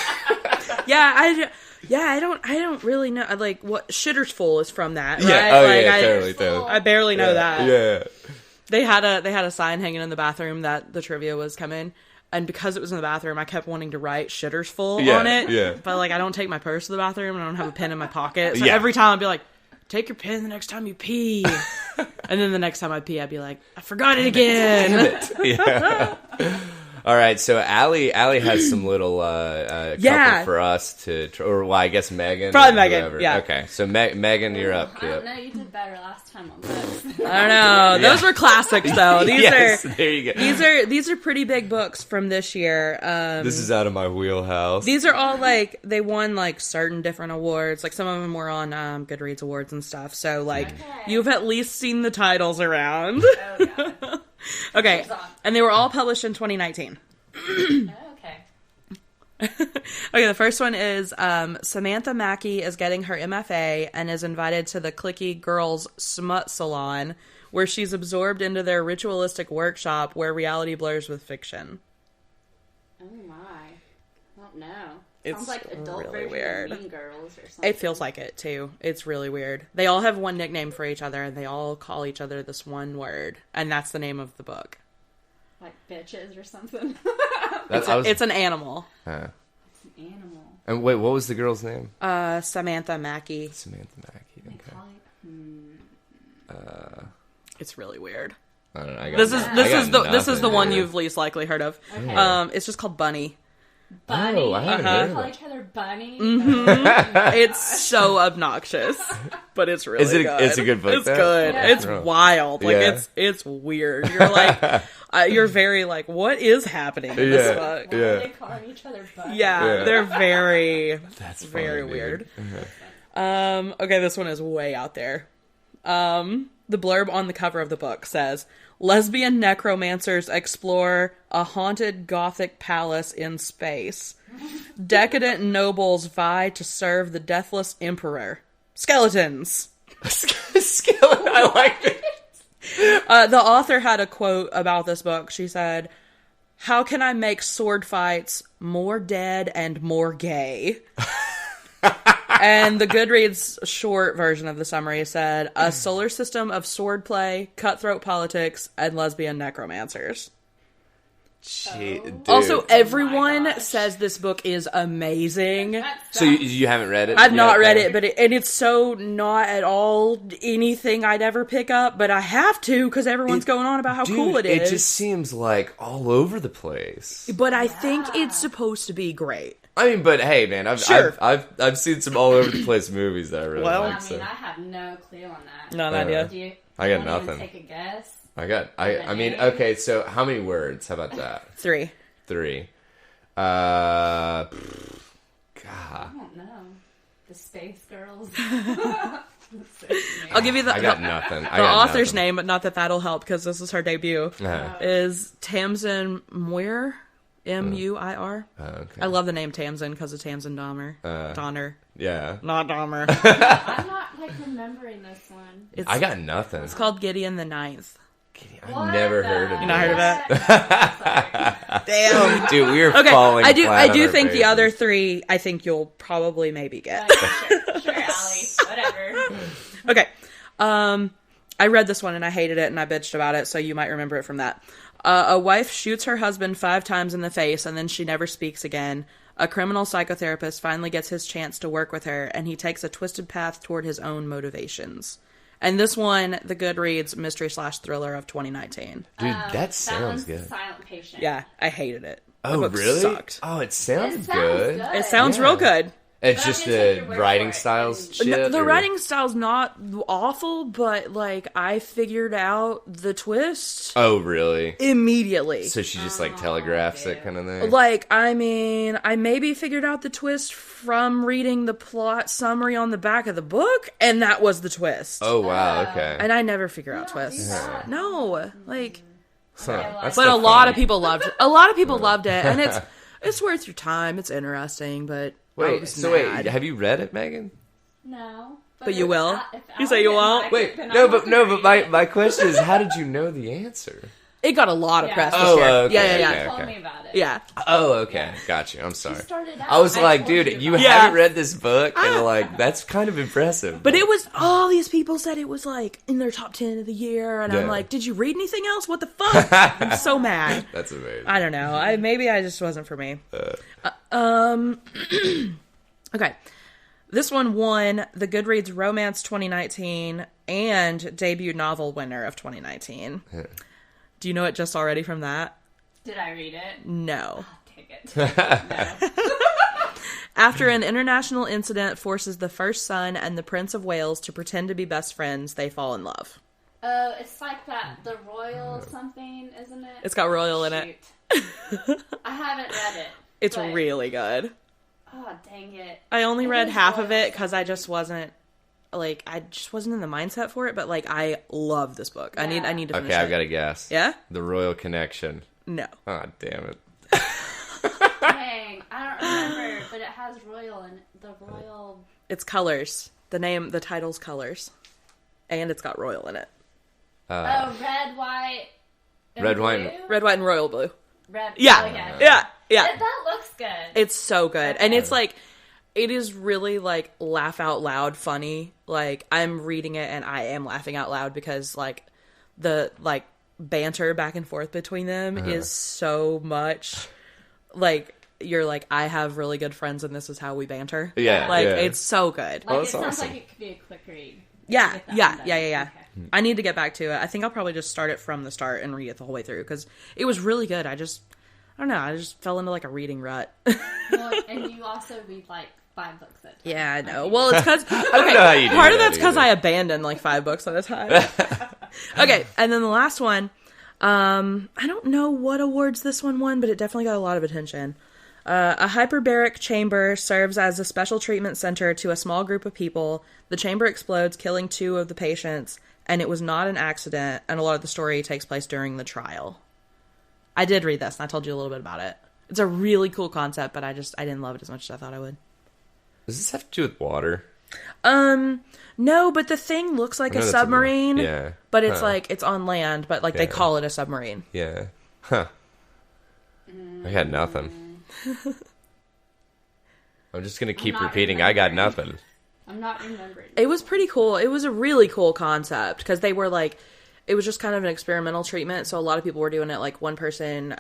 C: I don't really know. Like, what Shitter's Full is from that, right?
B: Yeah. Oh,
C: like,
B: yeah. Totally.
C: I barely know that.
B: Yeah.
C: They had a sign hanging in the bathroom that the trivia was coming. And because it was in the bathroom, I kept wanting to write Shitter's Full on it.
B: Yeah.
C: But, like, I don't take my purse to the bathroom, and I don't have a pen in my pocket. So
B: Yeah.
C: every time I'd be like, take your pen the next time you pee. And then the next time I pee, I'd be like, I forgot it again.
B: Yeah. All right, so Allie has some little couple for us to, or well, I guess Megan.
C: Probably Megan,
B: whoever.
C: yeah.
B: Okay, so Megan, you're up.
A: I don't know, you did better last time on this.
C: I don't know. Those were classics, though. These
B: Yes,
C: are
B: there you go.
C: these are pretty big books from this year.
B: This is out of my wheelhouse.
C: These are all like they won like certain different awards. Like some of them were on Goodreads awards and stuff. So like you've at least seen the titles around.
A: Oh, God.
C: Okay, and they were all published in 2019.
A: Okay.
C: Okay, the first one is Samantha Mackey is getting her MFA and is invited to the cliquey girls' smut salon, where she's absorbed into their ritualistic workshop where reality blurs with fiction.
A: Oh my. I don't know.
C: It's
A: Sounds like adult
C: really
A: version
C: weird.
A: of Mean Girls or something.
C: It feels like it, too. It's really weird. They all have one nickname for each other, and they all call each other this one word, and that's the name of the book.
A: Like bitches or something.
C: It's an animal.
B: Huh.
A: It's an animal.
B: And wait, what was the girl's name?
C: Samantha Mackey.
B: Samantha Mackey.
A: They
B: Okay.
A: call it,
C: It's really weird.
B: I don't know. I got
C: This is the one
B: nothing,
C: you've least likely heard of.
A: Okay.
C: It's just called Bunny.
A: Bunny.
B: Oh, I haven't heard
A: They
B: of
A: call
B: it.
A: each other Bunny.
C: It's so obnoxious, but it's really good.
B: It's a good book,
C: It's
B: though?
C: good.
A: Yeah.
C: It's wild. Like
B: Yeah.
C: it's weird. You're like, you're very like, what is happening in this
B: Yeah.
C: book?
A: Why
B: Yeah.
A: are they calling each other Bunny?
C: Yeah, they're very,
B: That's
C: very
B: funny,
C: weird.
B: dude.
C: Okay, this one is way out there. The blurb on the cover of the book says, lesbian necromancers explore a haunted gothic palace in space. Decadent nobles vie to serve the deathless emperor. Skeletons.
B: Skeleton. I like it.
C: The author had a quote about this book. She said, "How can I make sword fights more dead and more gay?" And the Goodreads short version of the summary said, a solar system of swordplay, cutthroat politics, and lesbian necromancers.
B: Dude.
C: Also, everyone
A: gosh.
C: says this book is amazing.
A: That
B: So you haven't read it?
C: I've not
B: yet?
C: read it, but it's so not at all anything I'd ever pick up, but I have to because everyone's going on about how
B: Dude,
C: cool it is.
B: It just seems like all over the place.
C: But I think it's supposed to be great.
B: I mean, but hey, man,
C: Sure.
B: I've seen some all over the place movies that I really
C: Well,
B: like.
A: I
B: So.
A: mean, I have no clue on that.
C: Not an idea.
A: Do you?
B: I got
A: wanna even
B: nothing.
A: Take a guess.
B: I mean, okay, so how many words? How about that?
C: 3.
B: 3.
A: I
B: God.
A: don't know. The Space Girls.
C: I'll give you
B: I got nothing.
C: the author's name, but not that that'll help because this is her debut. Is Tamsin Muir, Muir.
B: Okay.
C: I love the name Tamsin because of Tamsin Donner.
B: Yeah.
C: Not Dahmer.
A: I'm not like remembering this one.
C: It's,
B: I got nothing.
C: it's called Gideon the Ninth.
B: I've never heard of it.
C: You not heard of that? Damn.
B: Dude, we are
C: Okay,
B: falling
C: I do
B: flat on our
C: think the
B: faces.
C: other 3, I think you'll probably maybe get.
A: Sure, Allie. Whatever.
C: Okay. I read this one and I hated it and I bitched about it, so you might remember it from that. A wife shoots her husband 5 times in the face and then she never speaks again. A criminal psychotherapist finally gets his chance to work with her and he takes a twisted path toward his own motivations. And this one, the Goodreads mystery/thriller of 2019.
B: Dude, that sounds
A: one's
B: good.
A: Silent Patient.
C: Yeah, I hated it.
B: Oh,
C: The book
B: really?
C: Sucked.
B: Oh, it sounds,
A: It sounds
B: good.
A: good.
C: It sounds
B: Yeah.
C: real good.
B: It's
A: But I'm
B: just
A: gonna take your
B: the
A: word
B: writing
A: for it.
B: styles
A: The-
B: shit.
C: The
B: or-
C: writing style's not awful, but like I figured out the twist
B: Oh, really?
C: immediately.
B: So she just like telegraphs it kind of thing?
C: Like, I mean, I maybe figured out the twist from reading the plot summary on the back of the book, and that was the twist.
B: Oh, wow, okay.
C: And I never figure out
A: do
C: twists.
A: that.
C: No, like,
B: Huh, that's
C: but
B: still
C: a lot
B: funny.
C: of people loved it. A lot of people loved it, and it's worth your time. It's interesting, but I
B: Wait,
C: was
B: so
C: mad.
B: wait, have you read it, Megan?
A: No.
C: But you will?
A: If
C: You say you
A: Allie
C: won't?
A: didn't like
B: Wait,
A: it, then
B: no,
A: I'm
B: but
A: not gonna
B: my
A: read it.
B: my question is, how did you know the answer?
C: It got a lot of
A: Yeah.
C: press this
B: Oh,
C: year.
B: okay,
C: Yeah, yeah,
A: You
C: yeah.
A: told me about it.
C: Yeah.
B: Oh, okay. Got you. I'm sorry.
A: started out.
B: I was
A: I
B: like,
A: told
B: dude,
A: you
B: you
A: about
C: it.
B: haven't
C: Yeah.
B: read this book? And like, that's kind of impressive.
C: But it was, all these people said it was like in their top 10 of the year. And I'm
B: Yeah.
C: like, did you read anything else? What the fuck? I'm so mad.
B: That's amazing.
C: I don't know. Maybe I just wasn't for me. Okay. This one won the Goodreads Romance 2019 and debut novel winner of 2019. Do you know it just already from that?
A: Did I read it?
C: No.
A: Take it. No.
C: After an international incident forces the first son and the Prince of Wales to pretend to be best friends, they fall in love.
A: Oh, it's like that, the Royal something, isn't it?
C: It's got Royal in it.
A: Shoot. I haven't read it.
C: It's
A: but-
C: really good.
A: Oh, dang it.
C: I only
A: It
C: read
A: is
C: half of
A: Royal
C: it because I just wasn't in the mindset for it, but like I love this book. I need to finish
B: Okay,
C: it.
B: I've got a guess.
C: Yeah?
B: The Royal Connection.
C: No.
B: Oh, damn it.
A: Dang, I don't remember, but it has Royal in it. The Royal...
C: It's Colors. The title's Colors. And it's got Royal in it.
A: Oh, red, white, and
B: Red,
A: blue?
B: white, and-
C: Red, white, and royal blue.
A: Red,
C: Yeah.
A: oh, yeah.
C: Yeah.
A: That looks good.
C: It's so good. And it's like, it is really like laugh out loud funny. Like, I'm reading it and I am laughing out loud because like the like banter back and forth between them is so much like, you're like, I have really good friends and this is how we banter.
B: Yeah,
C: Like,
B: yeah.
C: it's so good.
A: Like,
B: Oh,
A: it
B: that's
A: sounds
B: awesome.
A: like it could be a quick read.
C: Yeah,
A: Get that
C: yeah,
A: one done.
C: yeah, yeah, yeah.
A: Okay.
C: I need to get back to it. I think I'll probably just start it from the start and read it the whole way through because it was really good. I don't know. I just fell into like a reading rut.
A: Well, and you also read like 5 books at a time.
C: Yeah, I know. Well, it's because
B: know how you do
C: part of
B: that
C: that's because
B: either.
C: I abandoned like 5 books at a time. Okay, and then the last one. I don't know what awards this one won, but it definitely got a lot of attention. A hyperbaric chamber serves as a special treatment center to a small group of people. The chamber explodes, killing 2 of the patients, and it was not an accident, and a lot of the story takes place during the trial. I did read this, and I told you a little bit about it. It's a really cool concept, but I didn't love it as much as I thought I would.
B: Does this have to do with water?
C: No, but the thing looks like
B: I know
C: a
B: that's a-
C: submarine.
B: yeah.
C: But it's
B: Huh.
C: like, it's on land, but like they
B: Yeah.
C: call it a submarine.
B: Yeah. Huh. I had nothing. I'm just gonna keep
A: not
B: repeating, I got
A: remembering.
B: nothing.
A: I'm not remembering.
C: It was pretty cool. It was a really cool concept because they were like, it was just kind of an experimental treatment. So a lot of people were doing it. Like one person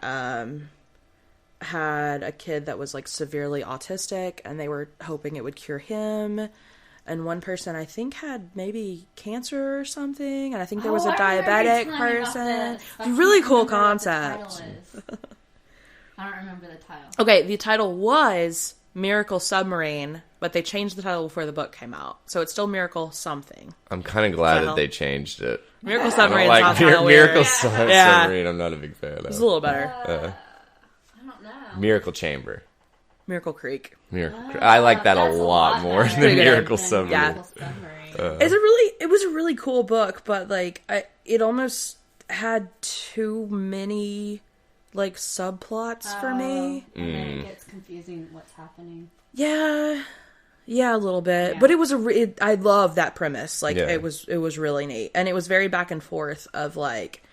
C: had a kid that was like severely autistic and they were hoping it would cure him. And one person I think had maybe cancer or something. And I think there was a
A: I remember
C: diabetic
A: you telling me about
C: person.
A: this.
C: It's
A: I
C: a really
A: can't
C: cool
A: remember what the
C: concept.
A: title is. I don't remember the title.
C: Okay, the title was Miracle Submarine, but they changed the title before the book came out. So it's still Miracle something.
B: I'm kind of glad
C: Well.
B: that they changed it.
C: Miracle
B: I don't
C: Submarine
B: like
C: sounds kind of weird.
B: Miracle
C: Yeah.
B: Submarine. I'm not a big fan
C: It's
B: of.
C: a little better.
A: I don't know.
B: Miracle Chamber.
C: Miracle Creek.
B: I like that a
A: That's
B: lot more
A: better
B: than
C: good.
B: Miracle
A: than
B: Submarine.
C: Yeah.
A: Miracle Submarine.
C: It was a really cool book, but like it almost had too many like subplots for me.
A: And then it gets confusing what's happening.
C: Yeah, a little bit.
A: Yeah.
C: But it was I love that premise. Like
B: Yeah.
C: it was really neat, and it was very back and forth of like,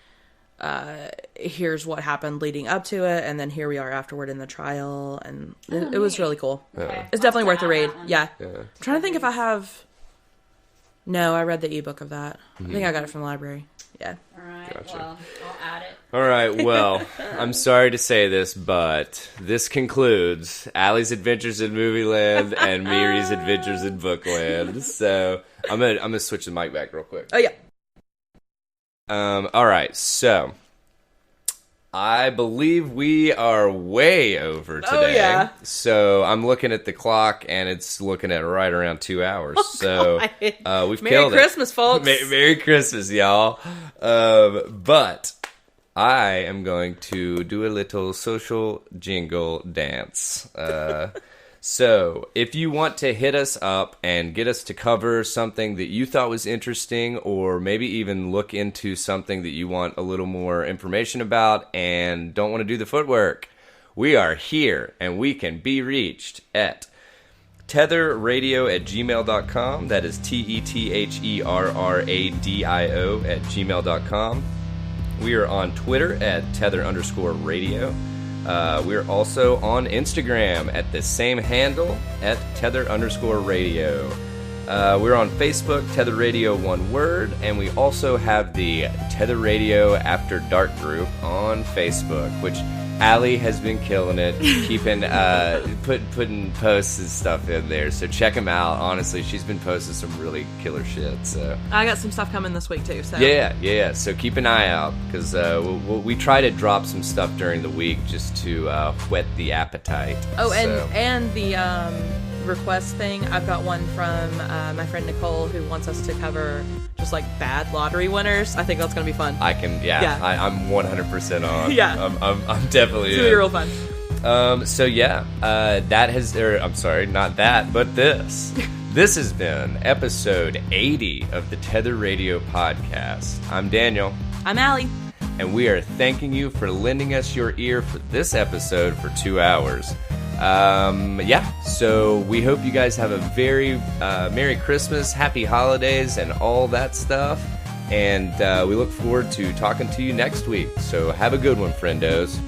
C: here's what happened leading up to it, and then here we are afterward in the trial, and it was really cool.
A: Okay.
C: It's definitely
A: I'll
C: worth the
A: add
C: read.
A: that one.
C: Yeah.
B: Yeah.
C: I'm trying to think if I have. No, I read the ebook of that. I think I got it from the library. Yeah.
A: All right.
B: Gotcha.
A: Well, I'll add it.
B: All right, well, I'm sorry to say this, but this concludes Allie's Adventures in Movieland and Miri's Adventures in Bookland. So I'm gonna switch the mic back real quick.
C: Oh yeah.
B: All right, so I believe we are way over today.
C: Oh, yeah.
B: So I'm looking at the clock, and it's looking at right around 2 hours. So
C: God.
B: we've
C: Merry
B: killed
C: Christmas,
B: it.
C: folks.
B: Merry Christmas, y'all. But I am going to do a little social jingle dance. So, if you want to hit us up and get us to cover something that you thought was interesting, or maybe even look into something that you want a little more information about and don't want to do the footwork, we are here and we can be reached at tetherradio@gmail.com. That is TETHERRRADIO @gmail.com. We are on Twitter at Tether_radio. We're also on Instagram at the same handle at Tether_radio. We're on Facebook, Tether Radio, one word, and we also have the Tether Radio After Dark group on Facebook, which Allie has been killing it, keeping putting posts and stuff in there. So check them out. Honestly, she's been posting some really killer shit. So
C: I got some stuff coming this week too. So
B: yeah. So keep an eye out because we try to drop some stuff during the week just to whet the appetite.
C: Oh,
B: So-
C: and the request thing. I've got one from my friend Nicole who wants us to cover just like bad lottery winners. I think that's gonna be fun.
B: I can,
C: Yeah.
B: I'm 100% on.
C: Yeah.
B: I'm definitely
C: It's gonna be real fun.
B: So yeah, that has, I'm sorry, not that, but this. This has been episode 80 of the Tether Radio podcast. I'm Daniel,
C: I'm Allie.
B: and we are thanking you for lending us your ear for this episode for 2 hours. So we hope you guys have a very Merry Christmas, Happy Holidays, and all that stuff. And we look forward to talking to you next week. So have a good one, friendos.